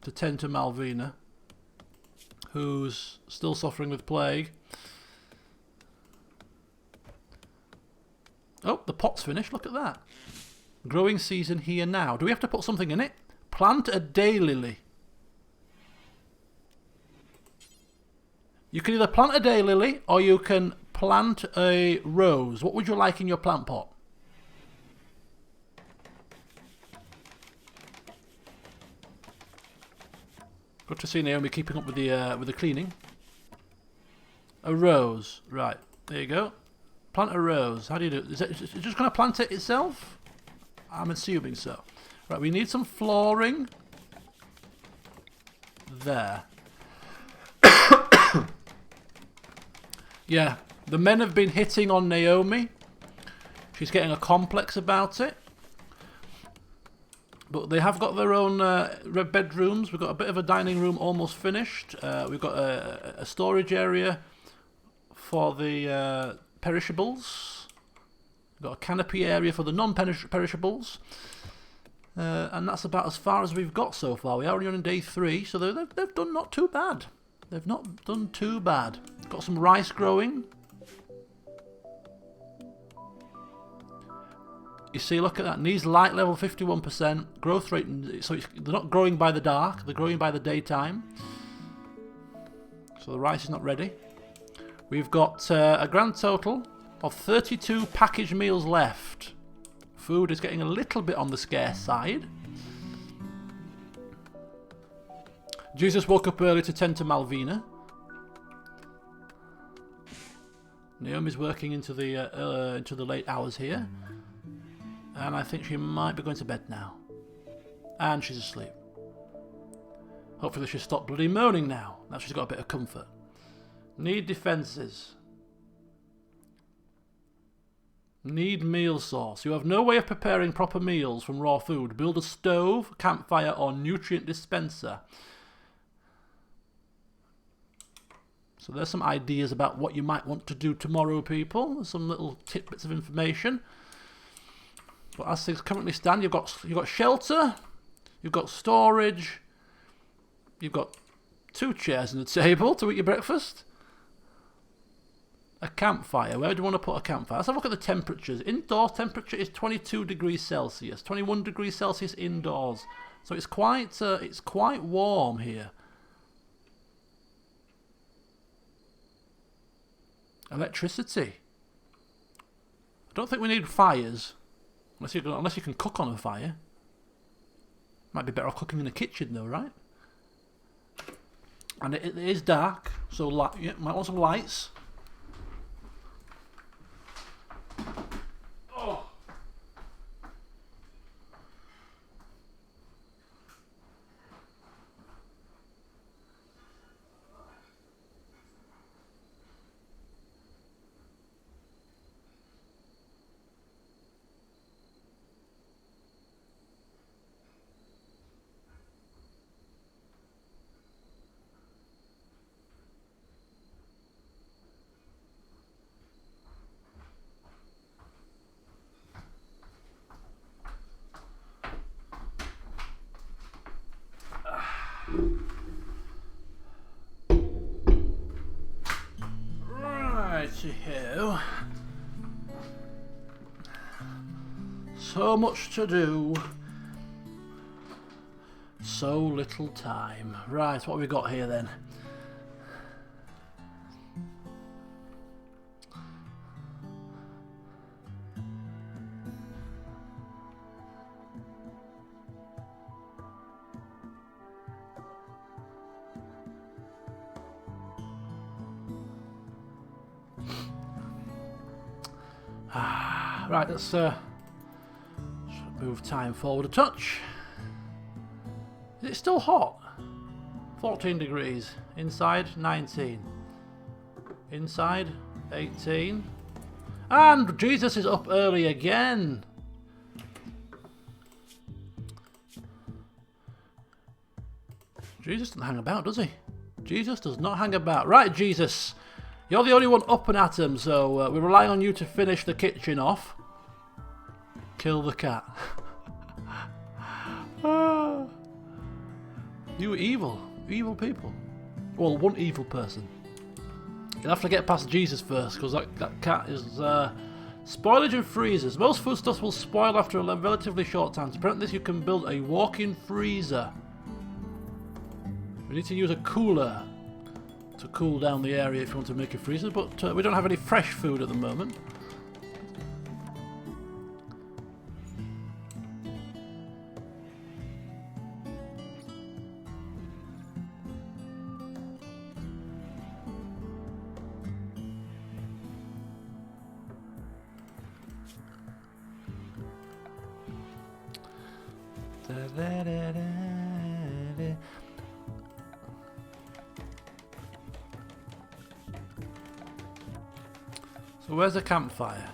to tend to Malvina, who's still suffering with plague. Oh, the pot's finished. Look at that. Growing season here now. Do we have to put something in it? Plant a daylily. You can either plant a daylily or you can plant a rose. What would you like in your plant pot? Good to see Naomi keeping up with the cleaning. A rose, right? There you go. Plant a rose. How do you do it? Is it just going to plant it itself? I'm assuming so. Right, we need some flooring. There. Yeah, the men have been hitting on Naomi. She's getting a complex about it. But they have got their own bedrooms. We've got a bit of a dining room almost finished. We've got a storage area for the perishables. We've got a canopy area for the non-perishables. And that's about as far as we've got so far. We are only on day 3, so they've done not too bad. They've not done too bad. Got some rice growing. You see, look at that. Needs light level 51%. Growth rate, so they're not growing by the dark, they're growing by the daytime. So the rice is not ready. We've got a grand total of 32 packaged meals left. Food is getting a little bit on the scarce side. Jesus woke up early to tend to Malvina. Naomi's working into the late hours here. And I think she might be going to bed now. And she's asleep. Hopefully she'll stop bloody moaning now. Now she's got a bit of comfort. Need defences. Need meal source. You have no way of preparing proper meals from raw food. Build a stove, campfire, or nutrient dispenser. So there's some ideas about what you might want to do tomorrow, people. Some little tidbits of information. But as things currently stand, you've got shelter, you've got storage, you've got 2 chairs and a table to eat your breakfast. A campfire. Where do you want to put a campfire? Let's have a look at the temperatures. Indoor temperature is 22 degrees Celsius. 21 degrees Celsius indoors. So it's quite warm here. Electricity. I don't think we need fires. Unless you can cook on a fire. Might be better off cooking in the kitchen though, right? And it is dark, so yeah, might want some lights. Oh. Righty-ho. So much to do. So little time. Right, what have we got here then? Right, let's move time forward a touch. Is it still hot? 14 degrees. Inside, 19. Inside, 18. And Jesus is up early again. Jesus doesn't hang about, does he? Jesus does not hang about. Right, Jesus. You're the only one up and at 'em, so we rely on you to finish the kitchen off. Kill the cat. You evil people. Well, one evil person. You'll have to get past Jesus first, because that cat is spoilage and freezers. Most foodstuffs will spoil after a relatively short time. To prevent this, you can build a walk-in freezer. We need to use a cooler to cool down the area if you want to make a freezer, but we don't have any fresh food at the moment. So where's the campfire?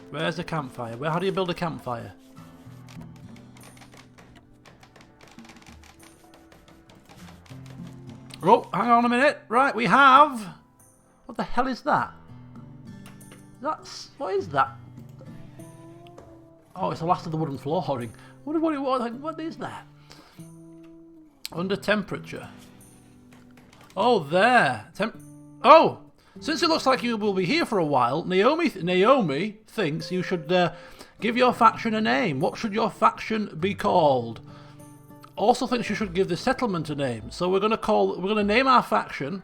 Where's the campfire? How do you build a campfire? Oh, hang on a minute. Right, we have... What the hell is that? What is that? Oh, it's the last of the wooden flooring. What is that? Under temperature. Oh, there. Oh! Since it looks like you will be here for a while, Naomi thinks you should give your faction a name. What should your faction be called? Also thinks you should give the settlement a name. So we're going to name our faction,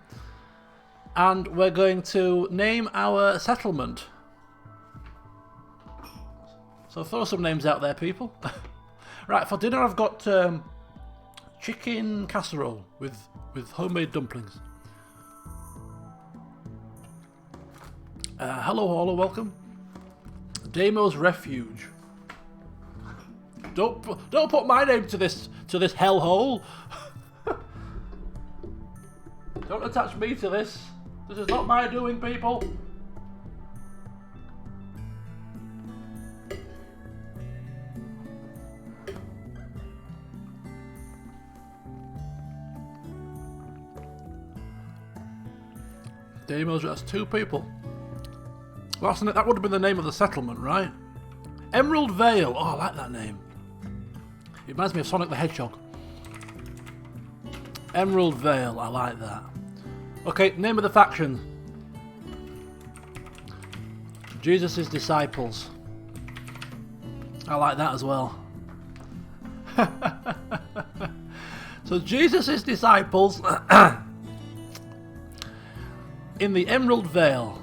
and we're going to name our settlement. So throw some names out there, people. Right, for dinner I've got chicken casserole with homemade dumplings. Hello, Hauler, welcome. Damo's Refuge. Don't put my name to this hellhole. Don't attach me to this. This is not my doing, people. Demos, that's 2 people. Well, that would have been the name of the settlement, right? Emerald Vale. Oh, I like that name. It reminds me of Sonic the Hedgehog. Emerald Vale, I like that. Okay, name of the faction. Jesus' disciples. I like that as well. So Jesus' disciples in the Emerald Vale.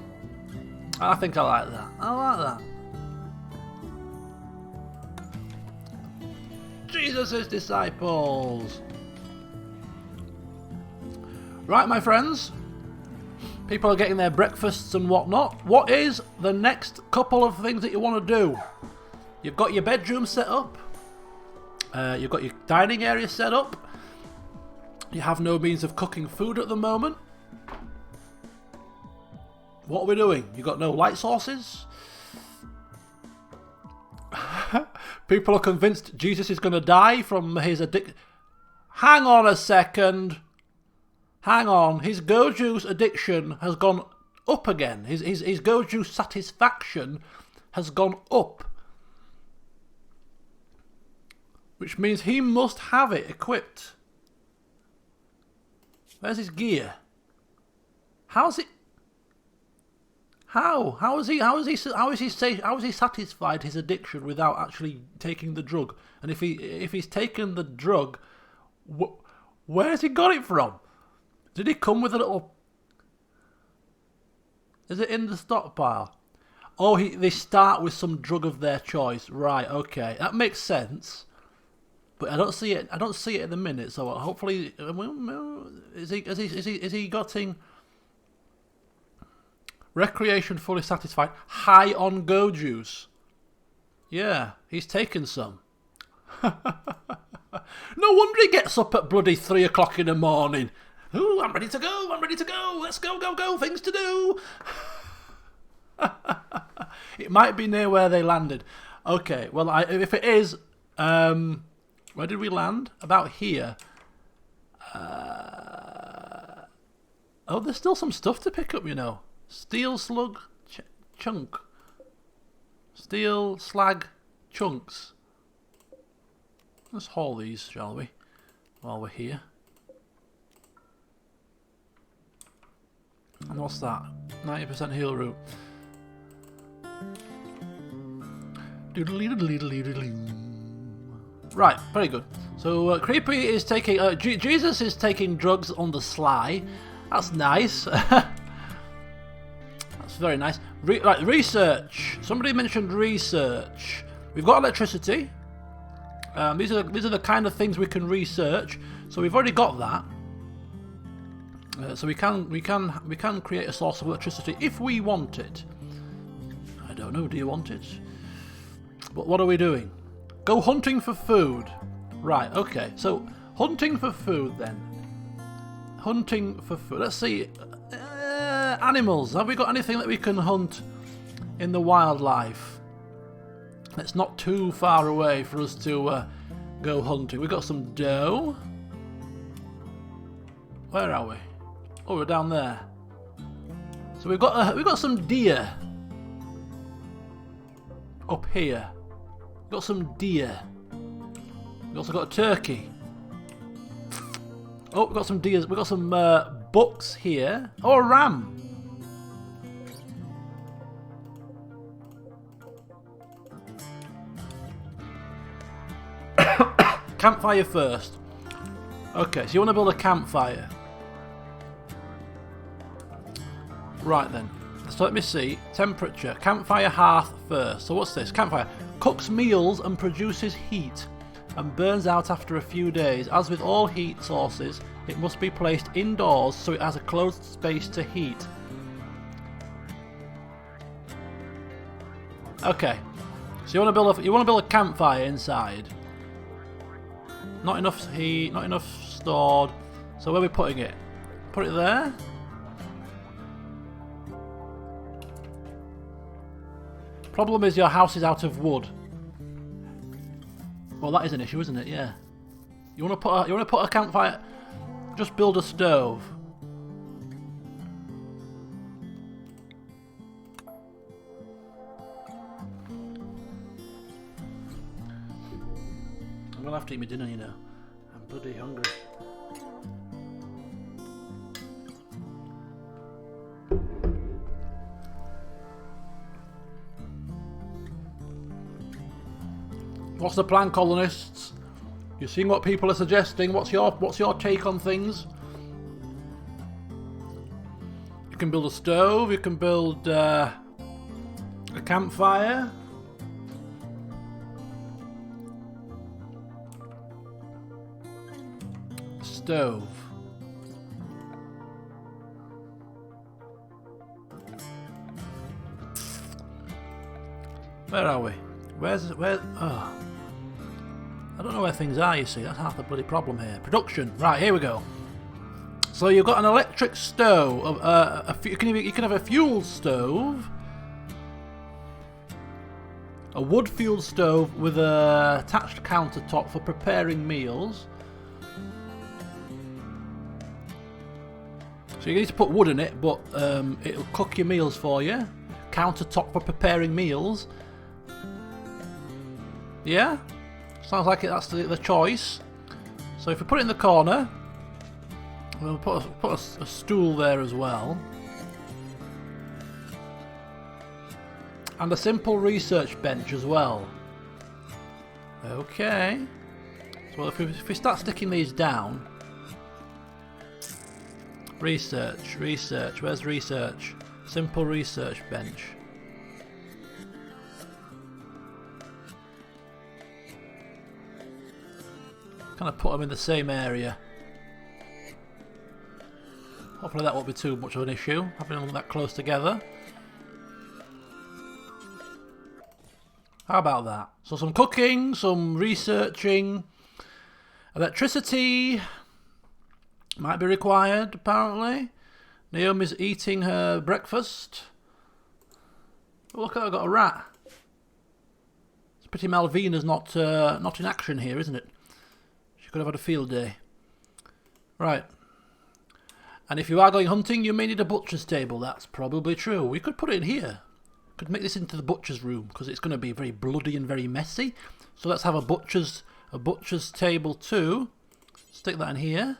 I think I like that. I like that. Jesus' disciples. Right, my friends. People are getting their breakfasts and whatnot. What is the next couple of things that you want to do? You've got your bedroom set up. You've got your dining area set up. You have no means of cooking food at the moment. What are we doing? You've got no light sources. People are convinced Jesus is going to die from his addiction. Hang on a second. Hang on. His go juice addiction has gone up again. His go juice satisfaction has gone up. Which means he must have it equipped. Where's his gear? How's it? How is he satisfied his addiction without actually taking the drug? And if he's taken the drug, where's he got it from? Did he come with a little? Is it in the stockpile? Oh, they start with some drug of their choice, right? Okay, that makes sense. But I don't see it. I don't see it in the minute. So hopefully, is he getting recreation fully satisfied? High on go juice. Yeah, he's taken some. No wonder he gets up at bloody 3 o'clock in the morning. Ooh, I'm ready to go. I'm ready to go. Let's go, go, go. Things to do. It might be near where they landed. Okay. Well, if it is. Where did we land? About here. Oh, there's still some stuff to pick up, you know. Steel slug chunk. Steel slag chunks. Let's haul these, shall we? While we're here. And what's that? 90% heal root. Right, very good. So Creepy is taking... Jesus is taking drugs on the sly. That's nice. That's very nice. Right, research. Somebody mentioned research. We've got electricity. These are the kind of things we can research. So we've already got that. So we can create a source of electricity if we want it. I don't know. Do you want it? But what are we doing? Go hunting for food. Right, okay. So, hunting for food then. Hunting for food. Let's see. Animals. Have we got anything that we can hunt in the wildlife? It's not too far away for us to go hunting. We've got some doe. Where are we? Oh, we're down there. So we've got some deer. Up here. Got some deer. We've also got a turkey. Oh, we've got some deer. We've got some bucks here. Oh, a ram. Campfire first. Okay, so you want to build a campfire. Right then. So let me see. Temperature. Campfire hearth first. So what's this? Campfire. Cooks meals and produces heat and burns out after a few days. As with all heat sources, it must be placed indoors so it has a closed space to heat. Okay. So you want to build a campfire inside. Not enough heat, not enough stored. So where are we putting it? Put it there. Problem is your house is out of wood. Well, that is an issue, isn't it? Yeah. You want to put a campfire? Just build a stove. I'm gonna have to eat my dinner, you know. I'm bloody hungry. What's the plan, colonists? You're seeing what people are suggesting. What's your take on things? You can build a stove. You can build a campfire. Stove. Where are we? Where? Oh. I don't know where things are, you see. That's half the bloody problem here. Production. Right, here we go. So you've got an electric stove. You can have a fuel stove. A wood-fueled stove with a attached countertop for preparing meals. So you need to put wood in it, but it'll cook your meals for you. Countertop for preparing meals. Yeah? Sounds like that's the choice. So if we put it in the corner, we'll put a stool there as well. And a simple research bench as well. Okay. So if we start sticking these down. Research. Where's research? Simple research bench. Kind of put them in the same area. Hopefully that won't be too much of an issue, having them that close together. How about that? So some cooking, some researching. Electricity might be required, apparently. Naomi's eating her breakfast. Oh, look, I've got a rat. It's a pity Malvina's not in action here, isn't it? She could have had a field day. Right. And if you are going hunting, you may need a butcher's table. That's probably true. We could put it in here. Could make this into the butcher's room because it's going to be very bloody and very messy. So let's have a butcher's table too. Stick that in here.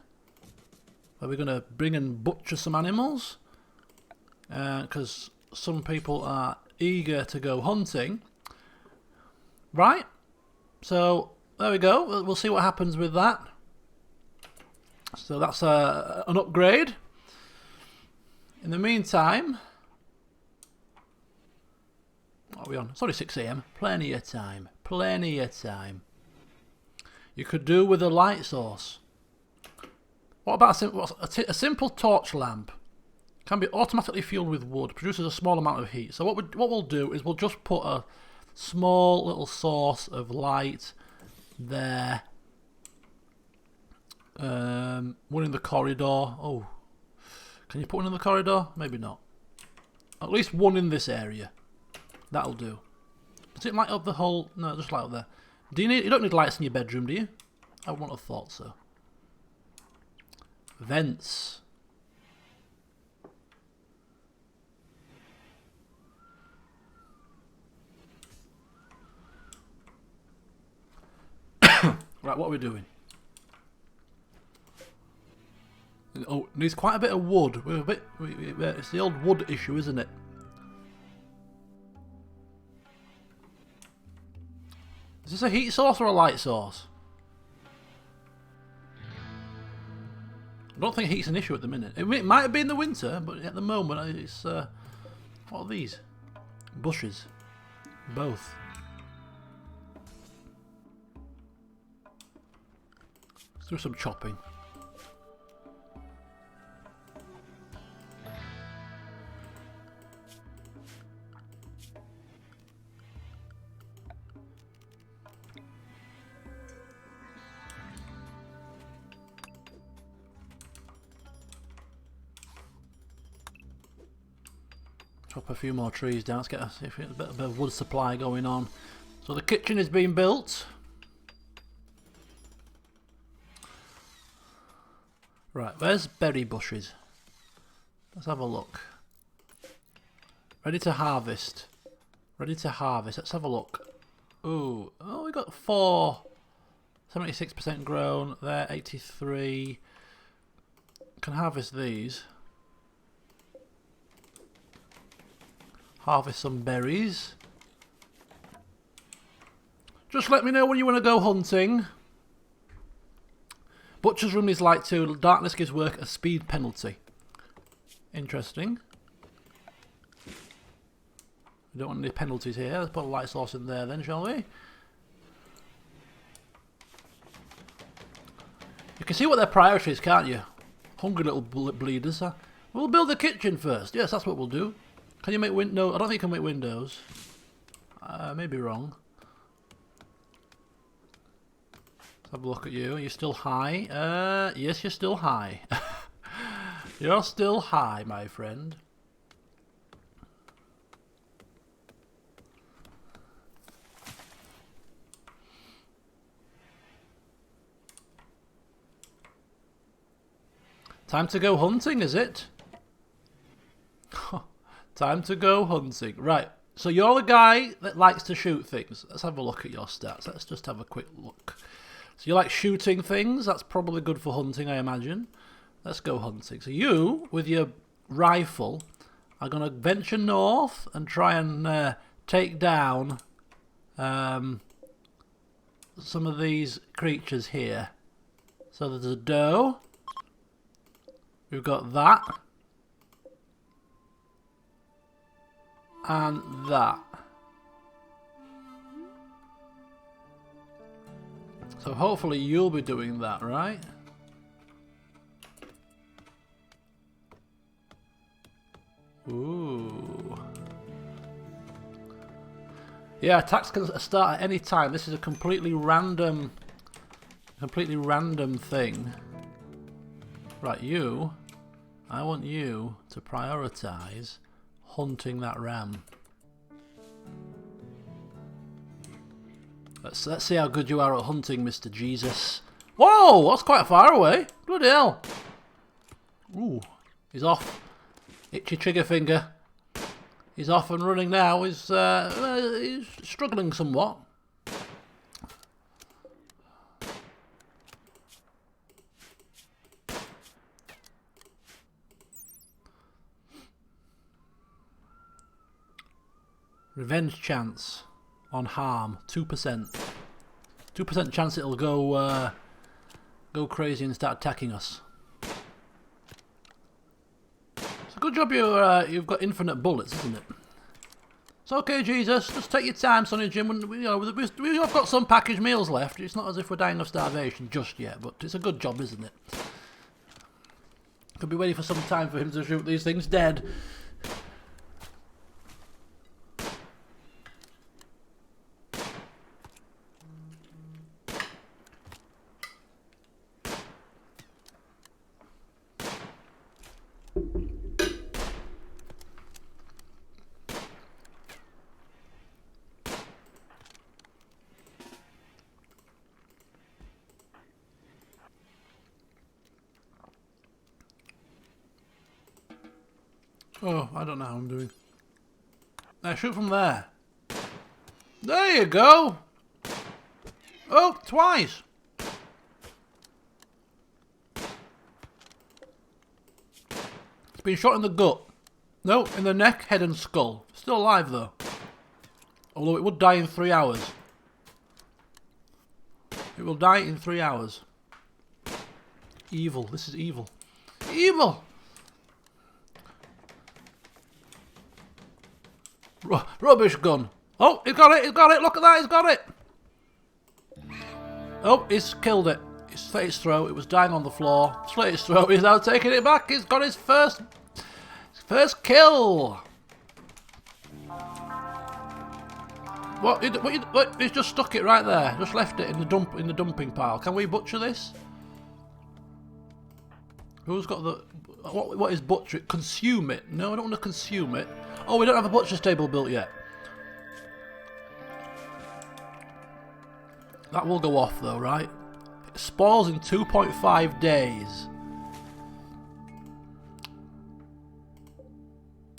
Where we're going to bring and butcher some animals. Because some people are eager to go hunting. Right. So there we go. We'll see what happens with that. So that's an upgrade. In the meantime, what are we on? It's only 6 AM. Plenty of time. Plenty of time. You could do with a light source. What about a simple torch lamp? Can be automatically fueled with wood. Produces a small amount of heat. So what we'll do is we'll just put a small little source of light there. One in the corridor. Oh, can you put one in the corridor? Maybe not. At least one in this area. That'll do. Does it light up the whole? No, just light up there. You don't need lights in your bedroom, do you? I wouldn't have thought so. Vents. Right, what are we doing? Oh, needs quite a bit of wood. It's the old wood issue, isn't it? Is this a heat source or a light source? I don't think heat's an issue at the minute. It might be in the winter, but at the moment it's... what are these? Bushes. Both. Let's do some chopping. Chop a few more trees down. Let's get a bit of wood supply going on. So the kitchen is being built. Right, where's berry bushes? Let's have a look. Ready to harvest. Ready to harvest. Let's have a look. Ooh, oh, we got 4. 76% grown. There, 83. Can harvest these. Harvest some berries. Just let me know when you want to go hunting. Butcher's room is light too. Darkness gives work a speed penalty. Interesting. We don't want any penalties here. Let's put a light source in there then, shall we? You can see what their priority is, can't you? Hungry little bleeders. Huh? We'll build the kitchen first. Yes, that's what we'll do. Can you make windows? I don't think you can make windows. Maybe wrong. Let's have a look at you. Are you still high? Yes, you're still high. You're still high, my friend. Time to go hunting, is it? Time to go hunting. Right, so you're the guy that likes to shoot things. Let's have a look at your stats. Let's just have a quick look. So you like shooting things. That's probably good for hunting, I imagine. Let's go hunting. So you, with your rifle, are going to venture north and try and take down some of these creatures here. So there's a doe. We've got that. And that. So hopefully you'll be doing that, right? Ooh. Yeah, attacks can start at any time. This is a completely random thing. Right, you. I want you to prioritize hunting that ram. Let's see how good you are at hunting, Mr. Jesus. Whoa, that's quite far away. Bloody hell. Ooh, he's off. Itchy trigger finger. He's off and running now. He's struggling somewhat. Revenge chance on harm, 2%. 2% chance it'll go crazy and start attacking us. It's a good job you've got infinite bullets, isn't it? It's okay, Jesus. Just take your time, Sonny Jim. We've got some packaged meals left. It's not as if we're dying of starvation just yet, but it's a good job, isn't it? Could be waiting for some time for him to shoot these things dead. Oh, I don't know how I'm doing. Now shoot from there. There you go. Oh, twice. It's been shot in the gut. No, in the neck, head and skull. Still alive though. Although it would die in 3 hours. It will die in 3 hours. Evil. This is evil. Evil! Rubbish gun. Oh, he's got it, he's got it. Look at that, he's got it. Oh, he's killed it. He slit its throat. It was dying on the floor. Slit its throat. He's now taking it back. He's got his first kill. What? He's just stuck it right there. Just left it in the dumping pile. Can we butcher this? Who's got the... What is butcher it? Consume it. No, I don't want to consume it. Oh, we don't have a butcher's table built yet. That will go off though, right? It spoils in 2.5 days.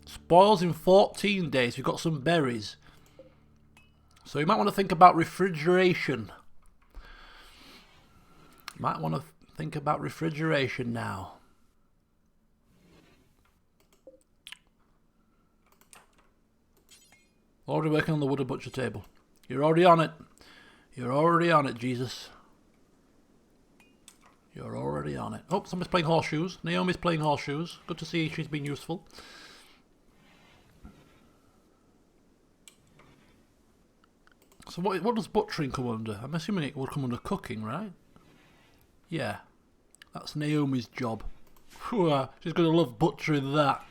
Spoils in 14 days. We've got some berries. So you might want to think about refrigeration. Might want to think about refrigeration now. Already working on the wooden butcher table. You're already on it. You're already on it, Jesus. You're already on it. Oh, somebody's playing horseshoes. Naomi's playing horseshoes. Good to see she's been useful. So what does butchering come under? I'm assuming it would come under cooking, right? Yeah. That's Naomi's job. She's going to love butchering that.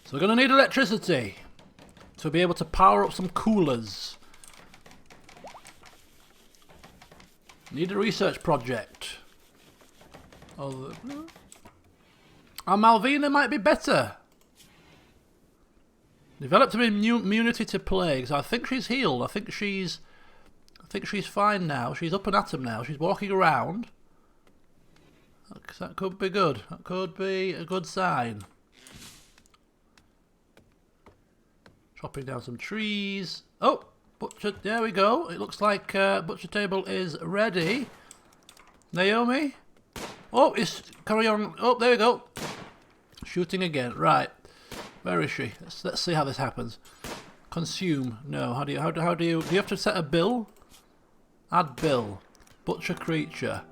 So we're going to need electricity to be able to power up some coolers. Need a research project. Oh, Malvina might be better. Developed an immunity to plagues. I think she's healed. I think she's fine now. She's up and at 'em now. She's walking around. That could be good. That could be a good sign. Chopping down some trees. Oh, butcher. There we go. It looks like butcher table is ready. Naomi. Oh, it's carry on. Oh, there we go. Shooting again. Right. Where is she? Let's see how this happens. Consume. No. How do you have to set a bill? Add bill. Butcher creature.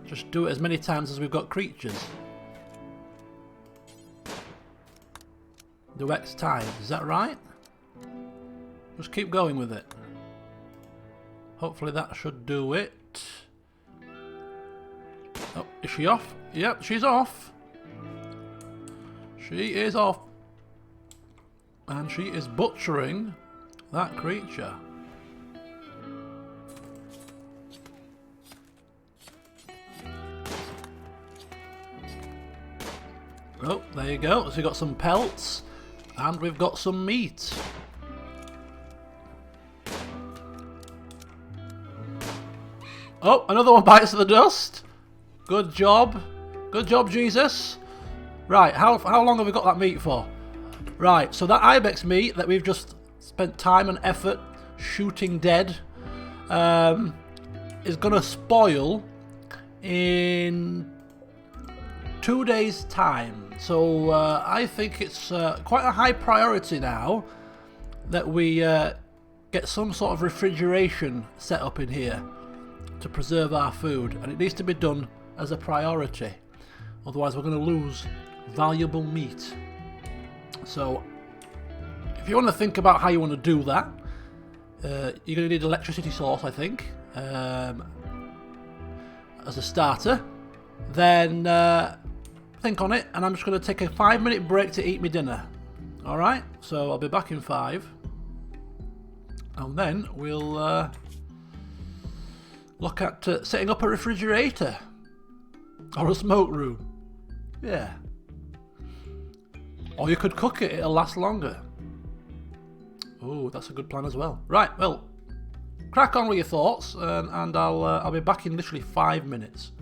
Just do it as many times as we've got creatures. Do X times. Is that right? Just keep going with it. Hopefully that should do it. Oh, is she off? Yep, she's off. She is off. And she is butchering that creature. Oh, there you go. So we've got some pelts and we've got some meat. Oh, another one bites the dust. Good job. Good job, Jesus. Right, how long have we got that meat for? Right, so that ibex meat that we've just spent time and effort shooting dead is going to spoil in 2 days' time. So I think it's quite a high priority now that we get some sort of refrigeration set up in here to preserve our food, and it needs to be done as a priority. Otherwise we're going to lose valuable meat. So if you want to think about how you want to do that, you're going to need an electricity source, I think, as a starter. Then think on it, and I'm just going to take a 5-minute break to eat my dinner. Alright, so I'll be back in 5, and then we'll look at setting up a refrigerator or a smoke room. Yeah. Or you could cook it, it'll last longer. Oh, that's a good plan as well. Right, well, crack on with your thoughts, and I'll be back in literally 5 minutes.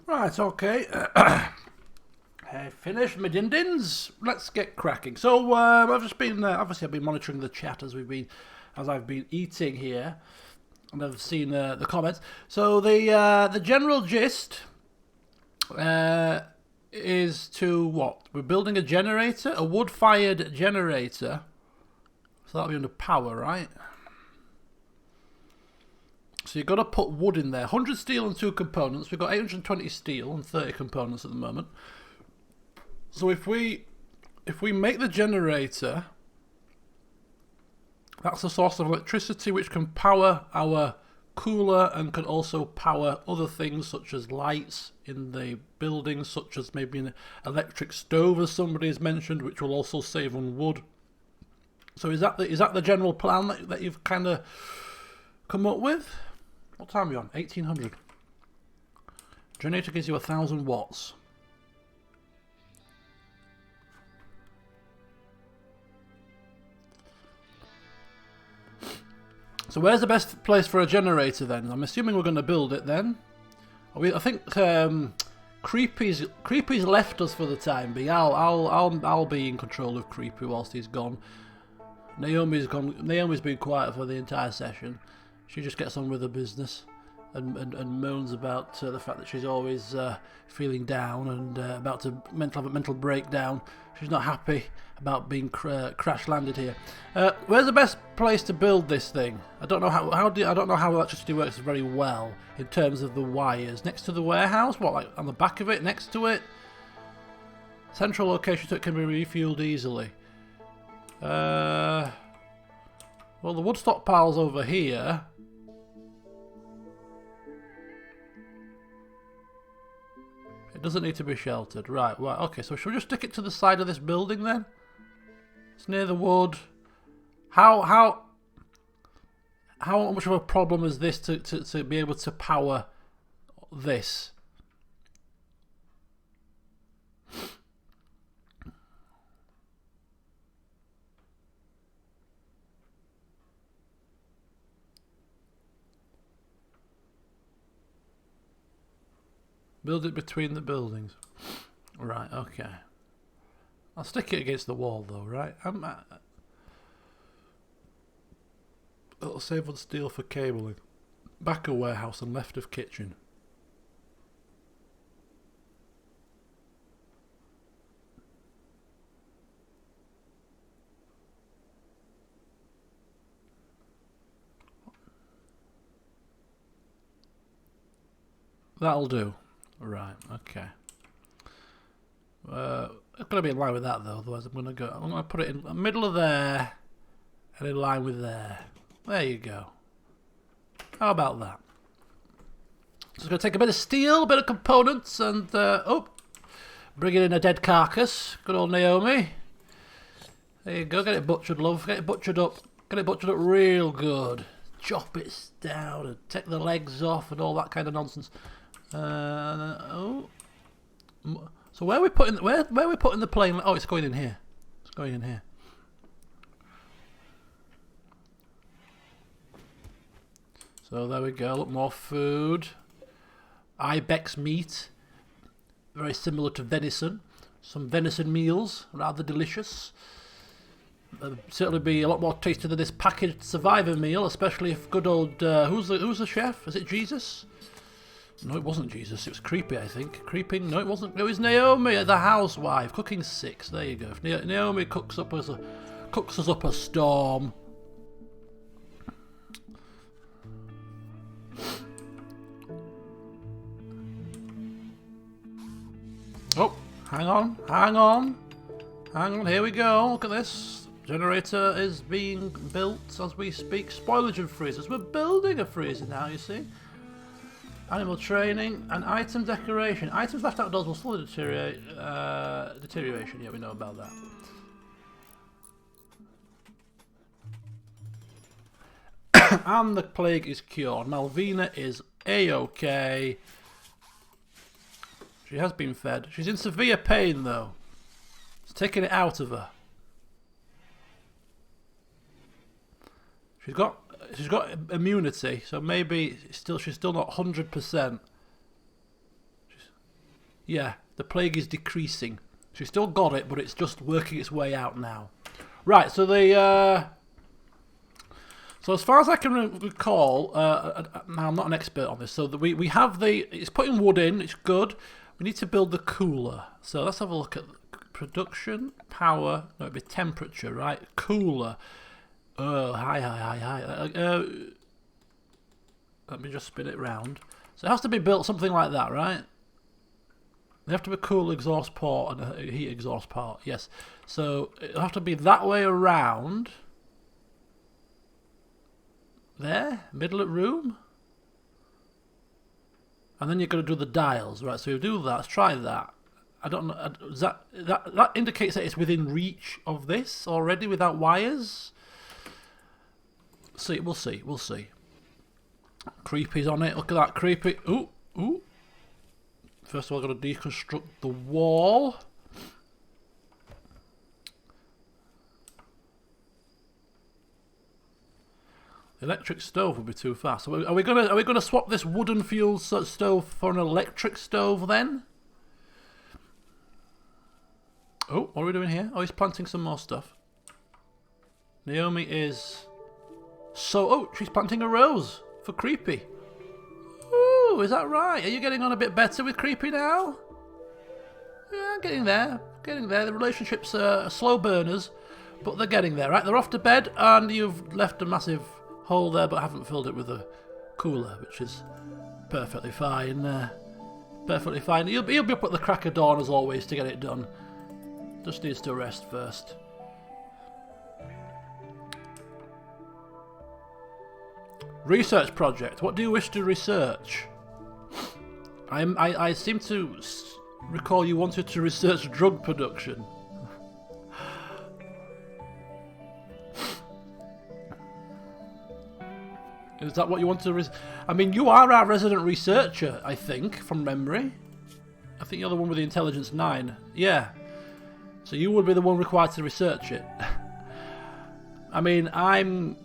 Right, okay. Finished my din-dins. Let's get cracking. So I've just been obviously I've been monitoring the chat as I've been eating here, and I've seen the comments. So the general gist is to what? We're building a generator, a wood-fired generator. So that'll be under power, right? So you've got to put wood in there. 100 steel and 2 components. We've got 820 steel and 30 components at the moment. So if we make the generator, that's a source of electricity which can power our cooler and can also power other things such as lights in the buildings, such as maybe an electric stove, as somebody has mentioned, which will also save on wood. So is that the general plan that you've kind of come up with? What time are you on? 1800. Generator gives you 1,000 watts. So where's the best place for a generator then? I'm assuming we're going to build it then. I think Creepy's left us for the time being. I'll be in control of Creepy whilst he's gone. Naomi's gone. Naomi's been quiet for the entire session. She just gets on with her business and moans about the fact that she's always feeling down and about to have a mental breakdown. She's not happy about being crash landed here. Where's the best place to build this thing? I don't know I don't know how electricity works very well in terms of the wires. Next to the warehouse? What, like on the back of it? Next to it? Central location so it can be refueled easily. Well, the wood stockpile's over here. It doesn't need to be sheltered. Right, okay, so should we just stick it to the side of this building then? It's near the wood. How much of a problem is this to be able to power this? Build it between the buildings. Right, okay. I'll stick it against the wall though, right? It'll save on steel for cabling. Back of warehouse and left of kitchen. That'll do. Right, okay. It's going to be in line with that though, otherwise I'm going to put it in the middle of there and in line with there. There you go. How about that? Just going to take a bit of steel, a bit of components and, bring in a dead carcass. Good old Naomi. There you go, get it butchered, love. Get it butchered up. Get it butchered up real good. Chop it down and take the legs off and all that kind of nonsense. So where are we putting the plane? Oh, it's going in here. It's going in here. So there we go. Look, more food. Ibex meat, very similar to venison. Some venison meals, rather delicious. Certainly be a lot more tasty than this packaged survivor meal, especially if good old who's the chef? Is it Jesus? No, it wasn't Jesus. It was Creepy, I think. Creeping? No, it wasn't. It was Naomi, the housewife, cooking 6. There you go. If Naomi cooks us up a storm. Oh, hang on. Here we go. Look at this. Generator is being built as we speak. Spoilage and freezers. We're building a freezer now, you see. Animal training and item decoration. Items left outdoors will slowly deteriorate. Deterioration, yeah, we know about that. And the plague is cured. Malvina is A-OK. She has been fed. She's in severe pain though. It's taking it out of her. She's got immunity, so maybe she's still not 100%. Yeah, the plague is decreasing. She's still got it, but it's just working its way out now. Right, so so as far as I can recall, now I'm not an expert on this, so we have it's putting wood in, it's good. We need to build the cooler. So let's have a look at production, power, no, it'd be temperature, right? Cooler. Oh, high. Let me just spin it round. So it has to be built something like that, right? They have to be a cool exhaust port and a heat exhaust port, yes. So it'll have to be that way around. There, middle of room. And then you're going to do the dials, right? So you do that. Let's try that. I don't know. Does that indicates that it's within reach of this already without wires. See, we'll see. We'll see. Creepy's on it. Look at that creepy. Ooh, ooh. First of all, I've got to deconstruct the wall. Electric stove would be too fast. So are we gonna swap this wooden fuel stove for an electric stove then? Oh, what are we doing here? Oh, he's planting some more stuff. Naomi is oh, she's planting a rose for Creepy. Ooh, is that right? Are you getting on a bit better with Creepy now? Yeah, getting there. Getting there. The relationships are slow burners, but they're getting there, right? They're off to bed, and you've left a massive hole there, but haven't filled it with a cooler, which is perfectly fine. Perfectly fine. He'll be up at the crack of dawn as always to get it done. Just needs to rest first. Research project. What do you wish to research? I seem to recall you wanted to research drug production. Is that what you want to I mean, you are our resident researcher, I think, from memory. I think you're the one with the intelligence 9. Yeah. So you would be the one required to research it. I mean, I'm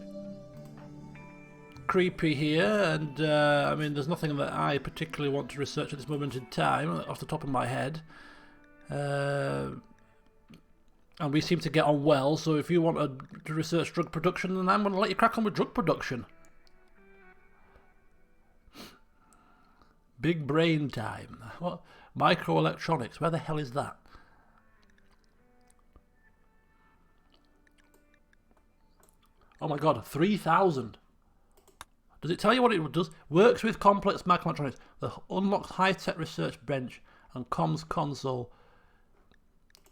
Creepy here, and I mean, there's nothing that I particularly want to research at this moment in time, off the top of my head. And we seem to get on well, so if you want to research drug production, then I'm going to let you crack on with drug production. Big brain time. What? Microelectronics. Where the hell is that? Oh my god, 3,000. Does it tell you what it does? Works with complex microelectronics. The unlocks high-tech research bench and comms console.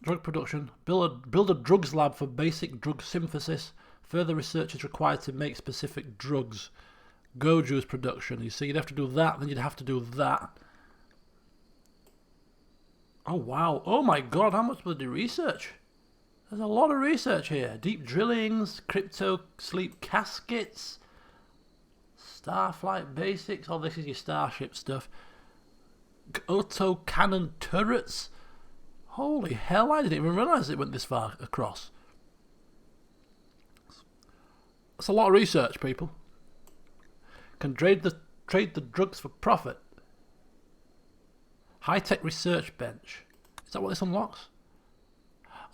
Drug production. Build a drugs lab for basic drug synthesis. Further research is required to make specific drugs. Go juice production. You see, you'd have to do that, then you'd have to do that. Oh wow. Oh my god, how much bloody research? There's a lot of research here. Deep drillings, crypto sleep caskets, starflight basics. Oh, this is your starship stuff. Auto cannon turrets. Holy hell, I didn't even realise it went this far across. That's a lot of research, people. Can trade the drugs for profit. High-tech research bench. Is that what this unlocks?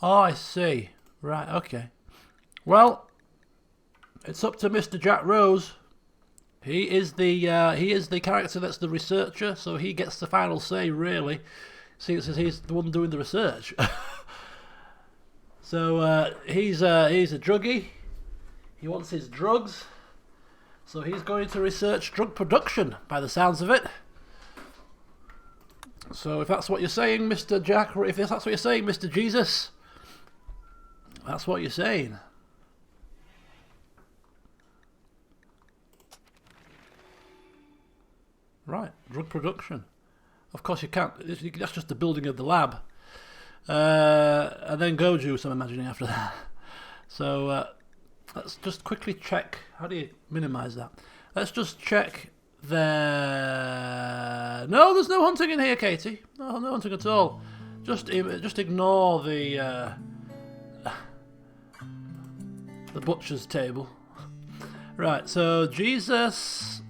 Oh, I see. Right, okay. Well, it's up to Mr. Jack Rose. He is the character that's the researcher, so he gets the final say, really. See, it says he's the one doing the research. So he's a druggie. He wants his drugs. So he's going to research drug production, by the sounds of it. So if that's what you're saying, Mr. Jack, if that's what you're saying, Mr. Jesus, that's what you're saying. Right, drug production. Of course you can't, that's just the building of the lab. And then go juice, I'm imagining, after that. So let's just quickly check. How do you minimize that? Let's just check there. No, there's no hunting in here, Katie. No hunting at all. Just ignore the butcher's table. Right. So Jesus.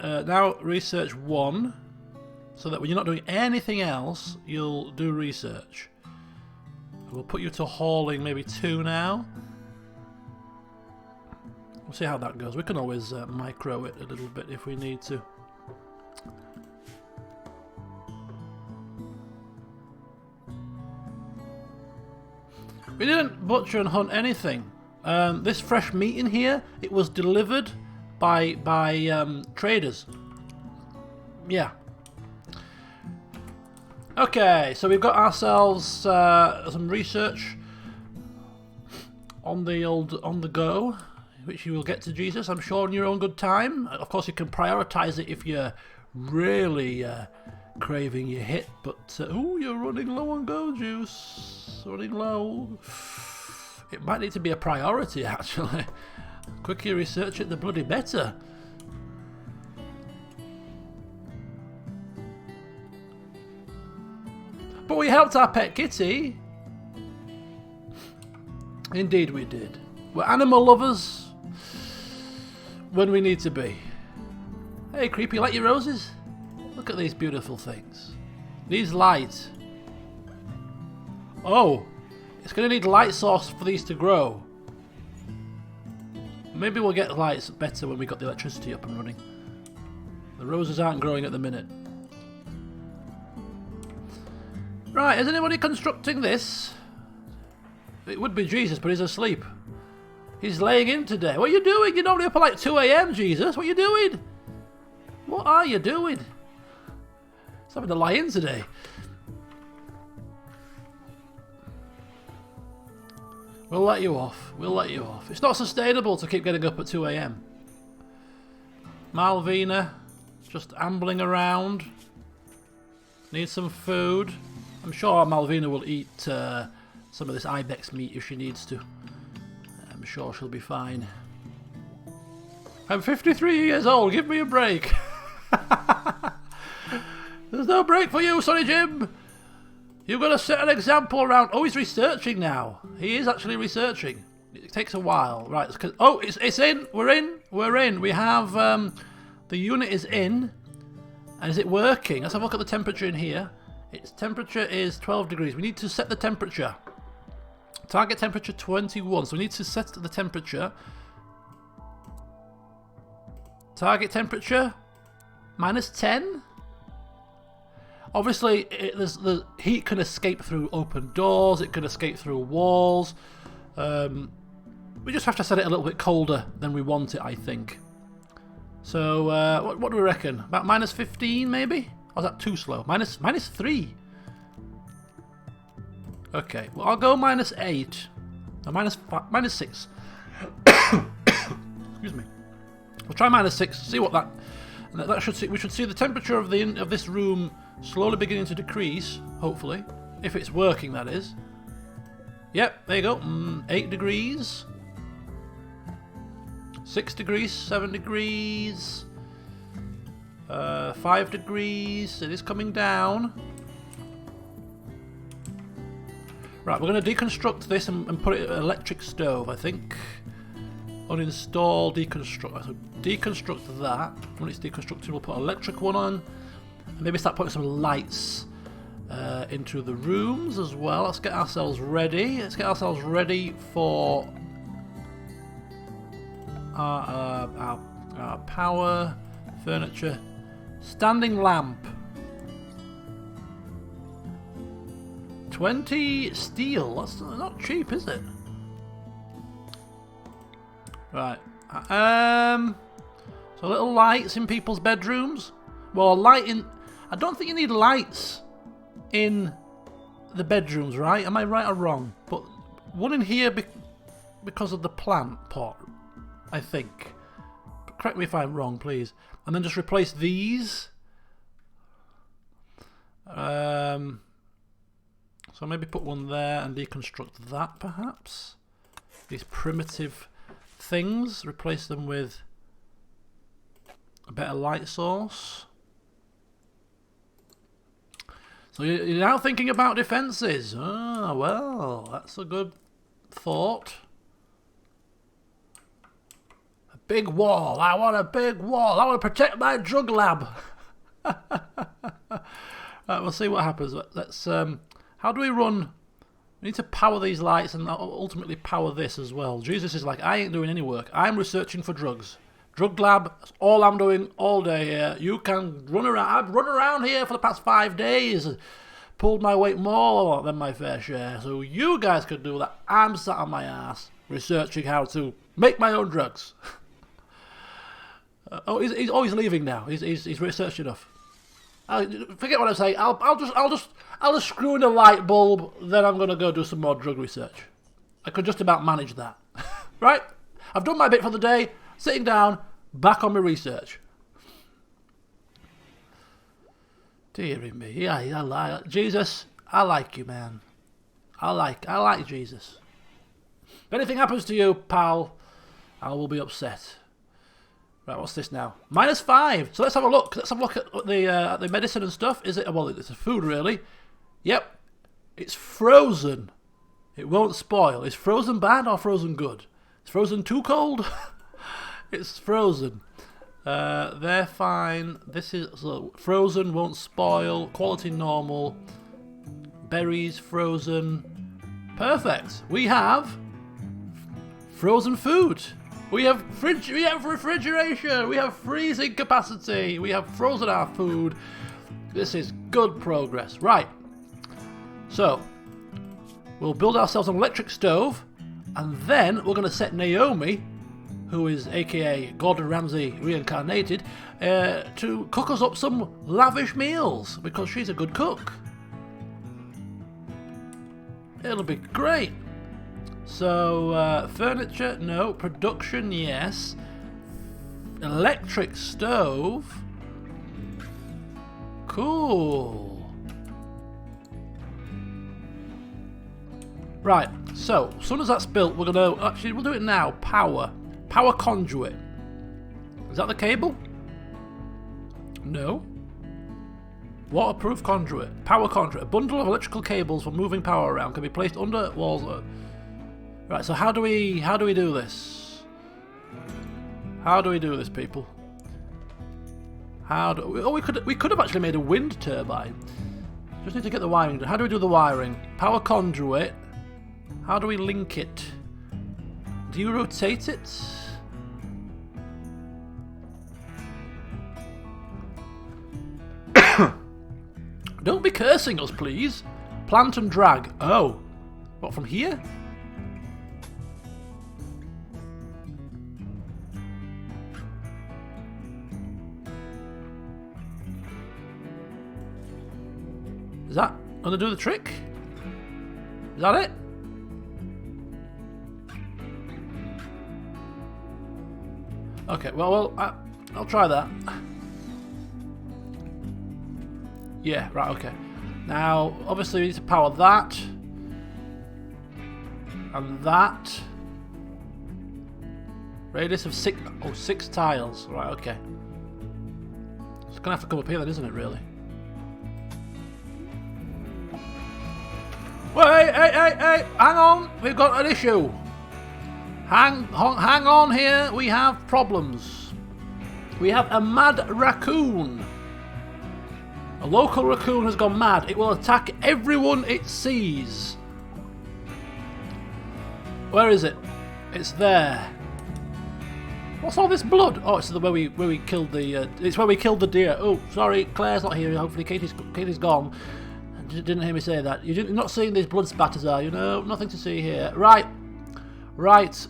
Now research 1, so that when you're not doing anything else, you'll do research. We'll put you to hauling maybe 2 now. We'll see how that goes. We can always micro it a little bit if we need to. We didn't butcher and hunt anything. This fresh meat in here, it was delivered by traders. Yeah. Okay, so we've got ourselves some research on the go, which you will get to Jesus, I'm sure, in your own good time. Of course, you can prioritise it if you're really craving your hit, but you're running low on go juice. Running low. It might need to be a priority, actually. The quicker you research it, the bloody better. But we helped our pet kitty. Indeed we did. We're animal lovers when we need to be. Hey creepy, like your roses? Look at these beautiful things. Needs light. Oh, it's going to need light source for these to grow. Maybe we'll get lights better when we got the electricity up and running. The roses aren't growing at the minute. Right, is anybody constructing this? It would be Jesus, but he's asleep. He's laying in today. What are you doing? You're normally up at like 2 AM, Jesus. What are you doing? What are you doing? He's having to lie in today. We'll let you off. We'll let you off. It's not sustainable to keep getting up at 2 AM. Malvina, just ambling around. Needs some food. I'm sure Malvina will eat some of this ibex meat if she needs to. I'm sure she'll be fine. I'm 53 years old. Give me a break. There's no break for you, Sonny Jim. You've got to set an example around... Oh, he's researching now. He is actually researching. It takes a while. Right. Oh, it's in. We're in. We're in. We have... the unit is in. And is it working? Let's have a look at the temperature in here. Its temperature is 12 degrees. We need to set the temperature. Target temperature 21. So we need to set the temperature. Target temperature -10. Obviously, the heat can escape through open doors. It can escape through walls. We just have to set it a little bit colder than we want it, I think. So, what do we reckon? About -15, maybe? Or is that too slow? -3. Okay, well, I'll go -8. No, -6. Excuse me. We'll try -6. See what that. And that should see. We should see the temperature of this room slowly beginning to decrease. Hopefully, if it's working, that is. Yep, there you go. 8 degrees. 6 degrees, 7 degrees, 5 degrees. It is coming down. Right, we're going to deconstruct this and put it in an electric stove, I think. Uninstall, deconstruct. So deconstruct that. When it's deconstructed, we'll put an electric one on. And maybe start putting some lights into the rooms as well. Let's get ourselves ready. Let's get ourselves ready for our power, furniture, standing lamp. 20 steel. That's not cheap, is it? Right. So little lights in people's bedrooms. Well, a light in. I don't think you need lights in the bedrooms, right? Am I right or wrong? But one in here because of the plant pot, I think. Correct me if I'm wrong, please. And then just replace these. So maybe put one there and deconstruct that, perhaps. These primitive things. Replace them with a better light source. So you're now thinking about defences. Ah, well, that's a good thought. A big wall. I want a big wall. I want to protect my drug lab. Right, we'll see what happens. Let's. How do we run? We need to power these lights and ultimately power this as well. Jesus is like, I ain't doing any work. I'm researching for drugs. Drug lab, that's all I'm doing all day here. You can run around. I've run around here for the past 5 days. Pulled my weight more than my fair share. So you guys could do that. I'm sat on my ass researching how to make my own drugs. He's always leaving now. He's researched enough. Forget what I'm saying. I'll just screw in a light bulb. Then I'm gonna go do some more drug research. I could just about manage that. Right? I've done my bit for the day. Sitting down, back on my research. Dearie me. Yeah, I like Jesus. I like you, man. I like Jesus. If anything happens to you, pal, I will be upset. Right, what's this now? -5. So let's have a look. Let's have a look at the medicine and stuff. Is it? Well, it's a food, really. Yep. It's frozen. It won't spoil. Is frozen bad or frozen good? Is frozen too cold? It's frozen. They're fine. This is so frozen, won't spoil. Quality normal. Berries frozen. Perfect. We have frozen food. We have refrigeration. We have freezing capacity. We have frozen our food. This is good progress. Right. So we'll build ourselves an electric stove, and then we're going to set Naomi, who is aka Gordon Ramsay reincarnated, to cook us up some lavish meals, because she's a good cook. It'll be great. So, furniture, no. Production, yes. Electric stove. Cool. Right, so, as soon as that's built, we're going to... Actually, we'll do it now. Power. Power conduit. Is that the cable? No. Waterproof conduit. Power conduit. A bundle of electrical cables for moving power around can be placed under walls. Right, so how do we do this? How do we do this, people? We could have actually made a wind turbine. Just need to get the wiring. How do we do the wiring? Power conduit. How do we link it? Do you rotate it? Don't be cursing us, please. Plant and drag. Oh. What, from here? Is that gonna do the trick? Is that it? Okay, well, I'll try that. Yeah, right, okay. Now, obviously we need to power that. And that. Radius of 6 tiles. Right, okay. It's gonna have to come up here then, isn't it, really? Wait, hey, hang on, we've got an issue. Hang on here, we have problems. We have a mad raccoon. A local raccoon has gone mad. It will attack everyone it sees. Where is it? It's there. What's all this blood? Oh, it's where we killed the. It's where we killed the deer. Oh, sorry, Claire's not here. Hopefully, Katie's gone. Didn't hear me say that. You're not seeing these blood spatters, are you? No, nothing to see here. Right.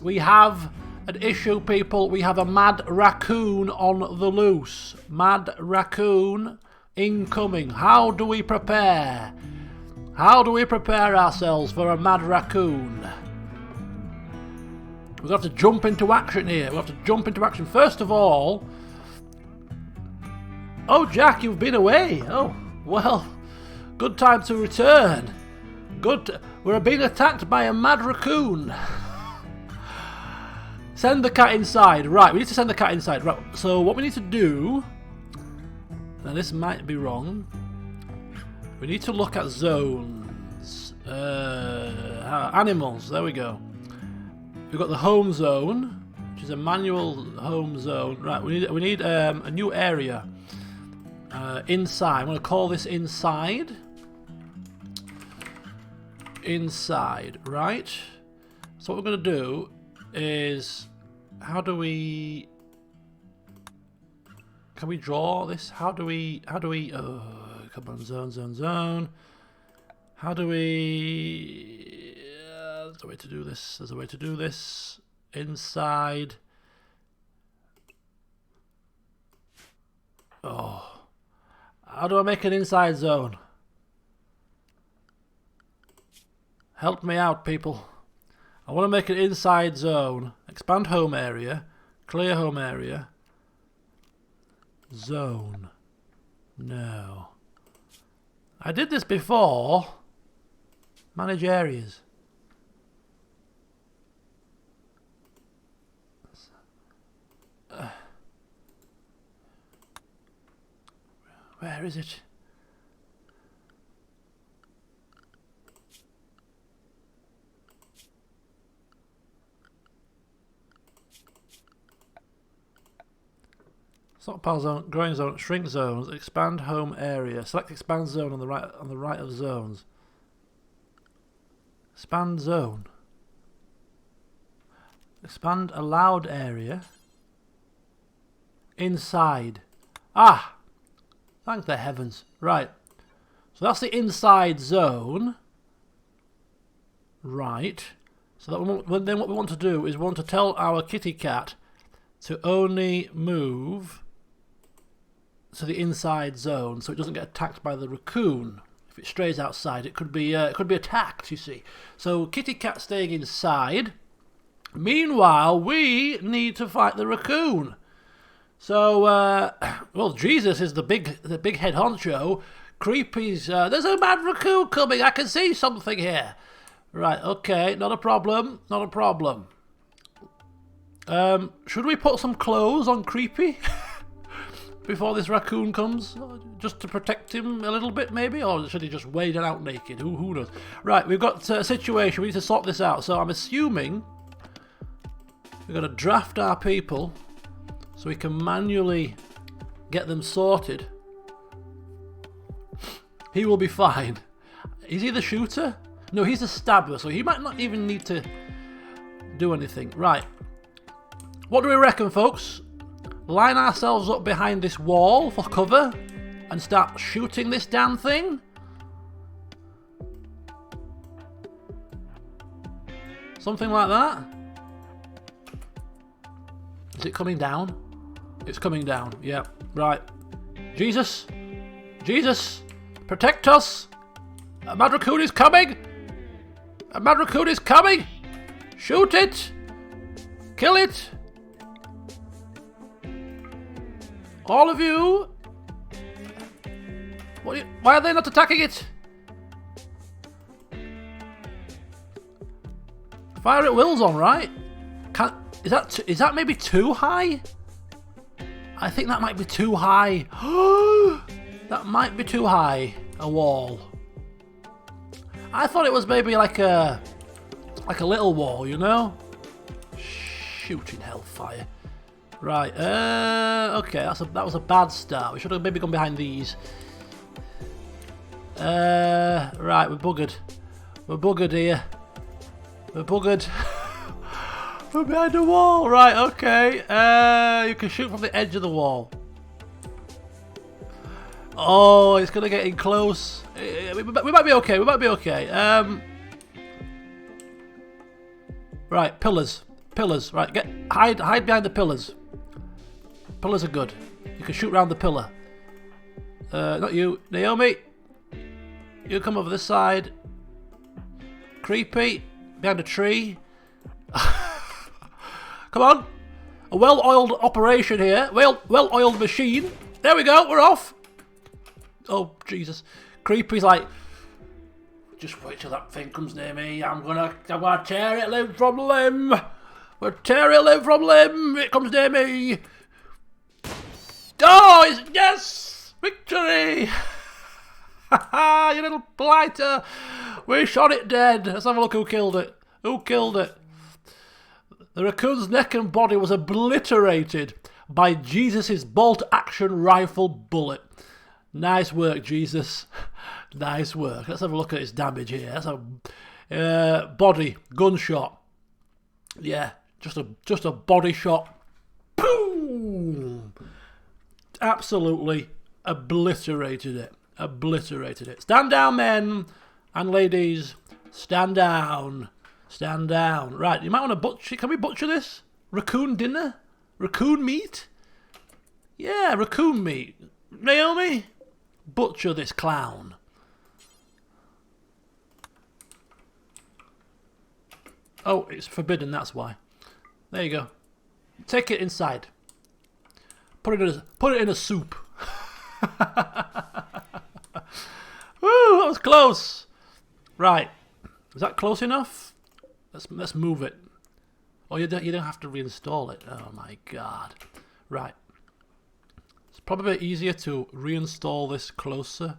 We have an issue, people. We have a mad raccoon on the loose. Mad raccoon incoming. How do we prepare? How do we prepare ourselves for a mad raccoon? We've got to jump into action here. We have to jump into action. First of all... Oh, Jack, you've been away. Oh, well, good time to return. We're being attacked by a mad raccoon. Send the cat inside. Right, we need to send the cat inside. Right, so what we need to do... Now, this might be wrong. We need to look at zones. Animals. There we go. We've got the home zone, which is a manual home zone. Right, we need a new area. Inside. I'm going to call this inside. Inside, right? So what we're going to do is, how do we? Can we draw this? How do we? Oh, come on, zone. How do we? There's a way to do this. There's a way to do this. Inside. Oh. How do I make an inside zone? Help me out, people. I want to make an inside zone. Expand home area. Clear home area. Zone. No. I did this before. Manage areas. Where is it? Stockpile zone, growing zone, shrink zones, expand home area. Select expand zone on the right of zones. Expand zone. Expand allowed area. Inside. Ah! Thank the heavens. Right. So that's the inside zone. Right. So then what we want to do is we want to tell our kitty cat to only move to the inside zone so it doesn't get attacked by the raccoon. If it strays outside, it could be attacked, you see. So kitty cat staying inside. Meanwhile, we need to fight the raccoon. So, well, Jesus is the big head honcho. Creepy's, there's a mad raccoon coming. I can see something here. Right, okay, not a problem. Not a problem. Should we put some clothes on Creepy before this raccoon comes? Just to protect him a little bit, maybe? Or should he just wade out naked? Who knows? Right, we've got a situation. We need to sort this out. So I'm assuming we're going to draft our people so we can manually get them sorted. He will be fine. Is he the shooter? No, he's the stabber, so he might not even need to do anything. Right. What do we reckon, folks? Line ourselves up behind this wall for cover and start shooting this damn thing? Something like that? Is it coming down? It's coming down, yeah. Right. Jesus! Jesus! Protect us! A mad raccoon is coming! A mad raccoon is coming! Shoot it! Kill it! All of you! Why are they not attacking it? Fire at will's on, right? Is that maybe too high? I think that might be too high. That might be too high. A wall. I thought it was maybe like a little wall, you know? Shooting hellfire. Right. Okay. That was a bad start. We should have maybe gone behind these. Right. We're buggered. We're buggered here. We're buggered. We're behind the wall. Right, okay. You can shoot from the edge of the wall. Oh, it's going to get in close. We might be okay. We might be okay. Right, pillars. Pillars. Right, hide behind the pillars. Pillars are good. You can shoot round the pillar. Not you. Naomi. You come over this side. Creepy. Behind a tree. Come on. A well-oiled operation here. Well-oiled machine. There we go. We're off. Oh, Jesus. Creepy's like, just wait till that thing comes near me. I'm gonna tear it limb from limb. We'll tear it limb from limb. It comes near me. Oh, yes! Victory! Ha you little blighter. We shot it dead. Let's have a look who killed it. Who killed it? The raccoon's neck and body was obliterated by Jesus' bolt-action rifle bullet. Nice work, Jesus. Nice work. Let's have a look at his damage here. That's a body gunshot. Yeah, just a body shot. Boom! Absolutely obliterated it. Obliterated it. Stand down, men and ladies. Stand down. Stand down. Right, you might want to butcher. Can we butcher this? Raccoon dinner? Raccoon meat? Yeah, raccoon meat. Naomi, butcher this clown. Oh, it's forbidden, that's why. There you go. Take it inside. Put it in a soup. Woo! was close. Right. Is that close enough? Let's move it. Oh, you don't have to reinstall it. Oh my god. Right. It's probably easier to reinstall this closer.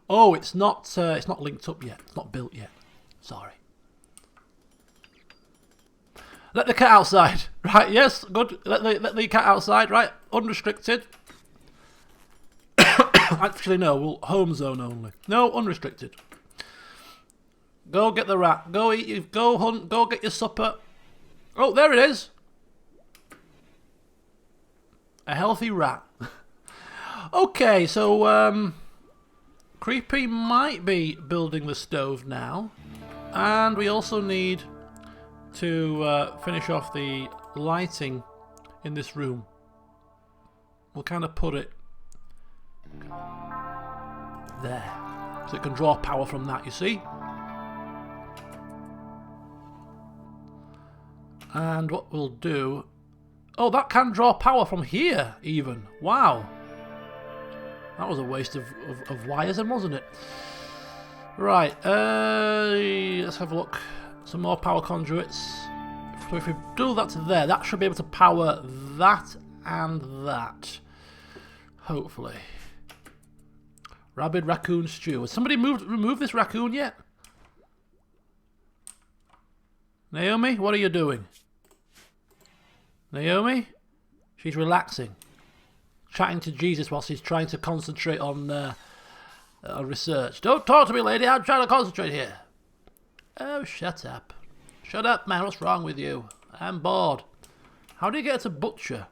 Oh, it's not linked up yet. It's not built yet. Sorry. Let the cat outside. Right, yes, good. Let the cat outside, right? Unrestricted. Actually, no, we'll home zone only. No, unrestricted. Go get the rat. Go eat. Go hunt. Go get your supper. Oh, there it is. A healthy rat. Okay, so Creepy might be building the stove now, and we also need to finish off the lighting in this room. We'll kind of put it there, so it can draw power from that, you see. And what we'll do... Oh, that can draw power from here, even. Wow. That was a waste of wires, then, wasn't it? Right, let's have a look. Some more power conduits. So if we do that to there, that should be able to power that and that. Hopefully. Rabid raccoon stew. Has somebody removed this raccoon yet? Naomi, what are you doing? Naomi? She's relaxing. Chatting to Jesus whilst he's trying to concentrate on research. Don't talk to me, lady. I'm trying to concentrate here. Oh, shut up. Shut up, man. What's wrong with you? I'm bored. How do you get to butcher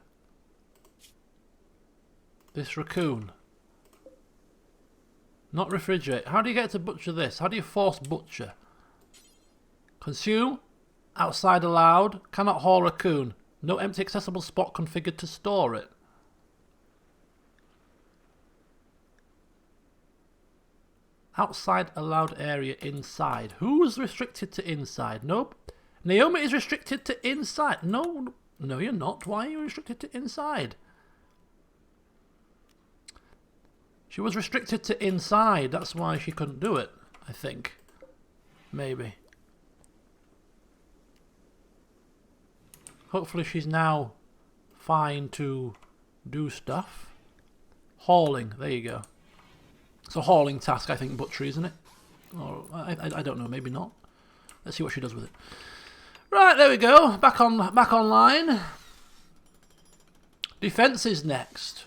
this raccoon? Not refrigerate. How do you get to butcher this? How do you force butcher? Consume. Outside allowed. Cannot haul raccoon. No empty accessible spot configured to store it. Outside allowed area inside. Who's restricted to inside? Nope. Naomi is restricted to inside. No, you're not. Why are you restricted to inside? She was restricted to inside. That's why she couldn't do it, I think. Maybe. Hopefully she's now fine to do stuff. Hauling. There you go. It's a hauling task, I think, butchery, isn't it? Or I don't know, maybe not. Let's see what she does with it. Right, there we go. Back online. Defences next.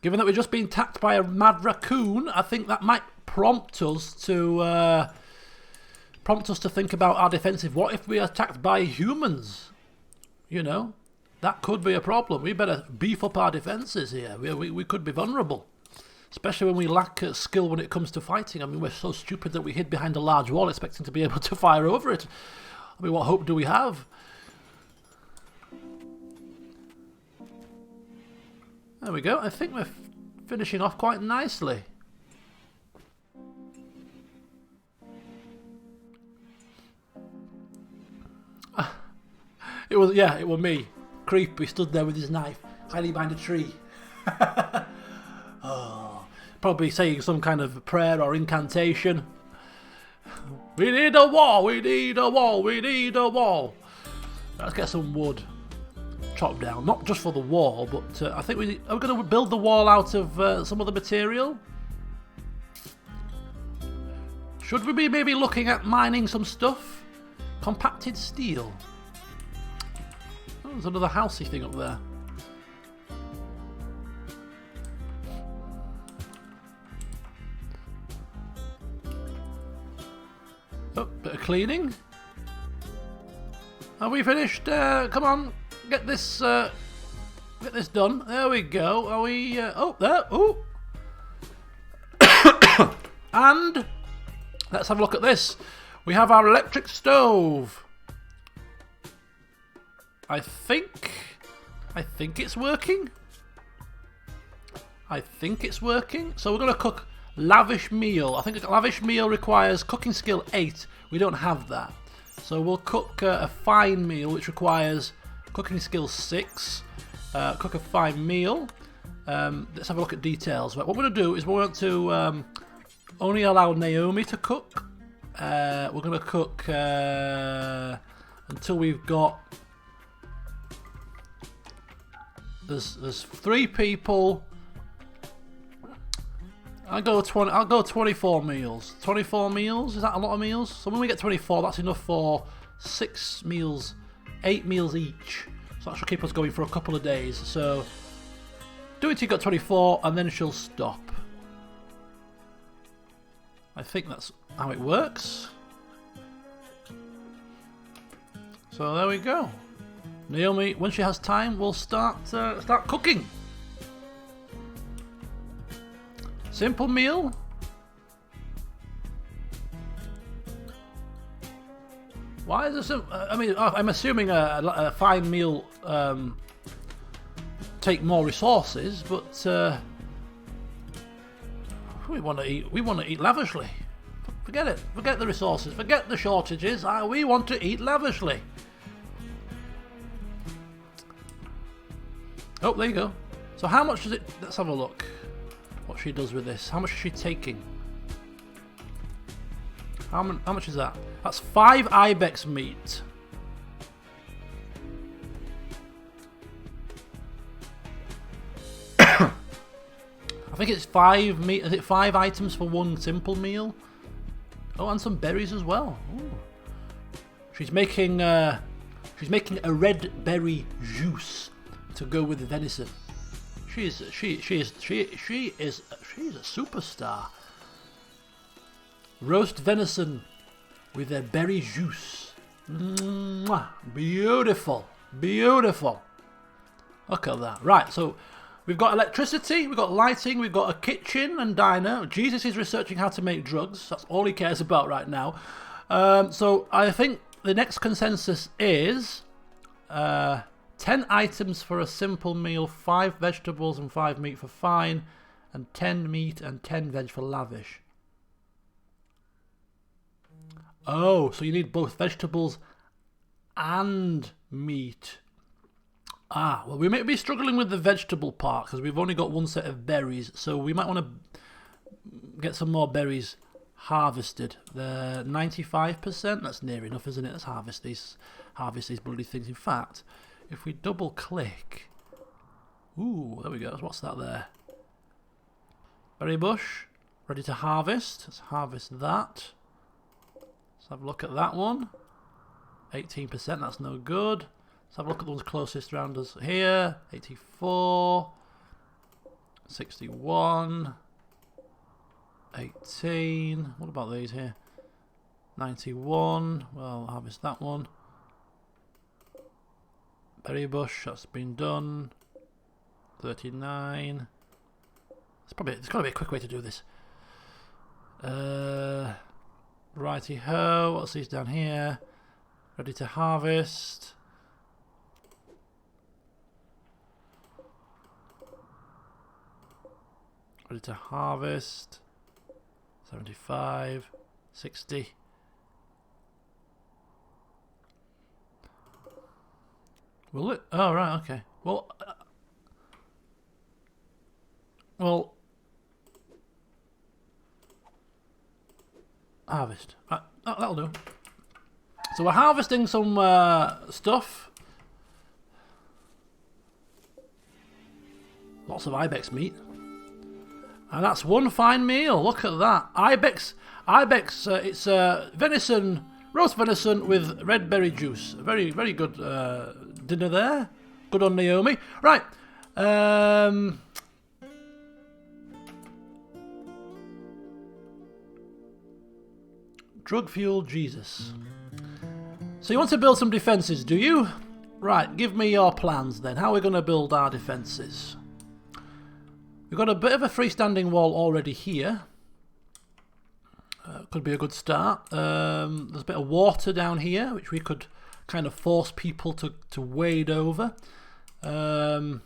Given that we've just been attacked by a mad raccoon, I think that might prompt us to think about our defensive. What if we are attacked by humans? You know, that could be a problem. We better beef up our defences here. We could be vulnerable. Especially when we lack skill when it comes to fighting. I mean, we're so stupid that we hid behind a large wall expecting to be able to fire over it. I mean, what hope do we have? There we go. I think we're finishing off quite nicely. It was me. Creepy stood there with his knife, hiding behind a tree. Oh, probably saying some kind of prayer or incantation. We need a wall, we need a wall, we need a wall. Let's get some wood chopped down. Not just for the wall, but I think are we going to build the wall out of some other material? Should we be maybe looking at mining some stuff? Compacted steel. Oh, there's another housey thing up there. Oh, bit of cleaning. Are we finished? Come on, get this done. There we go. Are we? Oh, there. Oh. And let's have a look at this. We have our electric stove. I think it's working. I think it's working. So we're going to cook lavish meal. I think a lavish meal requires cooking skill 8. We don't have that. So we'll cook a fine meal, which requires cooking skill 6. Cook a fine meal. Let's have a look at details. Right, what we're going to do is we want to only allow Naomi to cook. We're going to cook until we've got... There's 3 people. I'll go 24 meals. 24 meals? Is that a lot of meals? So when we get 24, that's enough for 6 meals, 8 meals each. So that should keep us going for a couple of days. So do it till you got 24, and then she'll stop. I think that's how it works. So there we go. Naomi, when she has time, we'll start cooking. Simple meal. Why is this? I mean, I'm assuming a fine meal take more resources, but we want to eat. We want to eat lavishly. Forget it. Forget the resources. Forget the shortages. We want to eat lavishly. Oh, there you go. So how much does it? Let's have a look. What she does with this. How much is she taking? How much is that? That's 5 ibex meat. I think it's 5 meat. Is it 5 items for 1 simple meal? Oh, and some berries as well. Ooh. She's making a red berry juice to go with the venison. She's a superstar. Roast venison with a berry juice. Mwah. Beautiful, beautiful. Look at that. Right, so we've got electricity, we've got lighting, we've got a kitchen and diner. Jesus is researching how to make drugs. That's all he cares about right now. So I think the next consensus is 10 items for a simple meal, 5 vegetables and 5 meat for fine, and 10 meat and 10 veg for lavish. Oh, so you need both vegetables and meat. Well, we may be struggling with the vegetable part because we've only got 1 set of berries, so we might want to get some more berries harvested. The 95%, that's near enough, isn't it? Let's harvest these bloody things. In fact, if we double click, ooh, there we go. What's that there? Berry bush, ready to harvest. Let's harvest that. Let's have a look at that one. 18%, that's no good. Let's have a look at the ones closest around us here. 84, 61, 18. What about these here? 91. Well, I'll harvest that one. Berry bush, that's been done. 39. There's got to be a quick way to do this. Righty ho. What's these down here? Ready to harvest. Ready to harvest. 75, 60. Will it? Oh, right, okay. Well, harvest. Right, that'll do. So we're harvesting some stuff. Lots of ibex meat. And that's 1 fine meal. Look at that. Ibex, it's venison, roast venison with red berry juice. Very, very good dinner there. Good on Naomi. Right. Drug fueled Jesus. So you want to build some defences, do you? Right, give me your plans then. How are we going to build our defences? We've got a bit of a freestanding wall already here. Could be a good start. There's a bit of water down here, which we could kind of force people to wade over. Something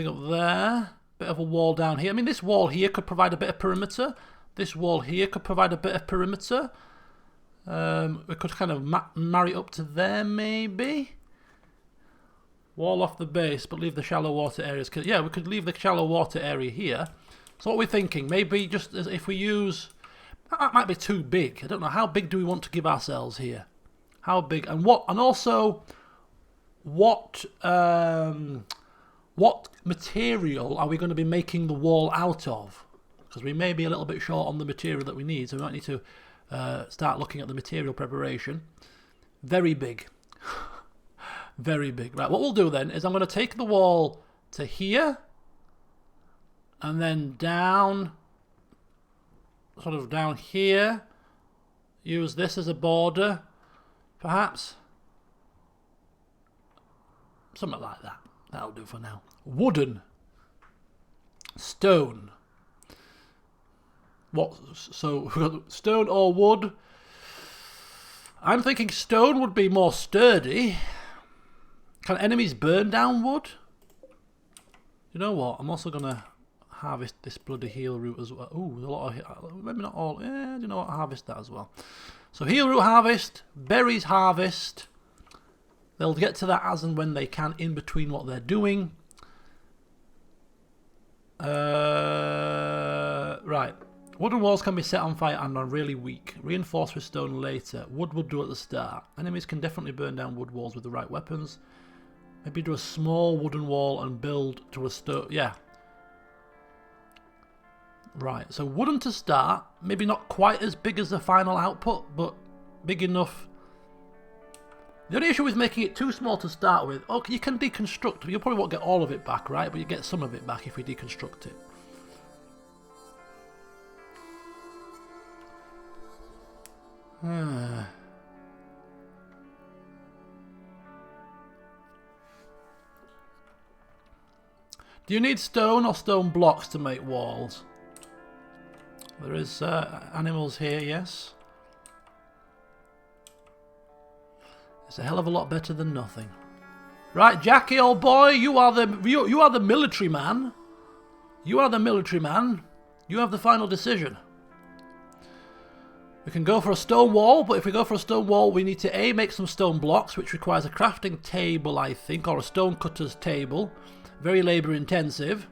up there. Bit of a wall down here. I mean, this wall here could provide a bit of perimeter. This wall here could provide a bit of perimeter. We could kind of marry it up to there, maybe. Wall off the base, but leave the shallow water areas. Yeah, we could leave the shallow water area here. So what we're thinking, maybe just as if we use... That might be too big. I don't know. How big do we want to give ourselves here? How big? And what? And also, what material are we going to be making the wall out of? Because we may be a little bit short on the material that we need, so we might need to start looking at the material preparation. Very big. Very big. Right, what we'll do then is I'm going to take the wall to here and then down, sort of down here. Use this as a border, perhaps. Something like that. That'll do for now. Wooden. Stone. What? So we've got stone or wood. I'm thinking stone would be more sturdy. Can enemies burn down wood? You know what? I'm also gonna harvest this bloody heal root as well. Ooh, there's a lot of... Maybe not all. Yeah, you know what? Harvest that as well. So heal root harvest. Berries harvest. They'll get to that as and when they can in between what they're doing. Right. Wooden walls can be set on fire and are really weak. Reinforced with stone later. Wood will do at the start. Enemies can definitely burn down wood walls with the right weapons. Maybe do a small wooden wall and build to a stone. Yeah. Right. So wooden to start. Maybe not quite as big as the final output, but big enough. The only issue with making it too small to start with. Okay, you can deconstruct. You probably won't get all of it back, right? But you get some of it back if we deconstruct it. Do you need stone or stone blocks to make walls? There is animals here, yes. It's a hell of a lot better than nothing. Right, Jackie, old boy, you are the military man. You are the military man. You have the final decision. We can go for a stone wall, but if we go for a stone wall, we need to A, make some stone blocks, which requires a crafting table, I think, or a stone cutter's table. Very labour intensive.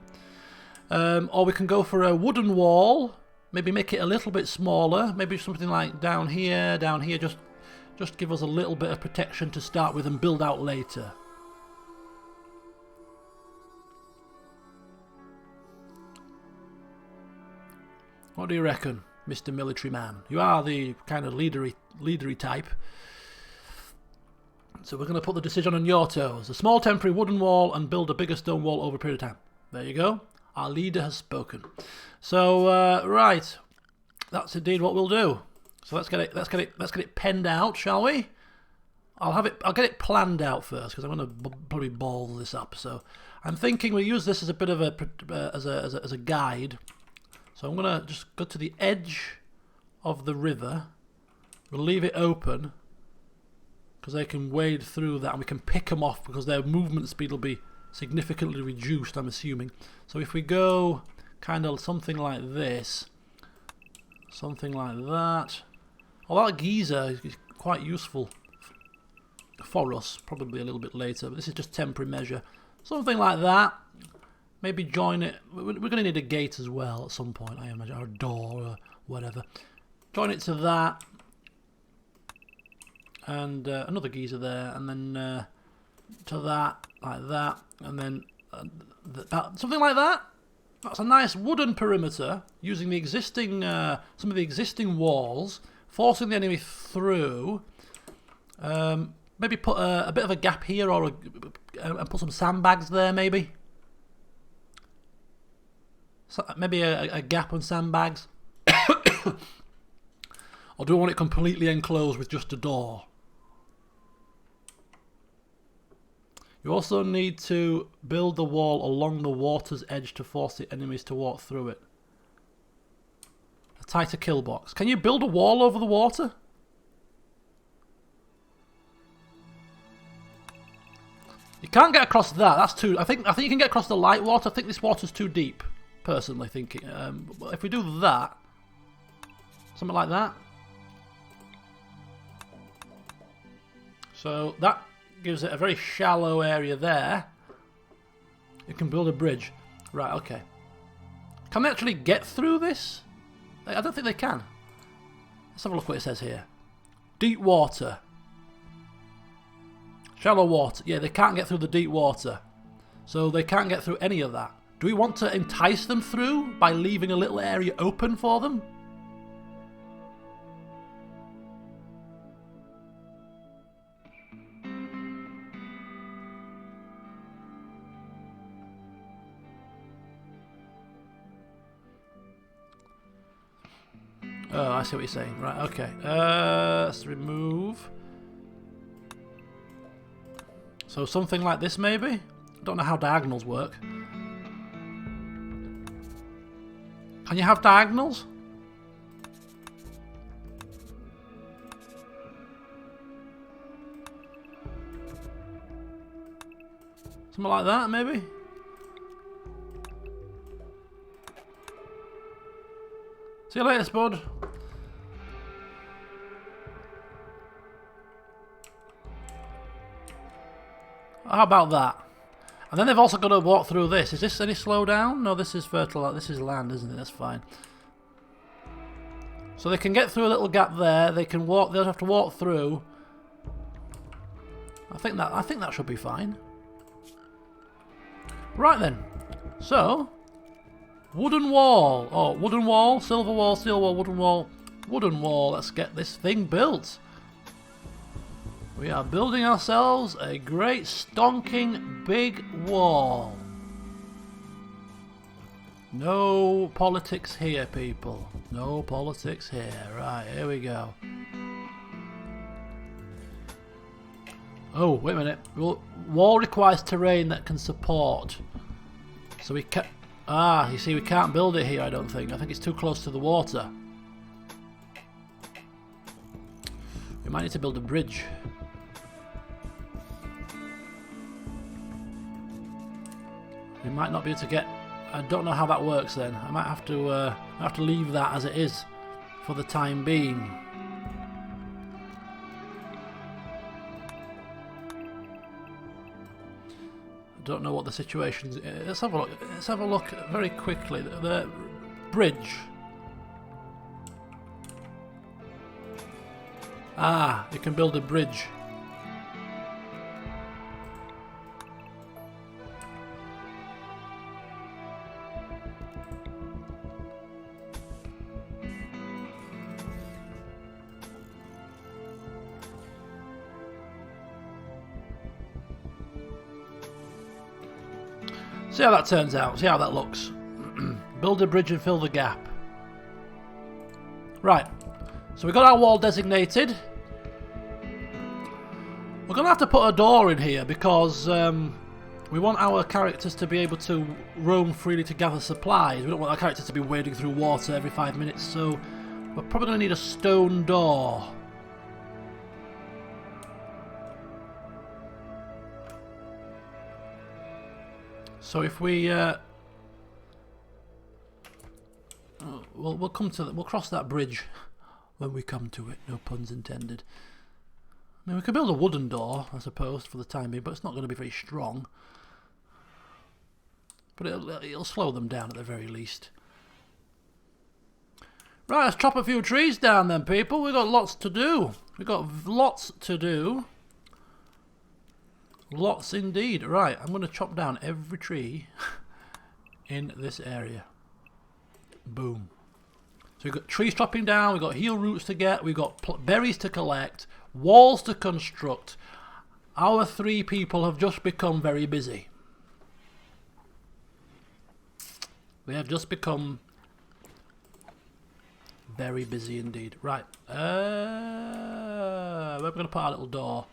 Or we can go for a wooden wall, maybe make it a little bit smaller, maybe something like down here, just give us a little bit of protection to start with and build out later. What do you reckon, Mr. Military Man? You are the kind of leadery type. So we're going to put the decision on your toes. A small temporary wooden wall and build a bigger stone wall over a period of time. There you go. Our leader has spoken. So right, that's indeed what we'll do. So let's get it penned out, shall we? I'll get it planned out first because I'm going to probably ball this up. So I'm thinking we'll use this as a bit of as a guide. So I'm going to just go to the edge of the river. We'll leave it open because they can wade through that and we can pick them off because their movement speed will be significantly reduced, I'm assuming. So if we go kind of something like this, something like that. Oh, that geyser is quite useful for us, probably a little bit later, but this is just temporary measure. Something like that. Maybe join it. We're going to need a gate as well at some point, I imagine, or a door or whatever. Join it to that. And another geyser there, and then to that, like that, and then something like that. That's a nice wooden perimeter using the existing, some of the existing walls, forcing the enemy through. Maybe put a bit of a gap here, or and put some sandbags there, maybe. So maybe a gap on sandbags. Or do we want it completely enclosed with just a door? You also need to build the wall along the water's edge to force the enemies to walk through it. A tighter kill box. Can you build a wall over the water? You can't get across that. That's too. I think you can get across the light water. I think this water's too deep. Personally thinking. If we do that, something like that. So that gives it a very shallow area there. You can build a bridge. Right, okay. Can they actually get through this? I don't think they can. Let's have a look what it says here. Deep water. Shallow water. Yeah, they can't get through the deep water. So they can't get through any of that. Do we want to entice them through by leaving a little area open for them? Oh, I see what you're saying. Right, okay. Let's remove. So something like this, maybe? I don't know how diagonals work. Can you have diagonals? Something like that, maybe? See you later, Spud. How about that? And then they've also got to walk through this. Is this any slow down? No, this is fertile. This is land, isn't it? That's fine. So they can get through a little gap there. They can walk. They'll have to walk through. I think that should be fine. Right then. So, wooden wall. Oh, wooden wall, silver wall, steel wall, wooden wall, wooden wall. Let's get this thing built. We are building ourselves a great stonking big wall. No politics here, people. No politics here. Right, here we go. Oh, wait a minute. Wall requires terrain that can support. So we can't... Ah, you see, we can't build it here, I don't think. I think it's too close to the water. We might need to build a bridge. We might not be able to get... I don't know how that works then. I might have to leave that as it is for the time being. I don't know what the situation is. Let's have a look. Let's have a look very quickly. The bridge. Ah, you can build a bridge. See how that turns out, see how that looks. Build a bridge and fill the gap. Right, so we've got our wall designated. We're going to have to put a door in here because we want our characters to be able to roam freely to gather supplies. We don't want our characters to be wading through water every 5 minutes, so we're probably going to need a stone door. So if we, we'll come to we'll cross that bridge when we come to it. No puns intended. I mean, we could build a wooden door, I suppose, for the time being, but it's not going to be very strong. But it'll slow them down at the very least. Right, let's chop a few trees down then, people. We've got lots to do. We've got lots to do. Lots indeed. Right, I'm going to chop down every tree in this area. Boom. So we've got trees chopping down, we've got heal roots to get, we've got berries to collect, walls to construct. Our 3 people have just become very busy. We have just become very busy indeed. Right. We're going to put our little door.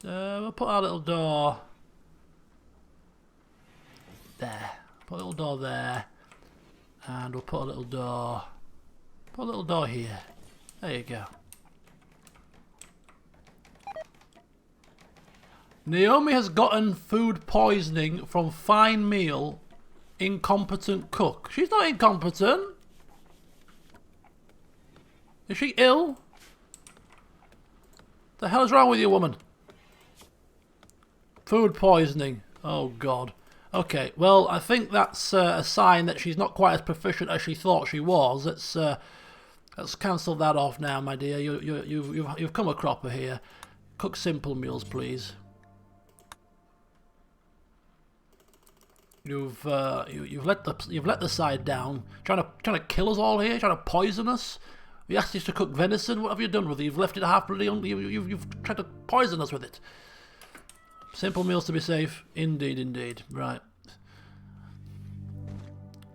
We'll put our little door there. Put a little door there. And we'll put a little door. Put a little door here. There you go. Naomi has gotten food poisoning from fine meal. Incompetent cook. She's not incompetent. Is she ill? The hell is wrong with you, woman? Food poisoning. Oh, God. Okay, well, I think that's a sign that she's not quite as proficient as she thought she was. Let's cancel that off now, my dear. You've come a cropper here. Cook simple meals, please. You've let the side down. Trying to kill us all here. Trying to poison us. We asked you to cook venison. What have you done with it? You've left it half bloody. You've tried to poison us with it. Simple meals to be safe. Indeed, indeed. Right.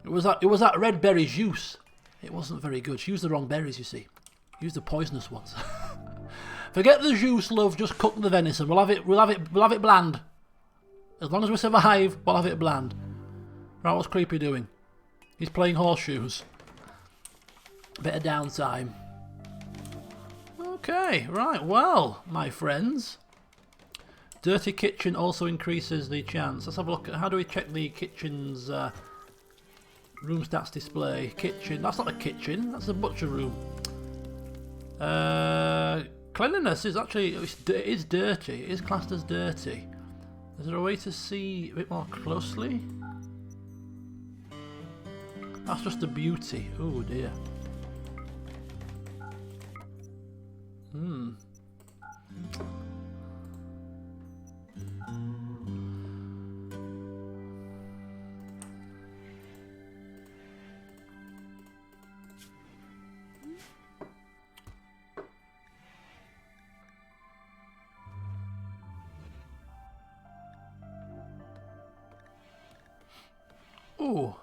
It was that red berry juice. It wasn't very good. She used the wrong berries, you see. Used the poisonous ones. Forget the juice, love. Just cook the venison. We'll have it bland. As long as we survive, we'll have it bland. Right, what's Creepy doing? He's playing horseshoes. Bit of downtime. Okay, right. Well, my friends. Dirty kitchen also increases the chance. Let's have a look at how do we check the kitchen's room stats display. Kitchen. That's not a kitchen. That's a butcher room. Cleanliness is actually it is dirty. It is classed as dirty. Is there a way to see a bit more closely? That's just the beauty. Oh dear. Ooh,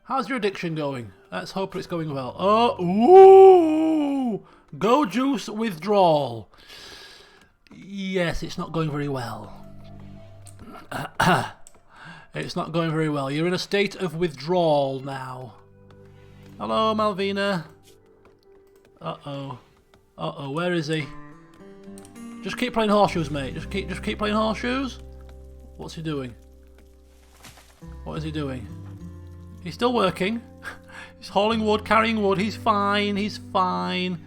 how's your addiction going? Let's hope it's going well. Oh, ooh, go juice withdrawal. Yes, it's not going very well. It's not going very well. You're in a state of withdrawal now. Hello, Malvina. Uh-oh. Uh-oh, where is he? Just keep playing horseshoes, mate. Just keep playing horseshoes. What's he doing? What is he doing? He's still working. He's hauling wood, carrying wood. He's fine. He's fine.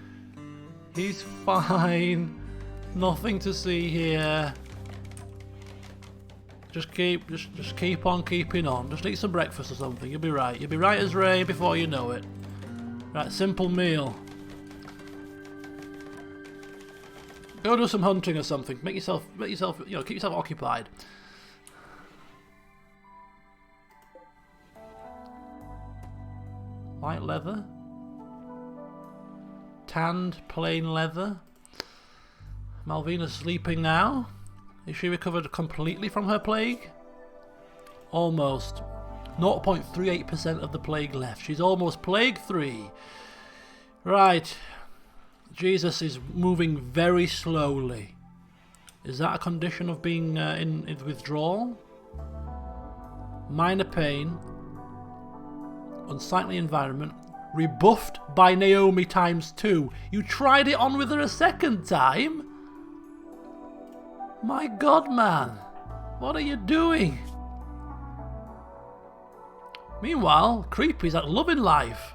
He's fine. Nothing to see here. Just keep on keeping on. Just eat some breakfast or something. You'll be right. You'll be right as rain before you know it. Right, simple meal. Go do some hunting or something. Make yourself, keep yourself occupied. Light leather. Tanned plain leather. Malvina's sleeping now. Is she recovered completely from her plague? Almost. 0.38% of the plague left. She's almost plague free. Right. Jesus is moving very slowly. Is that a condition of being in withdrawal? Minor pain. Unsightly environment. Rebuffed by Naomi ×2. You tried it on with her a second time? My God, man. What are you doing? Meanwhile, Creepy's loving life.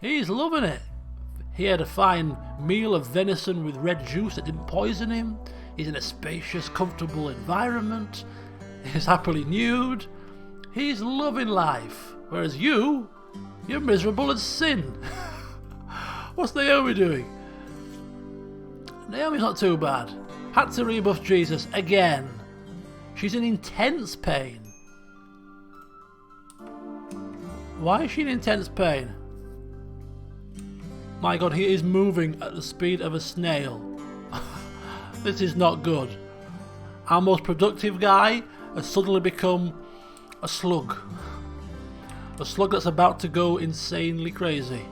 He's loving it. He had a fine meal of venison with red juice that didn't poison him. He's in a spacious, comfortable environment. He's happily nude. He's loving life. Whereas you're miserable as sin. What's Naomi doing? Naomi's not too bad. Had to rebuff Jesus again. She's in intense pain. Why is she in intense pain? My God, he is moving at the speed of a snail. This is not good. Our most productive guy has suddenly become a slug. A slug that's about to go insanely crazy.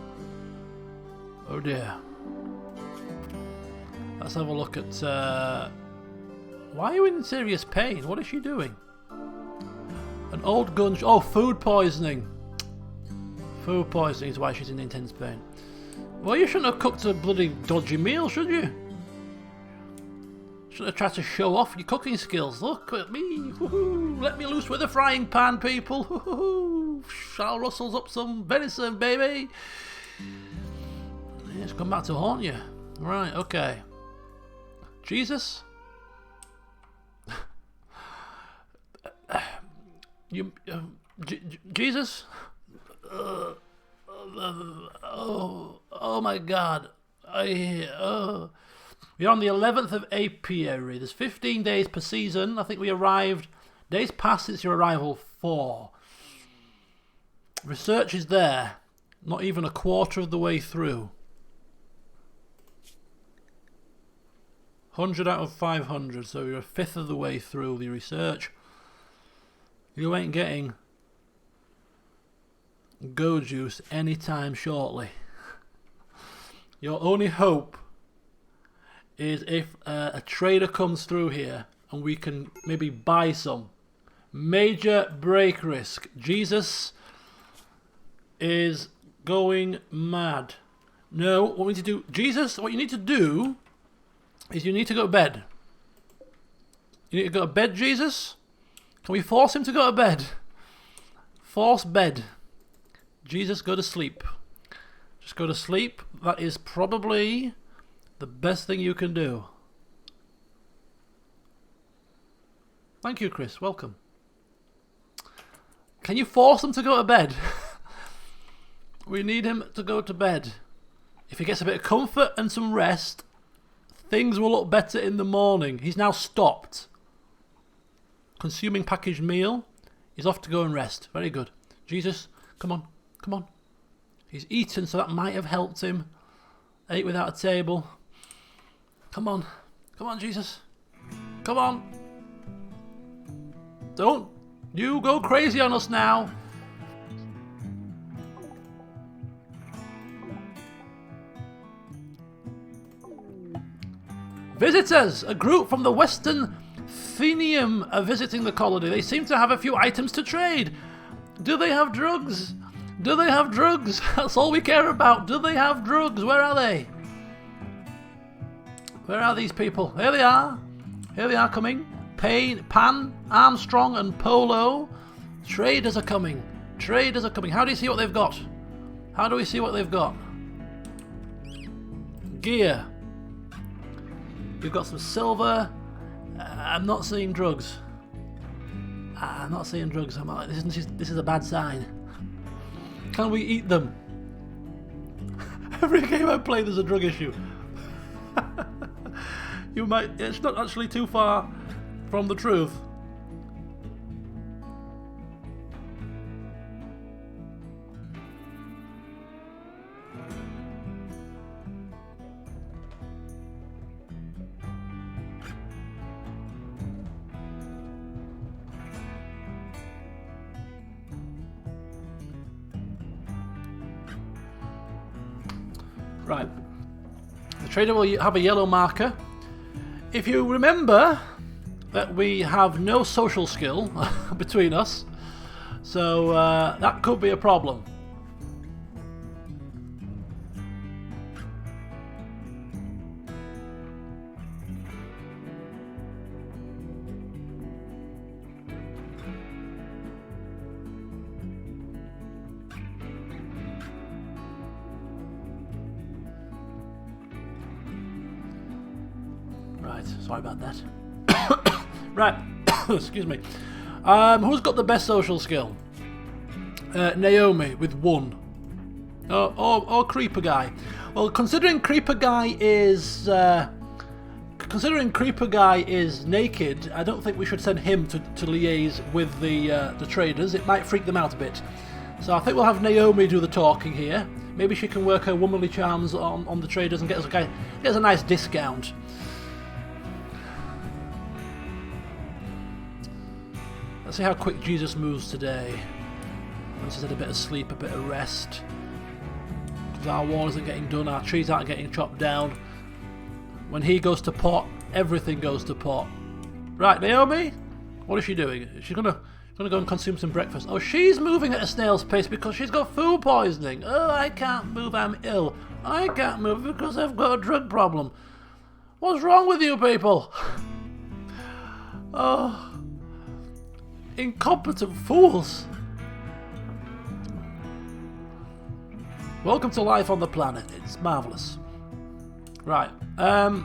Oh dear. Let's have a look at... why are you in serious pain? What is she doing? An old gun... Oh, food poisoning. Food poisoning is why she's in intense pain. Well, you shouldn't have cooked a bloody dodgy meal, should you? Shouldn't have tried to show off your cooking skills. Look at me. Woohoo. Let me loose with a frying pan, people. Woohoo. Shall rustles up some venison, baby. Yeah, it's come back to haunt you. Right, okay. Jesus? You, Jesus? Oh my God! We're on the 11th of Apiary. There's 15 days per season. I think we arrived. Days passed since your arrival. 4. Research is there. Not even a quarter of the way through. 100 out of 500. So you're a fifth of the way through the research. You ain't getting go juice anytime shortly. Your only hope is if a trader comes through here and we can maybe buy some. Major break risk. Jesus is going mad. No, what we need to do, Jesus, what you need to do is you need to go to bed. You need to go to bed, Jesus. Can we force him to go to bed? Force bed. Jesus, go to sleep. Just go to sleep. That is probably the best thing you can do. Thank you, Chris. Welcome. Can you force him to go to bed? We need him to go to bed. If he gets a bit of comfort and some rest, things will look better in the morning. He's now stopped consuming packaged meal. He's off to go and rest. Very good. Jesus, come on. Come on. He's eaten, so that might have helped him. Ate without a table. Come on. Come on, Jesus. Come on. Don't you go crazy on us now. Visitors! A group from the Western Thenium are visiting the colony. They seem to have a few items to trade. Do they have drugs? Do they have drugs? That's all we care about. Do they have drugs? Where are they? Where are these people? Here they are. Here they are coming. Pan, Armstrong and Polo. Traders are coming. Traders are coming. How do you see what they've got? How do we see what they've got? Gear. You've got some silver. I'm not seeing drugs. I'm not seeing drugs. I'm like, this is a bad sign. Can we eat them? Every game I play, there's a drug issue. You might. It's not actually too far from the truth. Right. The trader will have a yellow marker. If you remember that we have no social skill between us, so that could be a problem. Sorry about that. Right, excuse me. Who's got the best social skill? Naomi with 1. Or Creeper Guy. Well, considering Creeper Guy is naked, I don't think we should send him to liaise with the traders. It might freak them out a bit. So I think we'll have Naomi do the talking here. Maybe she can work her womanly charms on the traders and get us a nice discount. Let's see how quick Jesus moves today. Once he's had a bit of sleep, a bit of rest. Because our wall isn't getting done, our trees aren't getting chopped down. When he goes to pot, everything goes to pot. Right, Naomi? What is she doing? She's gonna go and consume some breakfast. Oh, she's moving at a snail's pace because she's got food poisoning. Oh, I can't move, I'm ill. I can't move because I've got a drug problem. What's wrong with you people? Oh... incompetent fools. Welcome to life on the planet. It's marvellous. Right. We're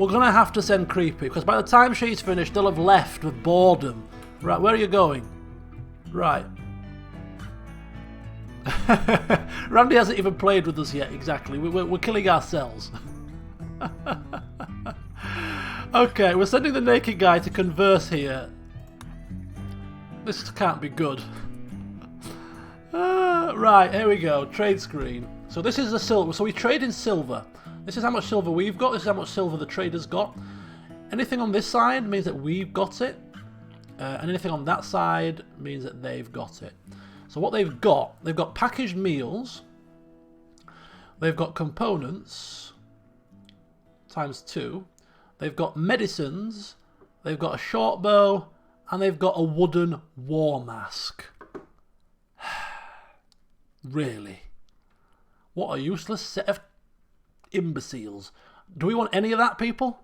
going to have to send Creepy, because by the time she's finished, they'll have left with boredom. Right, where are you going? Right. Randy hasn't even played with us yet, exactly. We're killing ourselves. Okay, we're sending the naked guy to converse here. This can't be good. Right, here we go. Trade screen. So this is the silver. So we trade in silver. This is how much silver we've got. This is how much silver the trader's got. Anything on this side means that we've got it. And anything on that side means that they've got it. So what they've got packaged meals. They've got components times 2. They've got medicines. They've got a short bow. And they've got a wooden war mask. Really? What a useless set of imbeciles. Do we want any of that, people?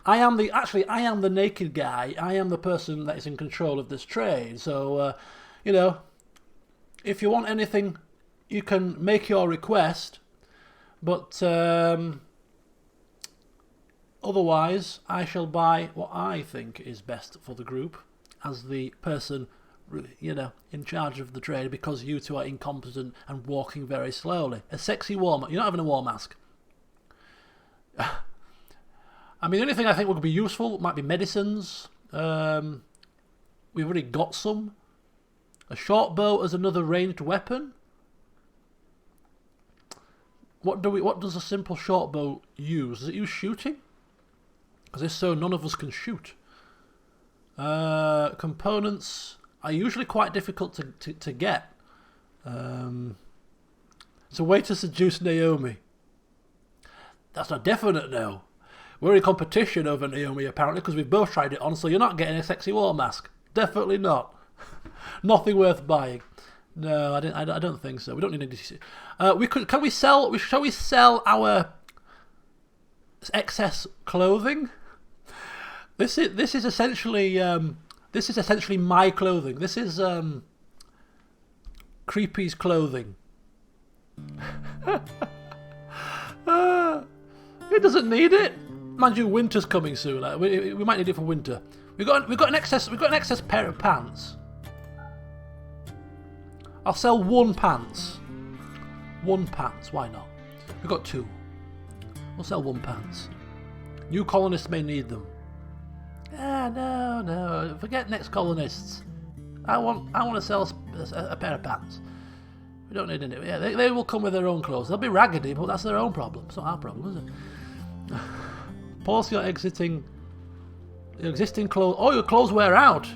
I am the naked guy. I am the person that is in control of this trade. So, you know, if you want anything, you can make your request. But otherwise, I shall buy what I think is best for the group as the person, you know, in charge of the trade, because you two are incompetent and walking very slowly. A sexy war mask. You're not having a war mask. I mean, the only thing I think would be useful might be medicines. We've already got some. A short bow as another ranged weapon. What does a simple short bow use? Does it use shooting? Because if so, none of us can shoot. Components are usually quite difficult to get. It's a way to seduce Naomi. That's a definite no. We're in competition over Naomi apparently because we've both tried it on, so you're not getting a sexy war mask. Definitely not. Nothing worth buying. No, I don't think so. We don't need any. Shall we sell our excess clothing? This is essentially my clothing. This is Creepy's clothing. He doesn't need it. Mind you, winter's coming soon. We might need it for winter. We've got an excess pair of pants. I'll sell one pants. One pants. Why not? We've got 2. We'll sell one pants. New colonists may need them. No. Forget next colonists. I want to sell a pair of pants. We don't need any. Yeah, they will come with their own clothes. They'll be raggedy, but that's their own problem. It's not our problem, is it? Pause your existing clothes. Oh, your clothes wear out.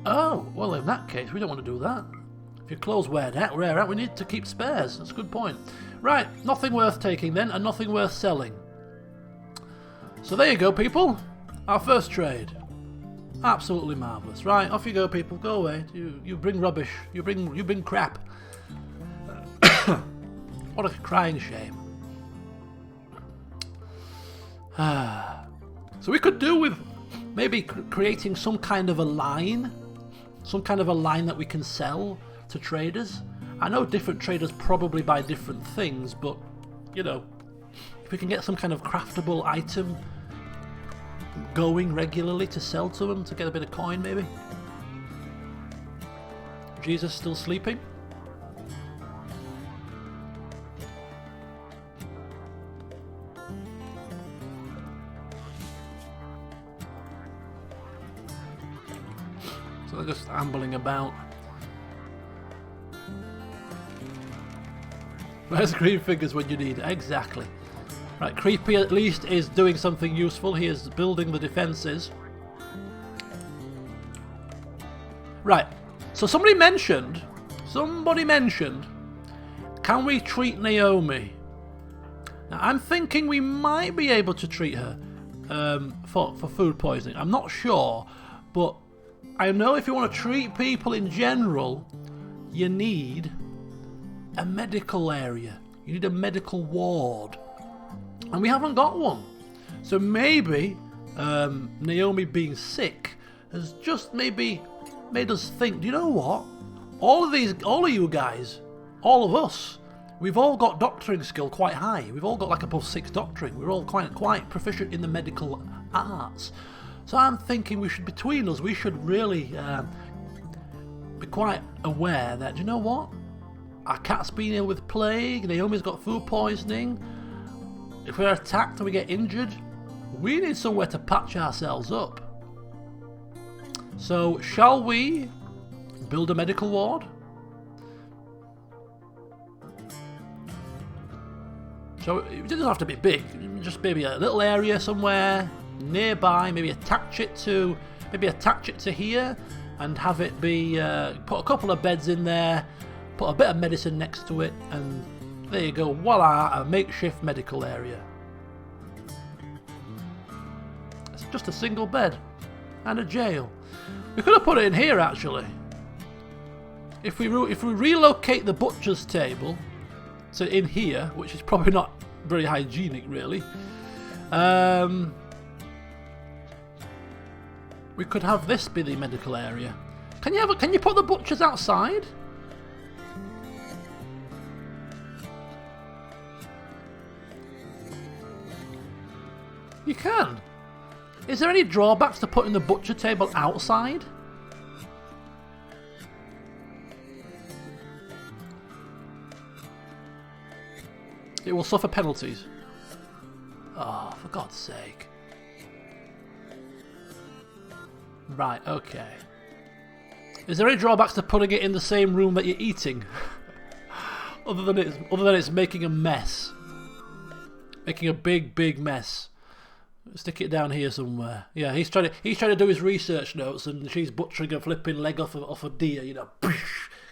Oh, well, in that case, we don't want to do that. If your clothes wear out, we need to keep spares. That's a good point. Right, nothing worth taking then, and nothing worth selling. So there you go, people. Our first trade. Absolutely marvellous. Right, off you go, people. Go away. You bring rubbish. You bring crap. What a crying shame. So we could do with maybe creating some kind of a line that we can sell to traders. I know different traders probably buy different things, but you know, if we can get some kind of craftable item going regularly to sell to them to get a bit of coin, maybe. Jesus still sleeping? So they're just ambling about. Where's green fingers when you need it? Exactly. Right, Creepy at least is doing something useful. He is building the defences. Right, so somebody mentioned, can we treat Naomi? Now I'm thinking we might be able to treat her for food poisoning. I'm not sure, but I know if you want to treat people in general, you need a medical area. You need a medical ward. And we haven't got one. So maybe Naomi being sick has just maybe made us think, do you know what? All of you guys, all of us, we've all got doctoring skill quite high. We've all got like above 6 doctoring. We're all quite proficient in the medical arts. So I'm thinking we should, between us, we should really be quite aware that, do you know what? Our cat's been ill with plague, Naomi's got food poisoning. If we're attacked and we get injured, we need somewhere to patch ourselves up. So, shall we build a medical ward? So, it doesn't have to be big, just maybe a little area somewhere nearby, maybe attach it to here and have it be, put a couple of beds in there, put a bit of medicine next to it, and there you go, voila, a makeshift medical area. It's just a single bed and a jail. We could have put it in here actually. If we relocate the butcher's table to in here, which is probably not very hygienic really, we could have this be the medical area. Can you put the butchers outside? You can. Is there any drawbacks to putting the butcher table outside? It will suffer penalties. Oh, for God's sake. Right, okay. Is there any drawbacks to putting it in the same room that you're eating? other than it's making a mess. Making a big mess. Stick it down here somewhere. Yeah, he's trying to do his research notes, and she's butchering a flipping leg off a deer. You know,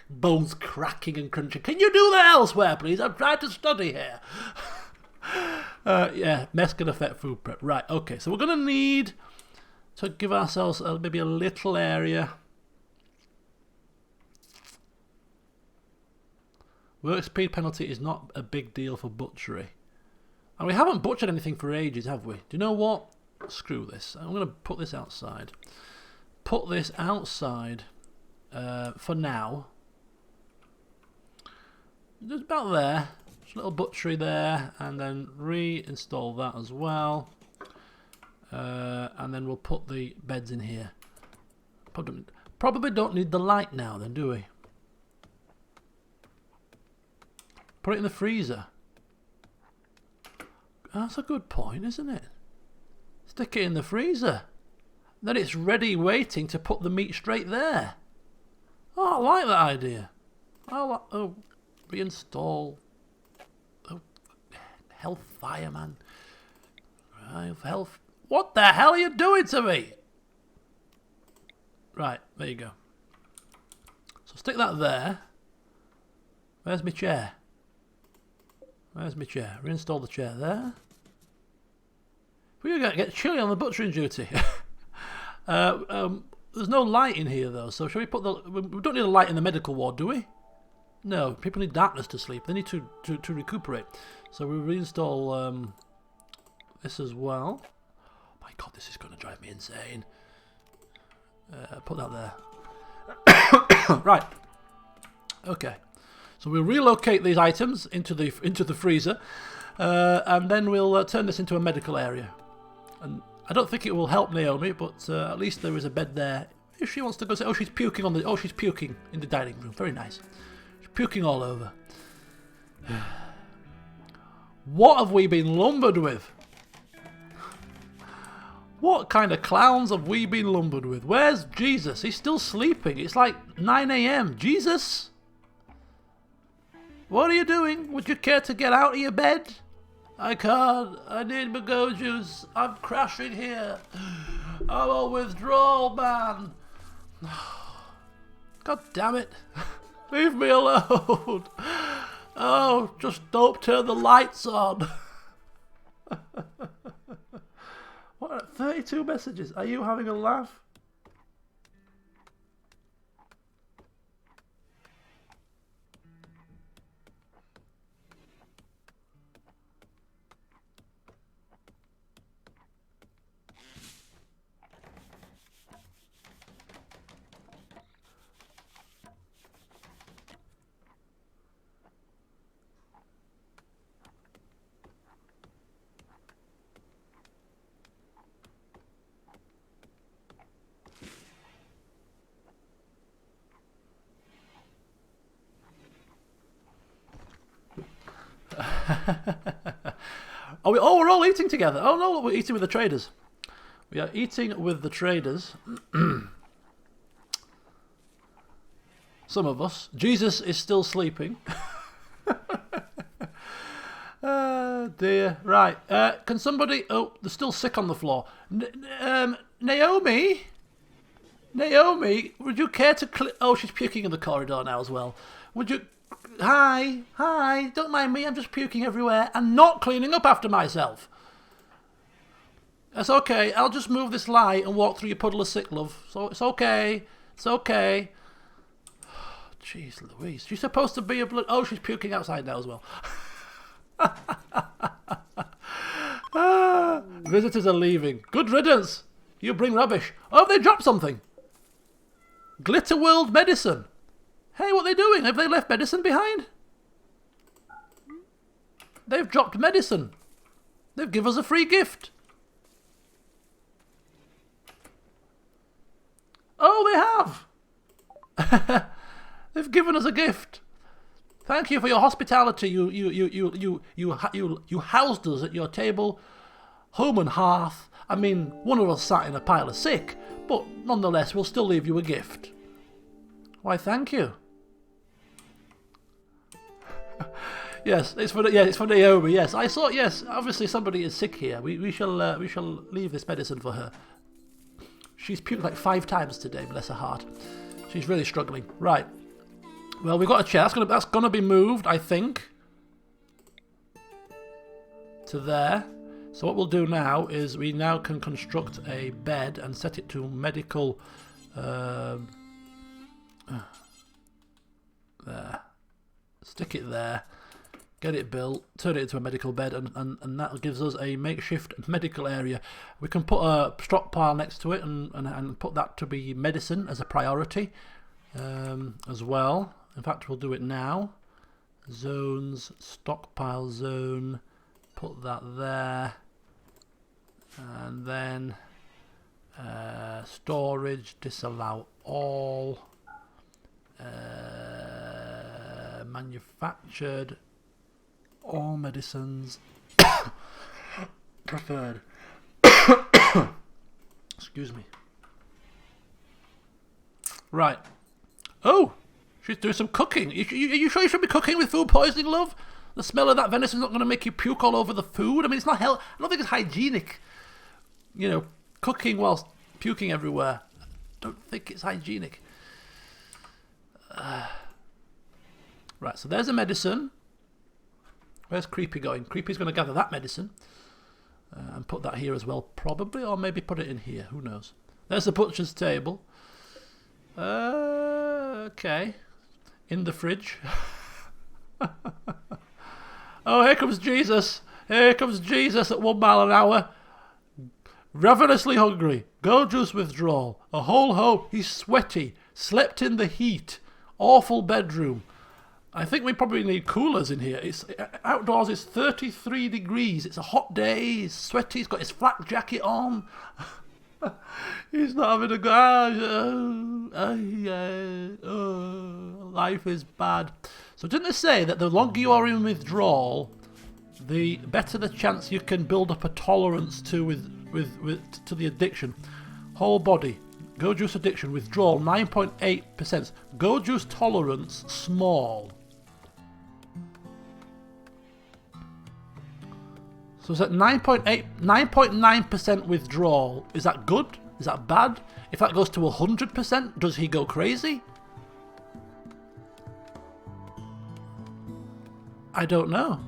bones cracking and crunching. Can you do that elsewhere, please? I'm trying to study here. Yeah, mess can affect food prep. Right. Okay. So we're gonna need to give ourselves maybe a little area. Work speed penalty is not a big deal for butchery. And we haven't butchered anything for ages, have we? Do you know what? Screw this. I'm going to put this outside. Put this outside for now. Just about there. Just a little butchery there. And then reinstall that as well. And then we'll put the beds in here. Probably don't need the light now then, do we? Put it in the freezer. That's a good point, isn't it? Stick it in the freezer. Then it's ready waiting to put the meat straight there. Oh, I like that idea. Oh, reinstall. Oh, health fireman. Health. What the hell are you doing to me? Right, there you go. So stick that there. Where's my chair? Where's my chair? Reinstall the chair there. We're going to get chilly on the butchering duty. There's no light in here though, so shall we put the... We don't need a light in the medical ward, do we? No, people need darkness to sleep. They need to recuperate. So we reinstall this as well. Oh my God, this is going to drive me insane. Put that there. Right. Okay. So we'll relocate these items into the freezer, and then we'll turn this into a medical area. And I don't think it will help Naomi, but at least there is a bed there. If she wants to go say, oh, she's puking on the, oh, she's puking in the dining room. Very nice. She's puking all over. What have we been lumbered with? What kind of clowns have we been lumbered with? Where's Jesus? He's still sleeping. It's like 9 AM. Jesus? What are you doing? Would you care to get out of your bed? I can't. I need my go juice. I'm crashing here. I'm a withdrawal man. God damn it. Leave me alone. Oh, just don't turn the lights on. What? 32 messages. Are you having a laugh? We're all eating together. Oh no, we're eating with the traders. We are eating with the traders. Some of us. Jesus is still sleeping. Dear. Right. Can somebody... Oh, they're still sick on the floor. Naomi? Naomi, would you care to... Oh, she's puking in the corridor now as well. Would you... Hi. Don't mind me. I'm just puking everywhere and not cleaning up after myself. That's okay. I'll just move this light and walk through your puddle of sick, love. So it's okay. It's okay. Jeez Louise. She's supposed to be a blood... Oh, she's puking outside now as well. Visitors are leaving. Good riddance. You bring rubbish. Oh, they dropped something. Glitter World medicine. Hey, what are they doing? Have they left medicine behind? They've dropped medicine. They've given us a free gift. Oh, they have. They've given us a gift. Thank you for your hospitality. You housed us at your table, home and hearth. I mean, one of us sat in a pile of sick, but nonetheless, we'll still leave you a gift. Why, thank you. Yes, it's for Naomi. Yes, I saw. Yes, obviously somebody is sick here. We shall leave this medicine for her. She's puked like 5 times today. Bless her heart. She's really struggling. Right. Well, we've got a chair. That's gonna be moved, I think, to there. So what we'll do now is we now can construct a bed and set it to medical. There. Stick it there. Get it built. Turn it into a medical bed, and that gives us a makeshift medical area. We can put a stockpile next to it and put that to be medicine as a priority as well. In fact, we'll do it now. Zones, stockpile zone, put that there. And then storage, disallow all. Manufactured, all medicines preferred. Excuse me. Right. Oh! She's doing some cooking. Are you sure you should be cooking with food poisoning, love? The smell of that venison's not going to make you puke all over the food. I mean, it's not I don't think it's hygienic. You know, cooking whilst puking everywhere. I don't think it's hygienic. Right, so there's a medicine. Where's Creepy going? Creepy's going to gather that medicine. And put that here as well, probably. Or maybe put it in here. Who knows? There's the butcher's table. Okay. In the fridge. Oh, here comes Jesus. Here comes Jesus at 1 mile an hour. Ravenously hungry. Go juice withdrawal. A whole ho. He's sweaty. Slept in the heat. Awful bedroom. I think we probably need coolers in here. It's outdoors. It's 33 degrees. It's a hot day. He's sweaty. He's got his flak jacket on. He's not having a go. Life is bad. So didn't they say that the longer you are in withdrawal, the better the chance you can build up a tolerance to the addiction? Whole body. Go juice addiction. Withdrawal 9.8%. Go juice tolerance small. So it's at 9.9% withdrawal. Is that good? Is that bad? If that goes to 100%, does he go crazy? I don't know.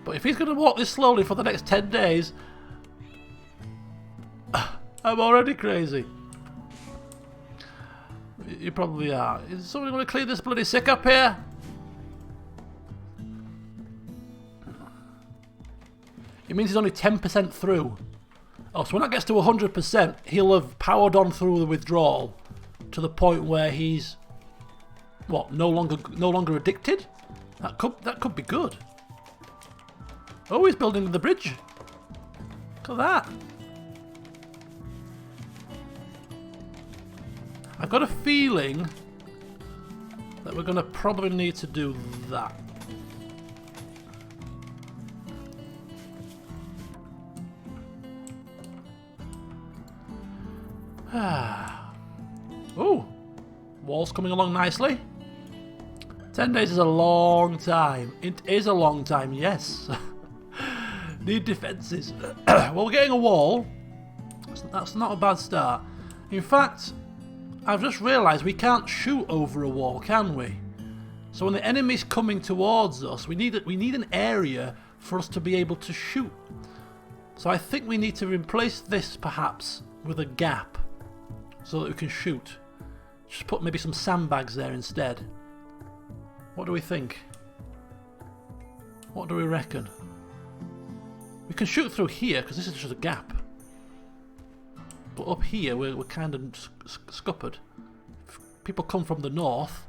But if he's going to walk this slowly for the next 10 days, I'm already crazy. You probably are. Is somebody going to clean this bloody sick up here? It means he's only 10% through. Oh, so when that gets to 100%, he'll have powered on through the withdrawal to the point where he's what? No longer addicted? That could be good. Oh, he's building the bridge. Look at that. I've got a feeling that we're going to probably need to do that. Oh, wall's coming along nicely. 10 days is a long time. It is a long time, yes. Need defences. Well, we're getting a wall. That's not a bad start. In fact, I've just realised we can't shoot over a wall, can we? So when the enemy's coming towards us, we need an area for us to be able to shoot. So I think we need to replace this, perhaps, with a gap so that we can shoot. Just put maybe some sandbags there instead. What do we think? What do we reckon? We can shoot through here because this is just a gap. But up here we're kind of scuppered. If people come from the north,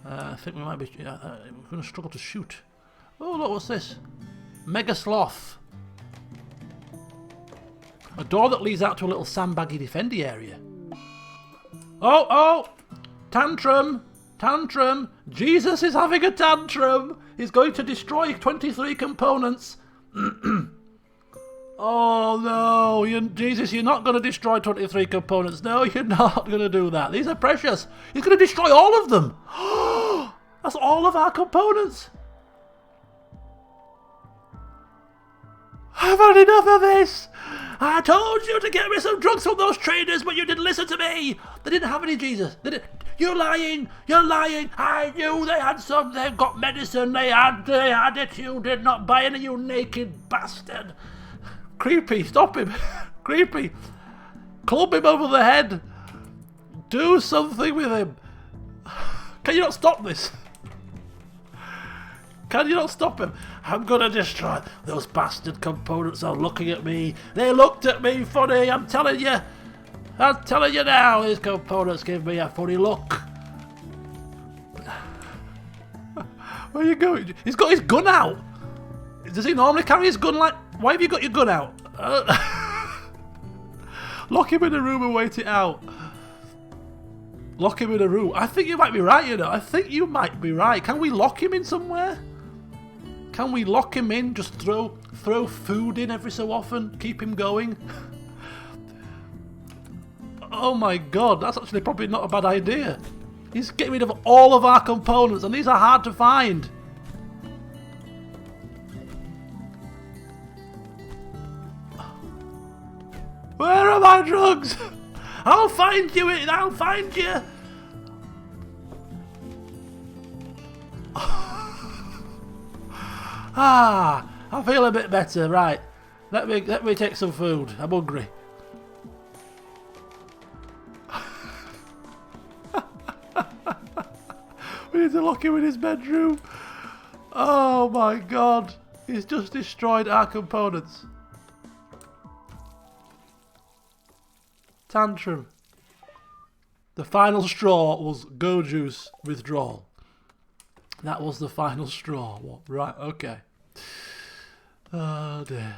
I think we might be we're going to struggle to shoot. Oh look, what's this? Mega sloth. A door that leads out to a little sandbaggy defendy area. Oh! Tantrum! Tantrum! Jesus is having a tantrum! He's going to destroy 23 components. Oh no! Jesus, you're not going to destroy 23 components. No, you're not going to do that. These are precious. He's going to destroy all of them. That's all of our components. I've had enough of this. I told you to get me some drugs from those traders, but you didn't listen to me. They didn't have any, Jesus. They didn't. You're lying. You're lying. I knew they had some. They've got medicine. They had it. You did not buy any, you naked bastard. Creepy. Stop him. Creepy. Club him over the head. Do something with him. Can you not stop this? Can you not stop him? I'm gonna destroy those bastard components are looking at me. They looked at me funny, I'm telling you. I'm telling you now, these components give me a funny look. Where are you going? He's got his gun out. Does he normally carry his gun like... Why have you got your gun out? Lock him in a room and wait it out. Lock him in a room. I think you might be right, you know. I think you might be right. Can we lock him in somewhere? Can we lock him in? Just throw food in every so often? Keep him going? Oh my god, that's actually probably not a bad idea. He's getting rid of all of our components and these are hard to find. Where are my drugs? I'll find you, I'll find you. I feel a bit better. Right, let me take some food. I'm hungry. We need to lock him in his bedroom. Oh my god, he's just destroyed our components. Tantrum. The final straw was Go Juice withdrawal. That was the final straw. What? Right, okay. Oh dear.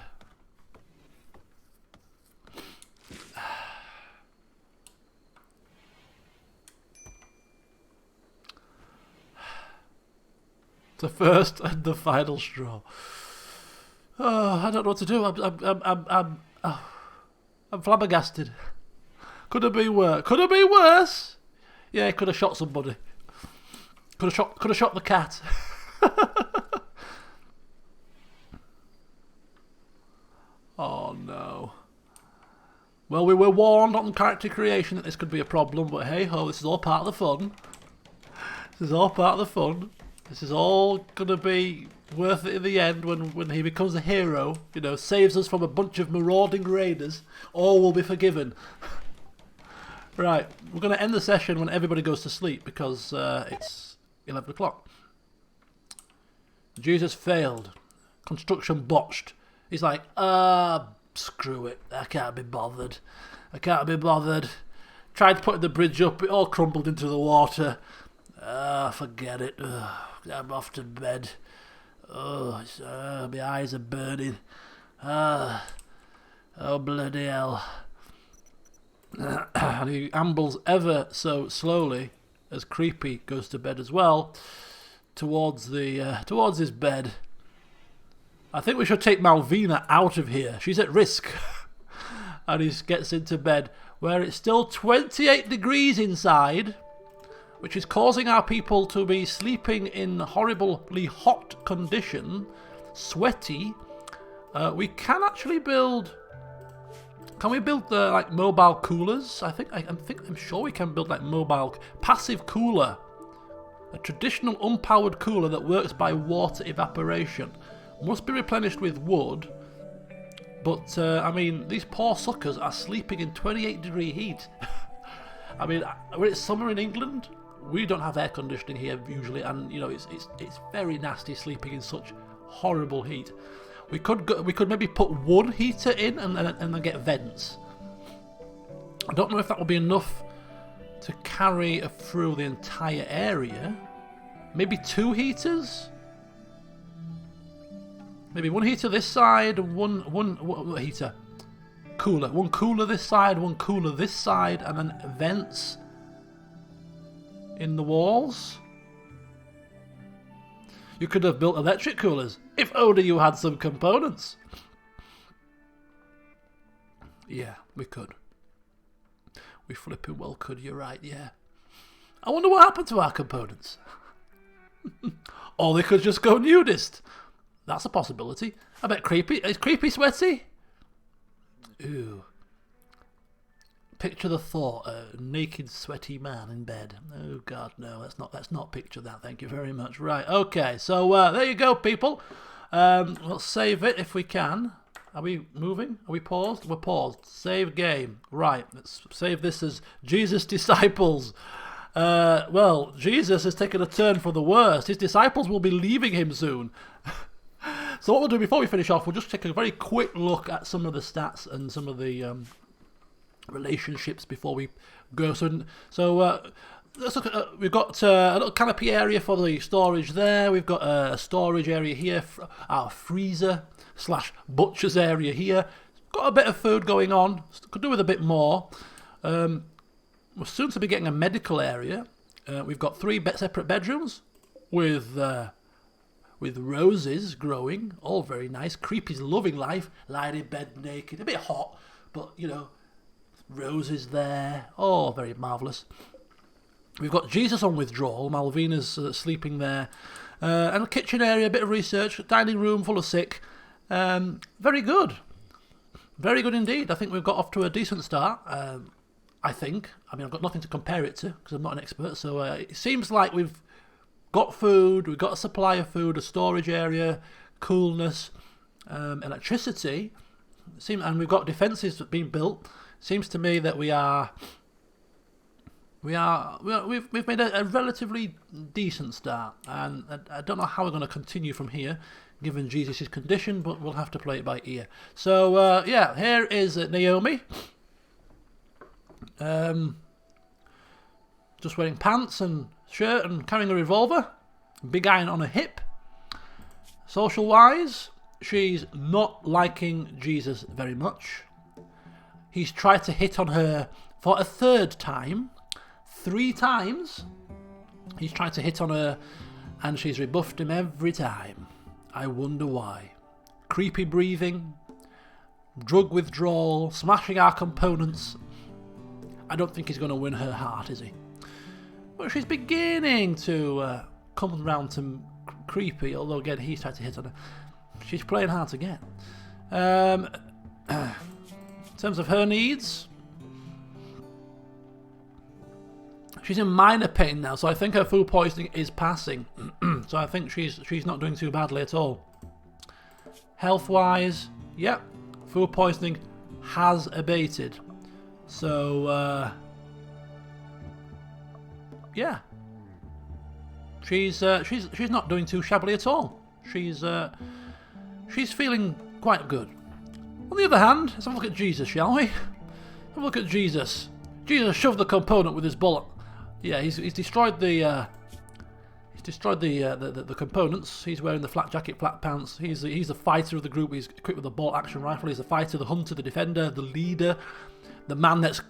The first and the final straw. Oh, I don't know what to do. I'm flabbergasted. Could have been worse. Could have been worse. Yeah, he could have shot somebody. Could have shot the cat. Oh no. Well, we were warned on character creation that this could be a problem, but hey ho, this is all part of the fun. This is all part of the fun. This is all gonna be worth it in the end when he becomes a hero, you know, saves us from a bunch of marauding raiders. All will be forgiven. Right, we're going to end the session when everybody goes to sleep because it's 11 o'clock. Jesus failed. Construction botched. He's like, screw it. I can't be bothered. I can't be bothered. Tried putting the bridge up. It all crumbled into the water. Forget it. I'm off to bed. My eyes are burning. Oh, bloody hell. And he ambles ever so slowly as Creepy goes to bed as well, towards his bed. I think we should take Malvina out of here. She's at risk. And he gets into bed, where it's still 28 degrees inside, which is causing our people to be sleeping in horribly hot condition, sweaty. We can actually build. Can we build like mobile coolers? I'm sure we can build like mobile passive cooler, a traditional unpowered cooler that works by water evaporation. Must be replenished with wood. But I mean, these poor suckers are sleeping in 28-degree heat. I mean, when it's summer in England, we don't have air conditioning here usually, and you know it's very nasty sleeping in such horrible heat. We could maybe put one heater in and then get vents. I don't know if that will be enough to carry through the entire area. Maybe 2 heaters. Maybe one heater this side, one heater cooler. One cooler this side, one cooler this side, and then vents in the walls. You could have built electric coolers, if only you had some components. Yeah, we could. We flipping well could, you're right, yeah. I wonder what happened to our components. Or they could just go nudist. That's a possibility. I bet Creepy... Is Creepy sweaty? Ooh. Picture the thought, a naked, sweaty man in bed. Oh God, no! Let's not picture that. Thank you very much. Right, okay. So there you go, people. Let's save it if we can. Are we moving? Are we paused? We're paused. Save game. Right. Let's save this as Jesus' disciples. Well, Jesus has taken a turn for the worst. His disciples will be leaving him soon. So what we'll do before we finish off, we'll just take a very quick look at some of the stats and some of the relationships before we go. So let's look at. We've got a little canopy area for the storage there. We've got a storage area here, our freezer / butcher's area here. Got a bit of food going on. Could do with a bit more. We're soon to be getting a medical area. We've got 3 separate bedrooms with roses growing, all very nice. Creepy's loving life, lying in bed naked, a bit hot, but you know, roses there, oh, very marvellous. We've got Jesus on withdrawal, Malvina's sleeping there, and a kitchen area, a bit of research, dining room full of sick. Very good indeed. I think we've got off to a decent start. I think. I mean, I've got nothing to compare it to because I'm not an expert, so it seems like we've got food, we've got a supply of food, a storage area, coolness, electricity, and we've got defences being built. Seems to me that we've made a relatively decent start, and I don't know how we're going to continue from here, given Jesus' condition, but we'll have to play it by ear. So yeah, here is Naomi. Just wearing pants and shirt and carrying a revolver, big iron on her hip. Social wise, she's not liking Jesus very much. He's tried to hit on her for a 3rd time. 3 times he's tried to hit on her, and she's rebuffed him every time. I wonder why. Creepy breathing, drug withdrawal, smashing our components. I don't think he's going to win her heart, is he? But she's beginning to come round to Creepy, although again he's tried to hit on her. She's playing hard to get. In terms of her needs, she's in minor pain now, so I think her food poisoning is passing. So I think she's not doing too badly at all. Health-wise, yep, food poisoning has abated. So yeah, she's not doing too shabbily at all. She's feeling quite good. On the other hand, let's have a look at Jesus, shall we? Have a look at Jesus. Jesus shoved the component with his bullet. Yeah, he's destroyed the He's destroyed the components. He's wearing the flat jacket, flat pants. He's the fighter of the group. He's equipped with a bolt action rifle. He's the fighter, the hunter, the defender, the leader, the man that's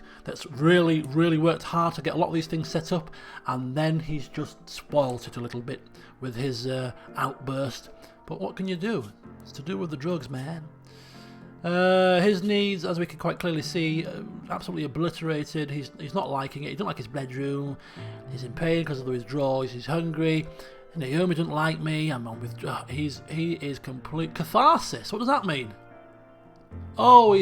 really worked hard to get a lot of these things set up, and then he's just spoilt it a little bit with his outburst. But what can you do? It's to do with the drugs, man. His needs, as we can quite clearly see, absolutely obliterated. He's not liking it. He doesn't like his bedroom. He's in pain because of the withdrawals. He's hungry. Naomi doesn't like me. I'm on withdrawal. He is complete catharsis. What does that mean? Oh,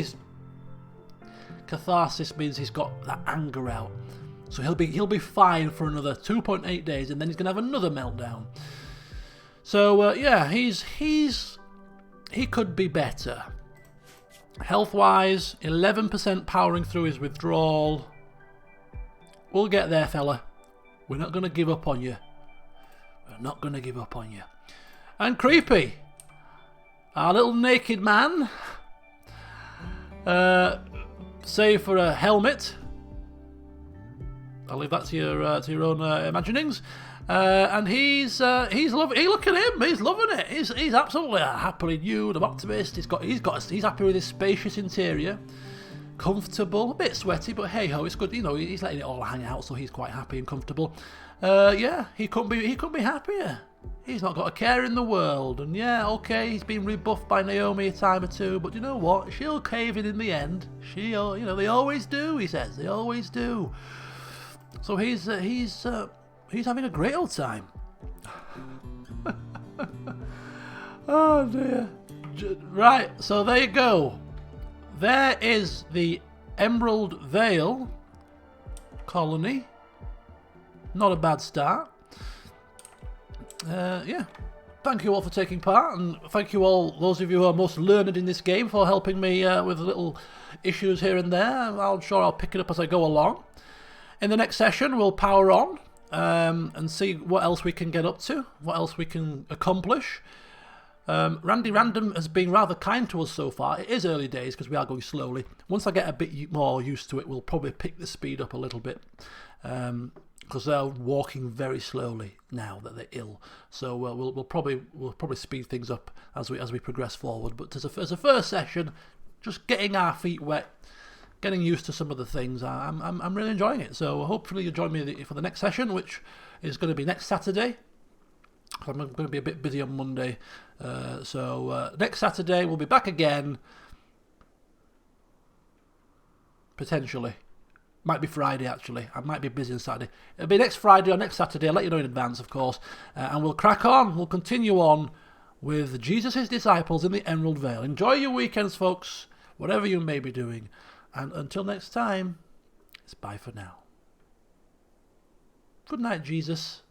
catharsis means he's got that anger out. So he'll be fine for another 2.8 days, and then he's gonna have another meltdown. So yeah, he could be better. Health-wise, 11% powering through his withdrawal. We'll get there, fella. We're not going to give up on you. We're not going to give up on you. And creepy. Our little naked man. Save for a helmet. I'll leave that to your own imaginings. And he's loving. Look at him. He's loving it. He's absolutely happily nude. I'm optimist. He's happy with his spacious interior, comfortable, a bit sweaty, but hey ho, it's good. You know, he's letting it all hang out, so he's quite happy and comfortable. Yeah, he couldn't be happier. He's not got a care in the world. And yeah, okay, he's been rebuffed by Naomi a time or two, but you know what? She'll cave in the end. She'll, they always do. He says they always do. So he's having a great old time. Oh dear. Right, so there you go. There is the Emerald Vale colony. Not a bad start. Yeah. Thank you all for taking part, and thank you all, those of you who are most learned in this game, for helping me with little issues here and there. I'm sure I'll pick it up as I go along. In the next session, we'll power on. And see what else we can get up to, what else we can accomplish. Randy Random has been rather kind to us so far. It is early days because we are going slowly. Once I get a bit more used to it, we'll probably pick the speed up a little bit, because they're walking very slowly now that they're ill. So we'll probably speed things up as we progress forward. But as a first session, just getting our feet wet, getting used to some of the things, I'm really enjoying it. So hopefully you'll join me for the next session, which is going to be next Saturday. I'm going to be a bit busy on Monday. So next Saturday we'll be back again. Potentially. Might be Friday, actually. I might be busy on Saturday. It'll be next Friday or next Saturday. I'll let you know in advance, of course. And we'll crack on. We'll continue on with Jesus' disciples in the Emerald Vale. Enjoy your weekends, folks, whatever you may be doing. And until next time, it's bye for now. Good night, Jesus.